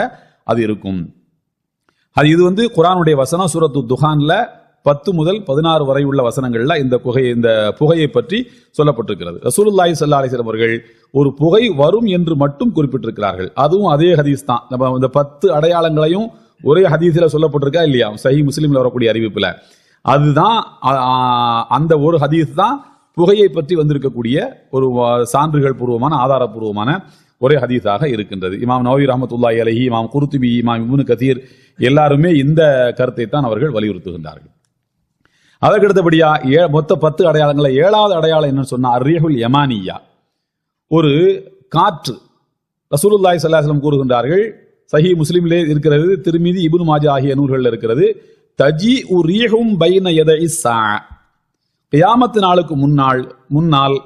அது இருக்கும். இது வந்து குர்ஆனுடைய வசனம். சூரத்து துஹான்ல 10 முதல் 16 வரை உள்ள வசனங்கள்ல இந்த புகையை பற்றி சொல்லப்பட்டிருக்கிறது. ரசூலுல்லாஹி ஸல்லல்லாஹு அலைஹி வஸல்லம் அவர்கள் ஒரு புகை வரும் என்று மட்டும் குறிப்பிட்டிருக்கிறார்கள். அதுவும் அதே ஹதீஸ் தான். நம்ம இந்த 10 அடையாளங்களையும் ஒரே ஹதீஸ்ல சொல்லப்பட்டிருக்கா இல்லையா, சஹீஹ் முஸ்லிம்ல வரக்கூடிய அறிவிப்புல. அதுதான் அந்த ஒரு ஹதீஸ் தான் புகையை பற்றி வந்திருக்கக்கூடிய ஒரு சான்றுகள் பூர்வமான ஆதாரபூர்வமான ஒரே ஹதீஸாக இருக்கின்றது. இமாம் நவவி ரஹ்மத்துல்லாஹி அலைஹி, இமாம் குர்துபி, இமாம் இப்னு கதீர் எல்லாருமே இந்த கருத்தை தான் அவர்கள் வலியுறுத்துகின்றார்கள். அதற்கடுத்தபடியா மொத்த 10 அடையாளங்கள 7வது அடையாளம் என்னன்னு சொன்னா அர்ரிஹுல் யமானியா, ஒரு காற்று. ரசூலுல்லாஹி ஸல்லல்லாஹு அலைஹி வஸல்லம் கூறுகின்றார்கள், சஹீஹ் முஸ்லிமிலே இருக்கிறது, திருமிதி, இப்னு மாஜா ஆகிய நூல்களில் இருக்கிறது. தஜீஉ ரீஹும் பைன யதஇ ஸா. கியாமத் நாளுக்கு முன்னால்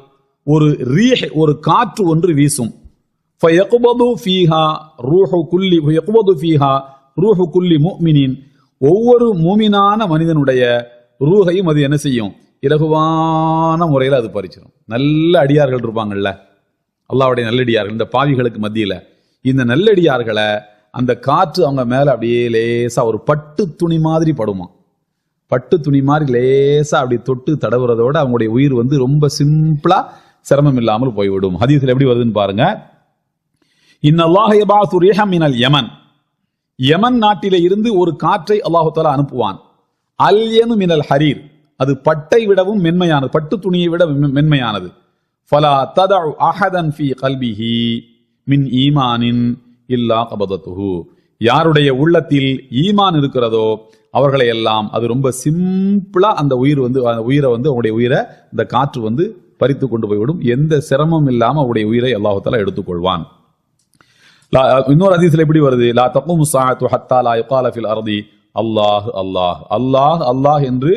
ஒரு ரீஹ், ஒரு காற்று ஒன்று வீசும். ஃபயக்பது ஃபீஹா ரூஹு குல்லி முஃமினின். ஒவ்வொரு மூமினான மனிதனுடைய ரூஹையும் அது என்ன செய்யும்? இலகுவான முறையில் அது பறிச்சிடும். நல்ல அடியார்கள் இருப்பாங்கல்ல, அல்லாஹ்வுடைய நல்லடியார்கள், இந்த பாவிகளுக்கு மத்தியில இந்த நல்லடியார்களை அந்த காற்று அவங்க மேல அப்படியே லேசா ஒரு பட்டு துணி மாதிரி படுமா. பட்டு துணி மாதிரி லேசா அப்படி தொட்டு தடவுறதோட அவங்களுடைய உயிர் வந்து ரொம்ப சிம்பிளா சிரமம் இல்லாமல் போய்விடும். ஹதீஸ்ல எப்படி வருதுன்னு பாருங்க. இன்னல்லாஹ யபஅது ரீஹம் மினல் யமன். யமன் நாட்டிலே இருந்து ஒரு காற்றை அல்லாஹ் தஆலா அனுப்புவான். அல்யனு மினல் ஹரீர். அது பட்டை விடவும் மென்மையானது, பட்டு துணியை விட மென்மையானது. ஃபலா ததஉ அஹதன் ஃபீ கல்பிஹி மின் ஈமானின் இல்லா கபதத்துஹு. யாருடைய உள்ளத்தில் ஈமான் இருக்கிறதோ அவர்களை எல்லாம் அது ரொம்ப சிம்பிளா அந்த உயிரை அவருடைய உயிரை இந்த காற்று பறித்து கொண்டு போய்விடும். எந்த சிரமம் இல்லாம அவருடைய உயிரை அல்லாஹ் தஆலா எடுத்துக்கொள்வான். இன்னொரு ஹதீஸ்ல எப்படி வருது? லா தக்மு ஸாஅத்து ஹத்தா லா யுகால ஃபில் அர்தி அல்லாஹ் அல்லாஹ் அல்லாஹ் அல்லாஹ் என்று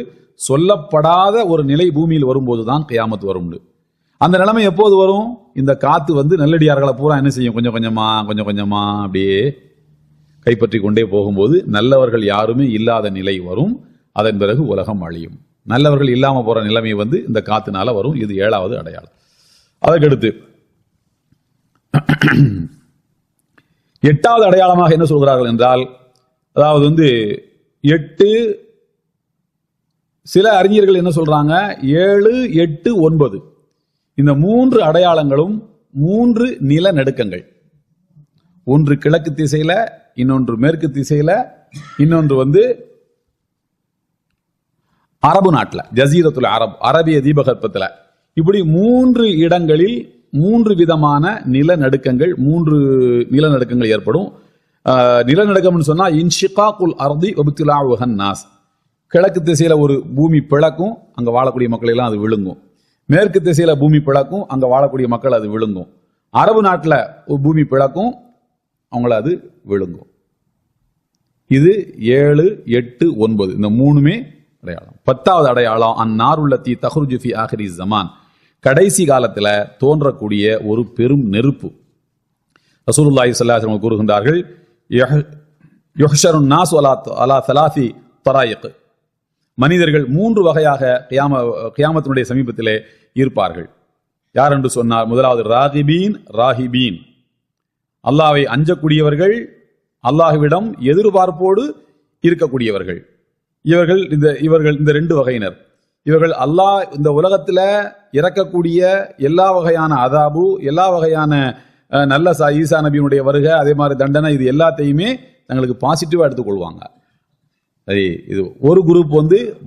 சொல்லப்படாத ஒரு நிலை பூமியில் வரும்போதுதான் கியாமத் வரும். அந்த நிலைமை எப்போது வரும்? இந்த காத்து நல்லடியார்களை பூரா என்ன செய்யும்? கொஞ்சம் கொஞ்சமா அப்படியே கைப்பற்றி கொண்டே போகும்போது நல்லவர்கள் யாருமே இல்லாத நிலை வரும். அதன் பிறகு உலகம் அழியும். நல்லவர்கள் இல்லாம போற நிலைமை இந்த காத்துனால வரும். இது 7வது அடையாளம். அதற்கடுத்து 8வது அடையாளமாக என்ன சொல்கிறார்கள் என்றால், அதாவது 8, சில அறிஞர்கள் என்ன சொல்றாங்க, 7, 8, 9 இந்த 3 அடையாளங்களும் 3 நிலநடுக்கங்கள். ஒன்று கிழக்கு திசையில, இன்னொன்று மேற்கு திசையில, இன்னொன்று அரபு நாட்டில் ஜசீரத்துல் அரப், அரபிய தீபகற்பத்தில். இப்படி 3 இடங்களில் 3 விதமான நிலநடுக்கங்கள், 3 நிலநடுக்கங்கள் ஏற்படும். நிலநடுக்கம் சொன்னா இன்ஷிகாகுல் அர்தி வபித்திலாஉஹன் நாஸ். கிழக்கு திசையில ஒரு பூமி பிளக்கும், அங்க வாழக்கூடிய மக்கள் எல்லாம் அது விழுங்கும். மேற்கு திசையில பூமி பிளக்கும், அங்க வாழக்கூடிய மக்கள் அது விழுங்கும். அரபு நாட்டில் பூமி பிளக்கும், அவங்கள அது விழுங்கும். இது 7, 8, 9 இந்த 3மே அடையாளம். 10வது அடையாளம் அந்நாருல்லத்தி தஹ்ருஜு ஃபி ஆகிரி ஸமான். கடைசி காலத்துல தோன்றக்கூடிய ஒரு பெரும் நெருப்பு. ரசூலுல்லாஹி ஸல்லல்லாஹு அலைஹி வஸல்லம் கூறுகின்றார்கள், யுஹ்ஷருன் நாஸ் அலா ஸலாசி தராயிக். மனிதர்கள் 3 வகையாக கியாமத்தினுடைய சமீபத்திலே இருப்பார்கள். யார் என்று சொன்னார்? முதலாவது ராகிபீன் ராஹிபீன், அல்லாஹ்வை அஞ்சக்கூடியவர்கள், அல்லாஹ்விடம் எதிர்பார்ப்போடு இருக்கக்கூடியவர்கள். இவர்கள் இந்த 2 வகையினர். இவர்கள் அல்லாஹ் இந்த உலகத்துல இறக்கக்கூடிய எல்லா வகையான அதாபு, எல்லா வகையான நல்ல ஈசா நபியினுடைய வருகை, அதே மாதிரி தண்டனை, இது எல்லாத்தையுமே தங்களுக்கு பாசிட்டிவா எடுத்துக்கொள்வாங்க. சரி, இது ஒரு குரூப்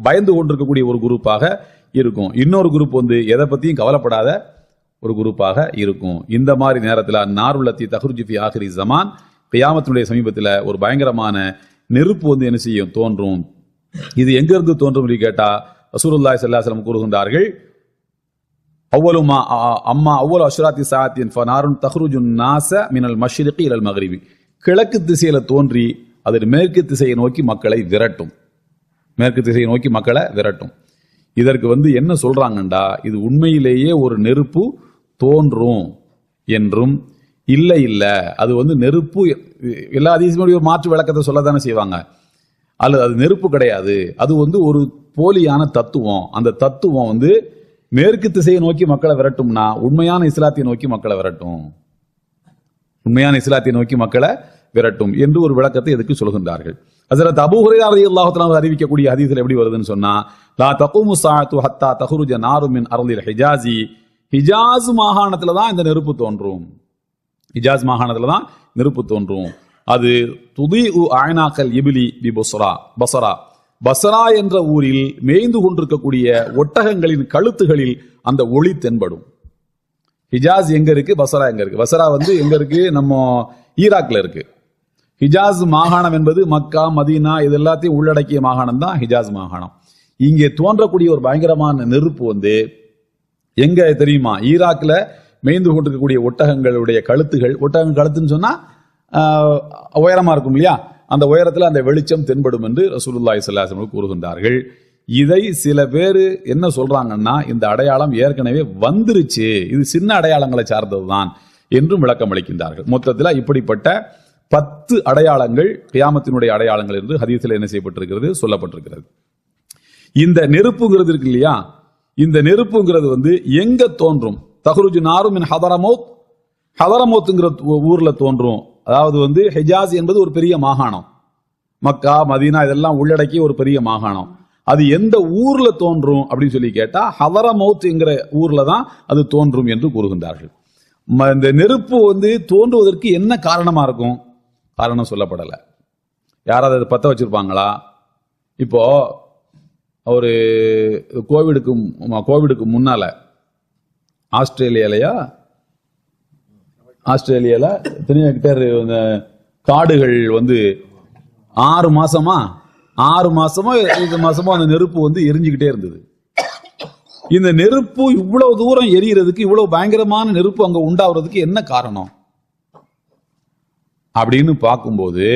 பயந்து கொண்டிருக்கக்கூடிய ஒரு குரூப்பாக இருக்கும். இன்னொரு குரூப் எதை பத்தியும் கவலைப்படாத ஒரு குரூப்பாக இருக்கும். இந்த மாதிரி நேரத்தில் நாருல்லத்தி தஹ்ருஜு ஃபி ஆகிரி ஸமான், கியாமத்தினுடைய சமீபத்தில் ஒரு பயங்கரமான நெருப்பு என்ன செய்யும்? தோன்றும். இது எங்க இருந்து தோன்றும் கேட்டா, ரசூலுல்லாஹி ஸல்லல்லாஹு அலைஹி வஸல்லம் கூறுகின்றார்கள், அவ்வளவு அஷ்ராத்தி சாத்தின் ஃபனாருன் தஹ்ருஜுன் நாஸ மினல் மஷ்ரிகி இலல் மக்ரிபி. கிழக்கு திசையில தோன்றி அது மேற்கு திசையை நோக்கி மக்களை விரட்டும். மேற்கு திசையை நோக்கி மக்களை விரட்டும். இதற்கு என்ன சொல்றாங்கண்டா, இது உண்மையிலேயே ஒரு நெருப்பு தோன்றும் என்றும் இல்ல அது நெருப்பு, எல்லா அதிசயமுடைய மாற்று விளக்கத்தை சொல்லத்தானே செய்வாங்க. அல்லது அது நெருப்பு கிடையாது, அது ஒரு போலியான தத்துவம். அந்த தத்துவம் மேற்கு திசையை நோக்கி மக்களை விரட்டும்னா உண்மையான இஸ்லாத்தை நோக்கி மக்களை விரட்டும், உண்மையான இஸ்லாத்தை நோக்கி மக்களை விரட்டும் என்று ஒரு விளக்கத்தை எதுக்கு சொல்கின்றார்கள். ஹஜ்ரத் அபூ ஹுரைரா ரலியல்லாஹு தஆலா அறிவிக்கக்கூடிய ஹதீஸ்ல எப்படி வருதுன்னு சொன்னா, லா தகுமு ஸாஅத்து ஹத்தா தஹ்ருஜ நாரு மின் அர்தில் ஹிஜாஸி. ஹிஜாஸ் மாகாணத்துல தான் இந்த நெருப்பு தோன்றும். ஹிஜாஸ் மாகாணத்துல தான் நெருப்பு தோன்றும். அது துதீஉ அயனாக்கல் இபிலி பி பஸ்ரா. பஸ்ரா என்ற ஊரில் மேய்ந்து கொண்டிருக்கக்கூடிய ஒட்டகங்களின் கழுத்துகளில் அந்த ஒளி தென்படும். ஹிஜாஸ் எங்க இருக்கு? பஸ்ரா எங்க இருக்கு? பஸ்ரா எங்க இருக்கு? நம்ம ஈராக்ல இருக்கு. ஹிஜாஸ் மாகாணம் என்பது மக்கா, மதீனா இது எல்லாத்தையும் உள்ளடக்கிய மாகாணம் தான் ஹிஜாஸ் மாகாணம். இங்கே தோன்றக்கூடிய ஒரு பயங்கரமான நெருப்பு எங்க தெரியுமா? ஈராக்ல மேய்ந்து கொண்டிருக்கக்கூடிய ஒட்டகங்களுடைய கழுத்துகள், ஒட்டகம் கழுத்துன்னு சொன்னா உயரமா இருக்கும் இல்லையா, அந்த உயரத்தில் அந்த வெளிச்சம் தென்படும் என்று ரசூலுல்லாஹி ஸல்லல்லாஹு அலைஹி வஸல்லம் கூறுகின்றார்கள். இதை சில பேர் என்ன சொல்றாங்கன்னா, இந்த அடையாளம் ஏற்கனவே வந்துருச்சு, இது சின்ன அடையாளங்களை சார்ந்ததுதான் என்றும் விளக்கம் அளிக்கின்றார்கள். மொத்தத்தில் இப்படிப்பட்ட 10 அடையாளங்கள் கியாமத்தினுடைய அடையாளங்கள் என்று ஹதீஸில் என்ன செய்யப்பட்டிருக்கிறது? சொல்லப்பட்டிருக்கிறது. இந்த நெருப்புங்கிறது இருக்கு இல்லையா, இந்த நெருப்புங்கிறது எங்க தோன்றும்? தஹ்ருஜு நாரு மின் ஹதரமௌத். ஹதரமௌத்ங்கிற ஊர்ல தோன்றும். அதாவது ஹிஜாஸ் என்பது ஒரு பெரிய மாகாணம், மக்கா மதீனா இதெல்லாம் உள்ளடக்கிய ஒரு பெரிய மாகாணம். அது எந்த ஊர்ல தோன்றும் அப்படின்னு சொல்லி கேட்டா, ஹதரமௌத் என்கிற ஊர்ல தான் அது தோன்றும் என்று கூறுகின்றார்கள். இந்த நெருப்பு தோன்றுவதற்கு என்ன காரணமா இருக்கும்? காரணம் சொல்லப்படலை. யாராவது அதை பத்த வச்சிருப்பாங்களா? இப்போ ஒரு கோவிடுக்கு முன்னால ஆஸ்திரேலியால எத்தனை ஹெக்டேர் காடுகள் 6 மாசமா அந்த நெருப்பு எரிஞ்சுக்கிட்டே இருந்தது. இந்த நெருப்பு இவ்வளவு தூரம் எரியறதுக்கு, இவ்வளவு பயங்கரமான நெருப்பு அங்க உண்டாகிறதுக்கு என்ன காரணம் அப்படின்னு பார்க்கும்போது,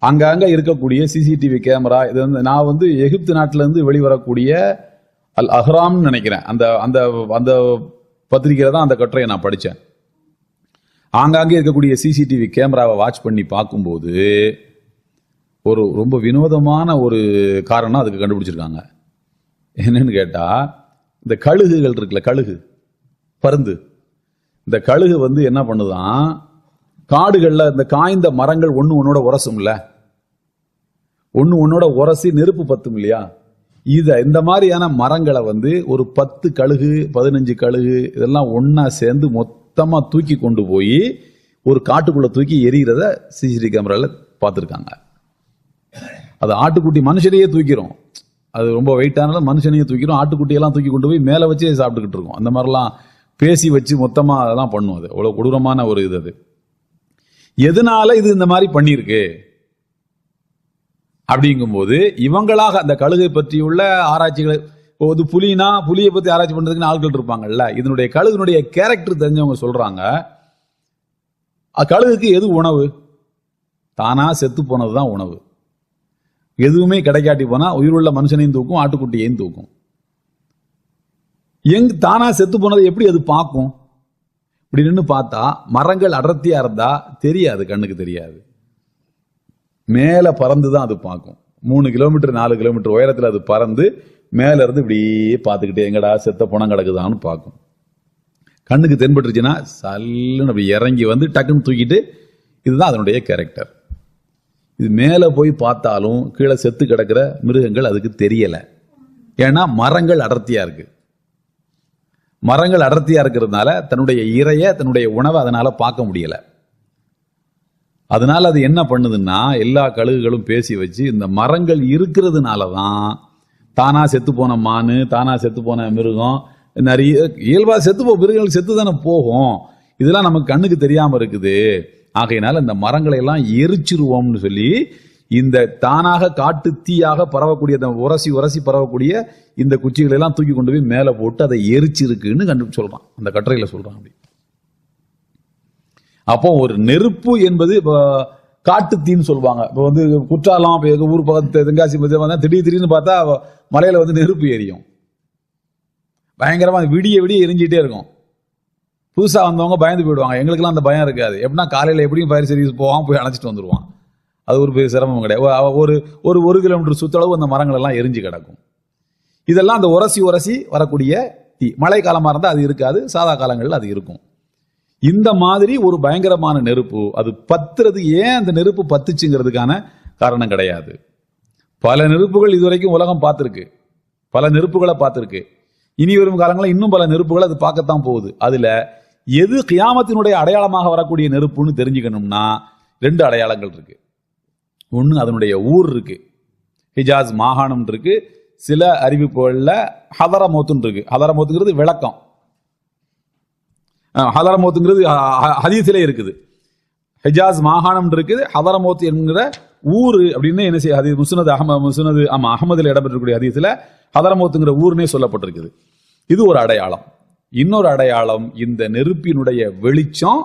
அங்கங்க இருக்கக்கூடிய சிசிடிவி கேமரா, இது நான் எகிப்து நாட்டில இருந்து வெளிவரக்கூடிய அல் அஹ்ராம் நினைக்கிறேன், அந்த பத்திரிகையில தான் அந்த கட்டுரையை நான் படிச்சேன். ஆங்காங்கே இருக்கக்கூடிய சிசிடிவி கேமராவை வாட்ச் பண்ணி பார்க்கும்போது ஒரு ரொம்ப வினோதமான ஒரு காரணம் அதுக்கு கண்டுபிடிச்சிருக்காங்க. என்னன்னு கேட்டா, இந்த கழுகுகள் இருக்குல்ல, பருந்து, இந்த கழுகு என்ன பண்ணுதான், காடுகள்ல இந்த காய்ந்த மரங்கள் ஒன்னோட உரசும்ல, ஒன்னோட உரசி நெருப்பு பத்தும் இல்லையா, இந்த மாதிரியான மரங்களை ஒரு 10 கழுகு 15 கழுகு இதெல்லாம் ஒன்னா சேர்ந்து மொத்தமா தூக்கி கொண்டு போய் ஒரு காட்டுக்குள்ள தூக்கி எரியறத சிசிடிவி கேமரால பார்த்திருக்காங்க. அது ஆட்டுக்குட்டி மனுஷனையே தூக்கிறோம், அது ரொம்ப வெயிட்டான மனுஷனையே தூக்கிறோம், ஆட்டுக்குட்டியெல்லாம் தூக்கி கொண்டு போய் மேல வச்சே சாப்பிட்டுக்கிட்டு இருக்கோம். அந்த மாதிரிலாம் பேசி வச்சு மொத்தமா அதெல்லாம் பண்ணும். அது அவ்வளவு கொடூரமான ஒரு இது. அது எதனால இது இந்த மாதிரி பண்ணிருக்கு அப்படிங்கும்போது, இவங்களாக அந்த கழுகை பற்றியுள்ள ஆராய்ச்சிகளை, புலியை பத்தி ஆராய்ச்சி பண்றதுக்கு ஆட்கள் இருப்பாங்கல்ல, இதனுடைய கழுகுனுடைய கேரக்டர் தெரிஞ்சவங்க சொல்றாங்க, கழுகுக்கு எது உணவு? தானா செத்து போனதுதான் உணவு. எதுவுமே கிடைக்காட்டி போனா உயிருள்ள மனுஷனையும் தூக்கும், ஆட்டுக்குட்டியையும் தூக்கும். தானா செத்து போனதை எப்படி அது பார்க்கும்? இப்படி நின்று பார்த்தா மரங்கள் அடர்த்தியா இருந்தா தெரியாது, கண்ணுக்கு தெரியாது. மேல பறந்துதான் அது பார்க்கும். 3 கிலோமீட்டர் 4 கிலோமீட்டர் உயரத்துல அது பறந்து மேல இருந்து இப்படியே பார்த்துக்கிட்டே எங்கடா செத்த பணம் கிடக்குதான்னு பார்க்கும். கண்ணுக்கு தென்பட்டுருச்சுன்னா சல்லுன்னு அப்படி இறங்கி டக்குன்னு தூக்கிட்டு, இதுதான் அதனுடைய கேரக்டர். இது மேல போய் பார்த்தாலும் கீழே செத்து கிடக்கிற மிருகங்கள் அதுக்கு தெரியல. ஏன்னா மரங்கள் அடர்த்தியா இருக்கு. மரங்கள் அடர்த்தியா இருக்கிறதுனால தன்னுடைய இரைய, தன்னுடைய உணவை அதனால பார்க்க முடியல. அதனால அது என்ன பண்ணுதுன்னா, எல்லா கழுகுகளும் பேசி வச்சு இந்த மரங்கள் இருக்கிறதுனாலதான் தானா செத்து போன மானு, தானா செத்து போன மிருகம், நிறைய இயல்பா மிருகங்கள் செத்து தானே போகும், இதெல்லாம் நமக்கு கண்ணுக்கு தெரியாம இருக்குது. ஆகையினால இந்த மரங்களை எல்லாம் எரிச்சிருவோம்னு சொல்லி, இந்த தானாக காட்டு தீயாக பரவக்கூடிய, உரசி பரவக்கூடிய இந்த குச்சிகளை எல்லாம் தூக்கி கொண்டு போய் மேல போட்டு அதை எரிச்சிருக்குன்னு சொல்றான், அந்த கட்டுரையில சொல்றான். அப்படி அப்போ ஒரு நெருப்பு என்பது காட்டுத்தீன்னு சொல்லுவாங்க. இப்போ குற்றாலம், ஊர் பக்கத்து தென்காசி திடீர்னு பார்த்தா மலையில நெருப்பு எரியும், பயங்கரமா விடிய எரிஞ்சிட்டே இருக்கும். புதுசா வந்தவங்க பயந்து போயிடுவாங்க. எங்களுக்கெல்லாம் அந்த பயம் இருக்காது. எப்படின்னா காலையில எப்படியும் ஃபயர் சர்வீஸ் போவான், போய் அணைச்சிட்டு வந்துருவான். அது ஒரு பெரிய சிரமம் கிடையாது. ஒரு கிலோமீட்டர் சுத்தளவு அந்த மரங்கள் எல்லாம் எரிஞ்சு கிடக்கும். இதெல்லாம் அந்த உரசி வரக்கூடிய தீ. மழை காலமா இருந்தா அது இருக்காது, சாதா காலங்களில் அது இருக்கும். இந்த மாதிரி ஒரு பயங்கரமான நெருப்பு அது பத்துறது. ஏன் அந்த நெருப்பு பத்துச்சுங்கிறதுக்கான காரணம் கிடையாது. பல நெருப்புகள் இதுவரைக்கும் உலகம் பார்த்திருக்கு, பல நெருப்புகளை பார்த்திருக்கு. இனி வரும் காலங்களில் இன்னும் பல நெருப்புகள் அது பார்க்கத்தான் போகுது. அதுல எது கியாமத்தினுடைய அடையாளமாக வரக்கூடிய நெருப்புன்னு தெரிஞ்சுக்கணும்னா 2 அடையாளங்கள் இருக்கு. ஒன்னு அதனுடைய ஊர் இருக்கு, ஹிஜாஸ் மாகாணம் இருக்கு. சில அறிவிப்புகள்ல ஹதரமௌத்துன்னு இருக்கு. ஹதரமௌத்துங்கிறது விளக்கம், ஹதரமௌத்துங்கிறது ஹதீஸிலே இருக்குது. ஹிஜாஸ் மாகாணம் இருக்குது, ஹதரமௌத் என்கிற ஊரு அப்படின்னு என்ன செய்ய அஹமதுல இடம்பெற்றக்கூடிய ஹதீஸ்ல ஹதரமௌத்துங்கிற ஊர்னே சொல்லப்பட்டிருக்குது. இது ஒரு அடையாளம். இன்னொரு அடையாளம், இந்த நெருப்பினுடைய வெளிச்சம்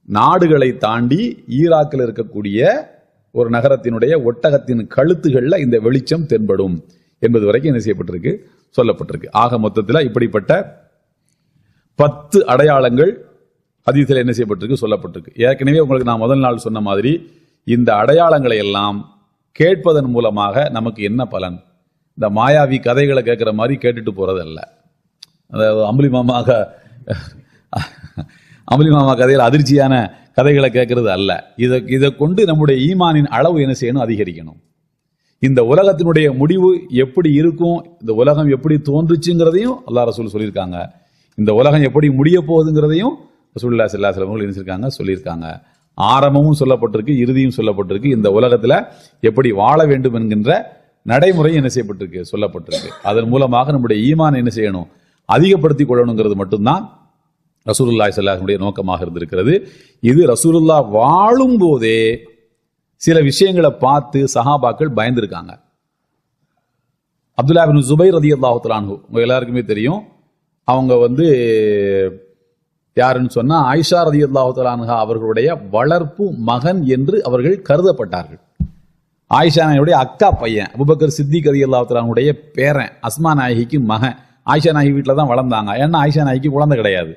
நாடுகளை தாண்டி ஈராக்கில் இருக்கக்கூடிய ஒரு நகரத்தினுடைய ஒட்டகத்தின் கழுத்துகள்ல இந்த வெளிச்சம் தென்படும் என்பது வரைக்கும் என்ன செய்யப்பட்டிருக்கு, சொல்லப்பட்டிருக்கு. ஆக மொத்தத்தில் இப்படிப்பட்ட 10 அடையாளங்கள் ஹதீஸில் என்ன செய்யப்பட்டிருக்கு, சொல்லப்பட்டிருக்கு. ஏற்கனவே உங்களுக்கு நான் முதல் நாள் சொன்ன மாதிரி இந்த அடையாளங்களை எல்லாம் கேட்பதன் மூலமாக நமக்கு என்ன பலன்? இந்த மாயாவி கதைகளை கேட்கிற மாதிரி கேட்டுட்டு போறது அல்ல. அதாவது அம்புலி மாமா கதையில் அதிர்ச்சியான கதைகளை கேட்கறது அல்ல. இதை கொண்டு நம்முடைய ஈமானின் அளவு என்ன செய்யணும், அதிகரிக்கணும். இந்த உலகத்தினுடைய முடிவு எப்படி இருக்கும், இந்த உலகம் எப்படி தோன்றுச்சுங்கிறதையும் அல்லாஹ் ரசூல் சொல்லியிருக்காங்க. இந்த உலகம் எப்படி முடிய போகுதுங்கிறதையும் ரசூலுல்லாஹி ஸல்லல்லாஹு அலைஹி வஸல்லம் சொல்லியிருக்காங்க. ஆரம்பமும் சொல்லப்பட்டிருக்கு, இறுதியும் சொல்லப்பட்டிருக்கு. இந்த உலகத்துல எப்படி வாழ வேண்டும் என்கின்ற நடைமுறை என்ன செய்யப்பட்டிருக்கு, சொல்லப்பட்டிருக்கு. அதன் மூலமாக நம்முடைய ஈமான் என்ன செய்யணும், அதிகப்படுத்திக் கொள்ளணுங்கிறது மட்டும்தான் ரசூலுல்லாஹி ஸல்லல்லாஹு அலைஹி வஸல்லம் நோக்கமாக இருந்திருக்கிறது. இது ரசூலுல்லாஹ் வாழும் போதே சில விஷயங்களை பார்த்து சஹாபாக்கள் பயந்திருக்காங்க. அப்துல்லா இப்னு ஜுபைர் ரலியல்லாஹு தஆலா அன்ஹு உங்க எல்லாருக்குமே தெரியும். அவங்க யாருன்னு சொன்னா ஆயிஷா ரலியல்லாஹு தஆலா அன்ஹா அவர்களுடைய வளர்ப்பு மகன் என்று அவர்கள் கருதப்பட்டார்கள். ஆயிஷா நாயகியுடைய அக்கா பையன் அபூபக்கர் சித்திக் ரலியல்லாஹு தஆலா அன்ஹுடைய பேரன் அஸ்மா நாயகிக்கு மகன். ஆயிஷா நாயகி வீட்டில் தான் வளர்ந்தாங்க. ஏன்னா ஆயிஷா நாயகிக்கு குழந்தை கிடையாது.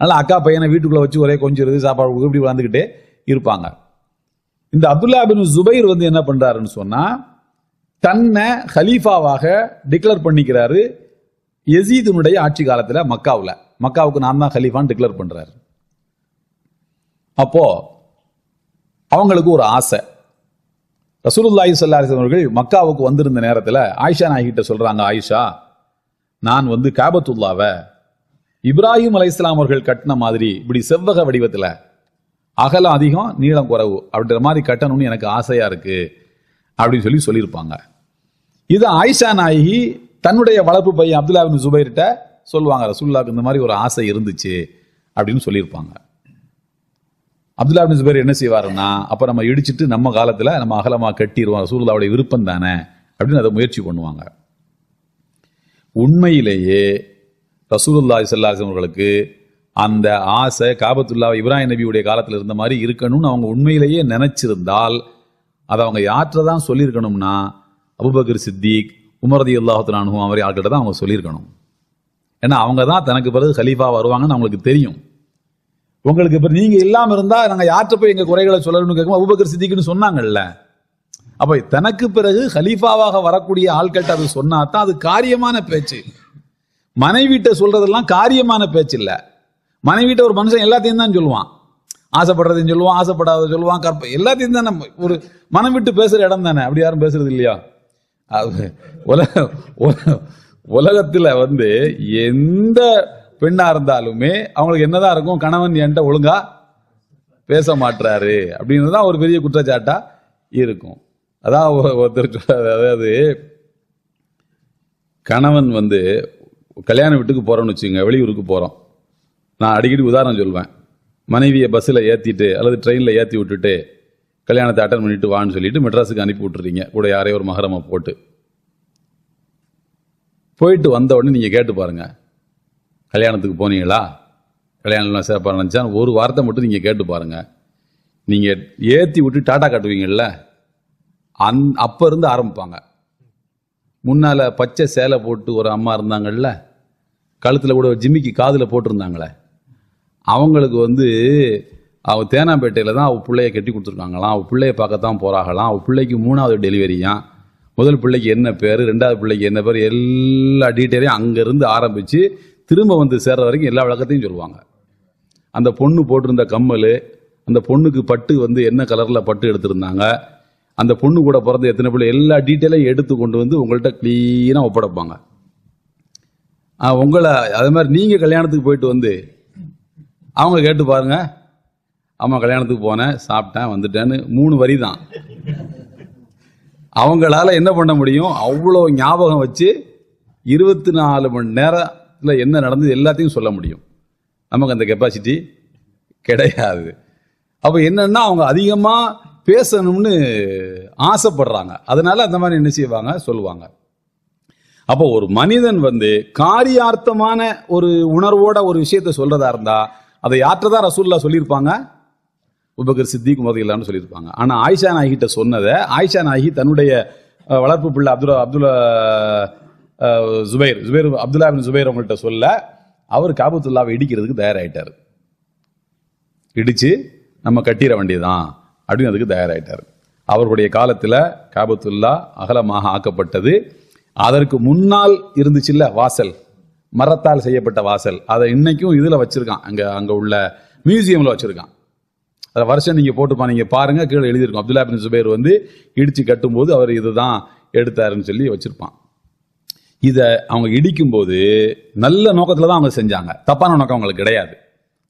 அதனால அக்கா பையனை வீட்டுக்குள்ள வச்சு ஒரே கொஞ்சம் சாப்பாடு இப்படி வளர்ந்துக்கிட்டே இருப்பாங்க. இந்த அப்துல்லா பின் ஜுபைர் என்ன பண்றாருன்னு சொன்னா, தன்னை ஹலீஃபாவாக டிக்ளேர் பண்ணிக்கிறாரு. யசீதுனுடைய ஆட்சி காலத்துல மக்காவுக்கு நான் தான் ஹலீஃபான்னு டிக்ளேர் பண்றாரு. அப்போ அவங்களுக்கு ஒரு ஆசை. ரசூலுல்லாஹி ஸல்லல்லாஹு அலைஹி வஸல்லம் அவர்கள் மக்காவுக்கு வந்திருந்த நேரத்தில் ஆயிஷா நாயகிட்ட சொல்றாங்க, ஆயிஷா, நான் காபத்துல்லாவை இப்ராஹிம் அலைஹிஸ்ஸலாம் அவர்கள் கட்டின மாதிரி இப்படி செவ்வக வடிவத்தில் அகலம் அதிகம் நீளம் குறைவு அப்படின்ற மாதிரி கட்டணும்னு எனக்கு ஆசையா இருக்கு அப்படின்னு சொல்லியிருப்பாங்க. இது ஆயிஷா நாயகி தன்னுடைய வளர்ப்பு பையன் அப்துல்லா பின் ஜுபைர்கிட்ட சொல்லுவாங்க, ரசூலுல்லாஹ்க்கு இந்த மாதிரி ஒரு ஆசை இருந்துச்சு அப்படின்னு சொல்லியிருப்பாங்க. அப்துல்லா பின் ஜுபைர் என்ன செய்வாருன்னா, அப்ப நம்ம இடிச்சிட்டு நம்ம காலத்துல நம்ம அகலமா கட்டிடுவோம், ரசூலுல்லாஹ்வுடைய விருப்பம் தானே அப்படின்னு அதை முயற்சி பண்ணுவாங்க. உண்மையிலேயே ரசூலுல்லாஹி ஸல்லல்லாஹு அலைஹி வஸல்லம் அவர்களுக்கு அந்த ஆசை காபத்துல்லாஹ் இப்ராஹிம் நபியுடைய காலத்தில் இருந்த மாதிரி இருக்கணும்னு அவங்க உண்மையிலேயே நினைச்சிருந்தால் அதை அவங்க யார்கிட்ட தான் சொல்லியிருக்கணும்னா, அபூபக்கர் சித்திக், உமர் ரலியல்லாஹு தஆலா அன்ஹு அவரை ஆள்கிட்ட தான் அவங்க சொல்லியிருக்கணும். ஏன்னா அவங்க தான் தனக்கு பிறகு கலீஃபா வருவாங்கன்னு அவங்களுக்கு தெரியும். உங்களுக்கு இப்ப நீங்க இல்லாம இருந்தா நாங்க யார்கிட்ட போய் எங்க குறைகளை சொல்லணும்னு கேட்கும், அபூபக்கர் சித்திக்னு சொன்னாங்கல்ல. அப்ப தனக்கு பிறகு ஹலீஃபாவாக வரக்கூடிய ஆள்கிட்ட அது சொன்னாதான் அது காரியமான பேச்சு. மனைவிட்ட சொல்றதெல்லாம் காரியமான பேச்சு இல்ல. மனைவிட்ட ஒரு மனுஷன் எல்லாத்தையும் தான் சொல்லுவான், ஆசைப்படுறதையும் சொல்லுவான், ஆசைப்படாத சொல்லுவான், எல்லாத்தையும் தான். ஒரு மனம் விட்டு பேசுற இடம் தானே, அப்படி யாரும் பேசுறது இல்லையா? உலகத்துல எந்த பெண்ணா இருந்தாலுமே அவங்களுக்கு என்னதான் இருக்கும், கணவன் என்கிட்ட ஒழுங்கா பேச மாட்டாரு அப்படின்றதுதான் ஒரு பெரிய குற்றச்சாட்டா இருக்கும். அதான் அதாவது கணவன் கல்யாண வீட்டுக்கு போறோம்னு வச்சுங்க, வெளியூருக்கு போறோம். நான் அடிக்கடி உதாரணம் சொல்வேன். மனைவியை பஸ்ஸில் ஏற்றிட்டு அல்லது ட்ரெயினில் ஏற்றி விட்டுட்டு கல்யாணத்தை அட்டன் பண்ணிட்டு வான்னு சொல்லிட்டு மெட்ராஸுக்கு அனுப்பி விட்டுறீங்க, கூட யாரையோ ஒரு மகரமை போயிட்டு வந்த உடனே நீங்கள் கேட்டு பாருங்க, கல்யாணத்துக்கு போனீங்களா, கல்யாணம்லாம் சிறப்பாக நினச்சான்னு ஒரு வார்த்தை மட்டும் நீங்கள் கேட்டு பாருங்க. நீங்கள் ஏற்றி விட்டு டாட்டா காட்டுவீங்கல்ல, அப்போ இருந்து ஆரம்பிப்பாங்க. முன்னால் பச்சை சேலை போட்டு ஒரு அம்மா இருந்தாங்கல்ல, கழுத்தில் கூட ஜிம்மிக்கு காதில் போட்டிருந்தாங்களே, அவங்களுக்கு அவங்க தேனாம்பேட்டையில் தான் அவள் பிள்ளைய கட்டி கொடுத்துருக்காங்களாம். அவள் பிள்ளைய பார்க்கத்தான் போகிறாங்களாம். அவள் பிள்ளைக்கு 3வது டெலிவரியாம். முதல் பிள்ளைக்கு என்ன பேர், 2வது பிள்ளைக்கு என்ன பேர், எல்லா டீட்டெயிலையும் அங்கேருந்து ஆரம்பித்து திரும்ப சேர்ற வரைக்கும் எல்லா விளக்கத்தையும் சொல்லுவாங்க. அந்த பொண்ணு போட்டிருந்த கம்மல், அந்த பொண்ணுக்கு பட்டு என்ன கலரில் பட்டு எடுத்திருந்தாங்க, அந்த பொண்ணு கூட பிறந்த எத்தனை பிள்ளை, எல்லா டீட்டெயிலையும் எடுத்து கொண்டு உங்கள்கிட்ட க்ளீனாக ஒப்படைப்பாங்க. உங்களை அதே மாதிரி நீங்கள் கல்யாணத்துக்கு போயிட்டு அவங்க கேட்டு பாருங்க, ஆமா கல்யாணத்துக்கு போனேன், சாப்பிட்டேன், வந்துட்டேன்னு 3 வரி தான். அவங்களால என்ன பண்ண முடியும், அவ்வளோ ஞாபகம் வச்சு 24 மணி நேரத்தில் என்ன நடந்தது எல்லாத்தையும் சொல்ல முடியும். நமக்கு அந்த கெப்பாசிட்டி கிடையாது. அப்போ என்னன்னா அவங்க அதிகமாக பேசணும்னு ஆசைப்படுறாங்க. அதனால அந்த மாதிரி என்ன செய்வாங்க, சொல்லுவாங்க. அப்போ ஒரு மனிதன் காரியார்த்தமான ஒரு உணர்வோட ஒரு விஷயத்தை சொல்றதா இருந்தா அதை யார்கிட்டதான் ரசூலுல்லாஹ் சொல்லியிருப்பாங்க, அபூபக்கர் சித்திக் ரலியல்லாஹு அன்ஹு சொல்லியிருப்பாங்க. ஆனா ஆயிஷா நாயகிட்ட சொன்னதை ஆயிஷா நாயகி தன்னுடைய வளர்ப்பு பிள்ளை அப்துல்லா பின் ஜுபைர் அவங்கள்ட்ட சொல்ல, அவர் காபத்துல்லாவை இடிக்கிறதுக்கு தயாராயிட்டார். இடிச்சு நம்ம கட்டிட வேண்டியதுதான் அப்படின்னு அதுக்கு தயாராயிட்டார். அவருடைய காலத்துல காபத்துல்லா அகலமாக ஆக்கப்பட்டது. அதற்கு முன்னால் இருந்துச்சுல்ல வாசல், மரத்தால் செய்யப்பட்ட வாசல், அதை இன்னைக்கும் இதுல வச்சிருக்கான், அங்க உள்ள மியூசியம்ல வச்சிருக்கான். அதை வருஷம் நீங்க போட்டுப்பா, நீங்க பாருங்க, கீழே எழுதியிருக்கோம். அப்துல்லா பின் ஜுபைர் இடிச்சு கட்டும் போது அவர் இதுதான் எடுத்தாருன்னு சொல்லி வச்சிருப்பான். இதை அவங்க இடிக்கும் போது நல்ல நோக்கத்துல தான் அவங்க செஞ்சாங்க, தப்பான நோக்கம் அவங்களுக்கு கிடையாது.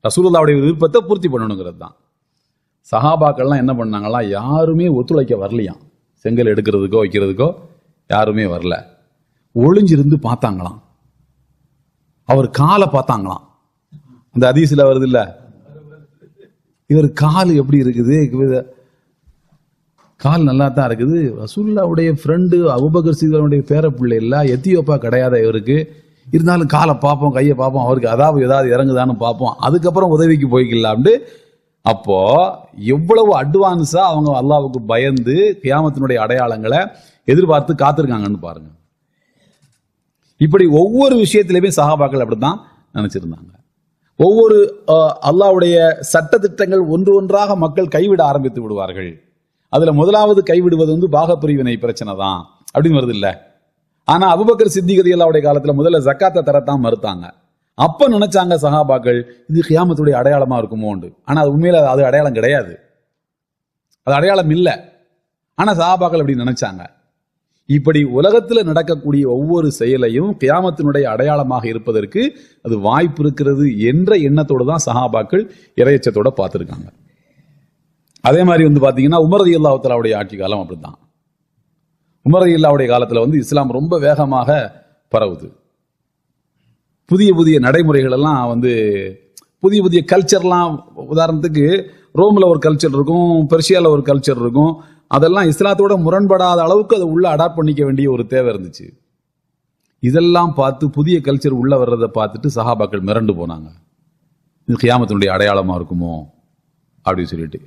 ரசூலுல்லாஹ்வுடைய விருப்பத்தை பூர்த்தி பண்ணணுங்கிறது தான். சஹாபாக்கள்லாம் என்ன பண்ணாங்களா, யாருமே ஒத்துழைக்க வரலையாம், செங்கல் எடுக்கிறதுக்கோ வைக்கிறதுக்கோ யாருமே வரல. ஒளிஞ்சிருந்து பார்த்தாங்களாம். அவர் காலை பார்த்தாங்களாம். அந்த ஹதீஸ்ல வருது இல்ல, இவர் கால் எப்படி இருக்குது, கால் நல்லா தான் இருக்குது. ரசூலுல்லாஹ்வுடைய ஃப்ரெண்டு அபூபக்கர் சித்திக்குடைய பேர பிள்ளை இல்ல, எத்தியோப்பா கிடையாத இவருக்கு, இருந்தாலும் காலை பார்ப்போம், கையை பார்ப்போம், அவருக்கு ஏதாவது இறங்குதான்னு பார்ப்போம், அதுக்கப்புறம் உதவிக்கு போய்க்கலாம்னு. அப்போ எவ்வளவு அட்வான்ஸா அவங்க அல்லாஹ்வுக்கு பயந்து கியாமத்தினுடைய அடையாளங்களை எதிர்பார்த்து காத்திருக்காங்கன்னு பாருங்க. இப்படி ஒவ்வொரு விஷயத்திலுமே சஹாபாக்கள் அப்படித்தான் நினைச்சிருந்தாங்க. ஒவ்வொரு அல்லாஹ்வுடைய சட்ட திட்டங்கள் ஒன்று ஒன்றாக மக்கள் கைவிட ஆரம்பித்து விடுவார்கள். அதுல முதலாவது கைவிடுவது பாகப்பிரிவினை பிரச்சனை தான் அப்படின்னு வருது இல்ல. ஆனா அபூபக்கர் சித்திக் ரலியல்லாஹு காலத்துல முதல்ல ஜக்காத்தை தரத்தான் மறுத்தாங்க. அப்ப நினைச்சாங்க சஹாபாக்கள், இது கியாமத்துடைய அடையாளமா இருக்குமோண்டு. ஆனா அது உண்மையில அது அடையாளம் கிடையாது, அது அடையாளம் இல்லை. ஆனா சஹாபாக்கள் அப்படி நினைச்சாங்க. இப்படி உலகத்துல நடக்கக்கூடிய ஒவ்வொரு செயலையும் கியாமத்தினுடைய அடையாளமாக இருப்பதற்கு அது வாய்ப்பு இருக்கிறது என்ற எண்ணத்தோடு தான் சஹாபாக்கள் இறையச்சத்தோட பார்த்திருக்காங்க. அதே மாதிரி பாத்தீங்கன்னா உமர் ரலியல்லாஹு தஆலாவுடைய ஆட்சி காலம் அப்படித்தான். உமர் ரலியல்லாஹுடைய காலத்துல இஸ்லாம் ரொம்ப வேகமாக பரவுது. புதிய புதிய நடைமுறைகள் எல்லாம் புதிய புதிய கல்ச்சர்லாம், உதாரணத்துக்கு ரோம்ல ஒரு கல்ச்சர் இருக்கும், பெர்ஷியால ஒரு கல்ச்சர் இருக்கும். அதெல்லாம் இஸ்லாத்தோட முரண்படாத அளவுக்கு அதை உள்ள அடாப்ட் பண்ணிக்க வேண்டிய ஒரு தேவை இருந்துச்சு. இதெல்லாம் பார்த்து புதிய கல்ச்சர் உள்ள வர்றதை பார்த்துட்டு சஹாபாக்கள் மிரண்டு போனாங்க. இது கியாமத்தினுடைய அடையாளமா இருக்குமோ அப்படின்னு சொல்லிட்டு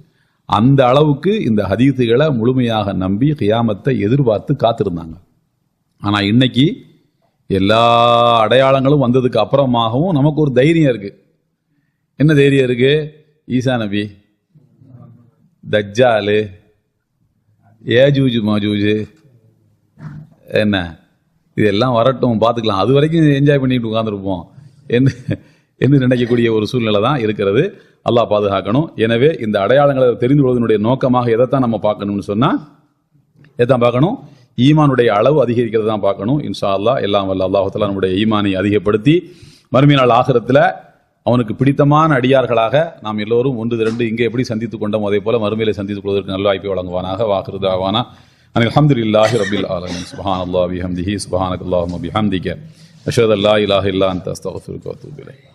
அந்த அளவுக்கு இந்த ஹதீஸுகளை முழுமையாக நம்பி கியாமத்தை எதிர்பார்த்து காத்திருந்தாங்க. ஆனா இன்னைக்கு எல்லா அடையாளங்களும் வந்ததுக்கு அப்புறமாகவும் நமக்கு ஒரு தைரியம் இருக்கு. என்ன தைரியம் இருக்கு? ஈசா நபி, தஜ்ஜாலு, ஏஜூஜ் மாஜூஜ், என்ன இதெல்லாம் வரட்டும் பார்த்துக்கலாம், அது வரைக்கும் என்ஜாய் பண்ணிட்டு உட்கார்ந்துருப்போம் என்று நினைக்கக்கூடிய ஒரு சூழ்நிலை தான் இருக்கிறது. அல்லாஹ் பாதுகாக்கணும். எனவே இந்த அடையாளங்களை தெரிந்து கொள்வதனுடைய நோக்கமாக எதைத்தான் நம்ம பார்க்கணும்னு சொன்னா, எதான் பார்க்கணும்? ஈமானுடைய அளவு அதிகரிக்கிறது தான் பார்க்கணும். இன்ஷா அல்லாஹ் எல்லாம் வல்ல அல்லாஹ் தஆலா நம்முடைய ஈமானை அதிகப்படுத்தி மறுமை நாள் ஆகிரத்தில் அவனுக்கு பிடித்தமான அடியார்களாக நாம் எல்லோரும் ஒன்று திரண்டு இங்கே எப்படி சந்தித்துக் கொண்டோம் அதே போல மறுமையிலே சந்தித்துக் கொள்வதற்கு நல்ல வாய்ப்பை வழங்குவானாக. வாஹிரு தஅவானா அல்ஹம்துலில்லாஹி ரப்பில் ஆலமீன். சுப்ஹானல்லாஹி வபிஹம்திஹி சுப்ஹானக்கல்லாஹும்ம வபிஹம்திக அஷ்ஹது அல்லா இலாஹா இல்லா அன்த அஸ்தக்ஃபிருக வ அத்தூபு இலைக்.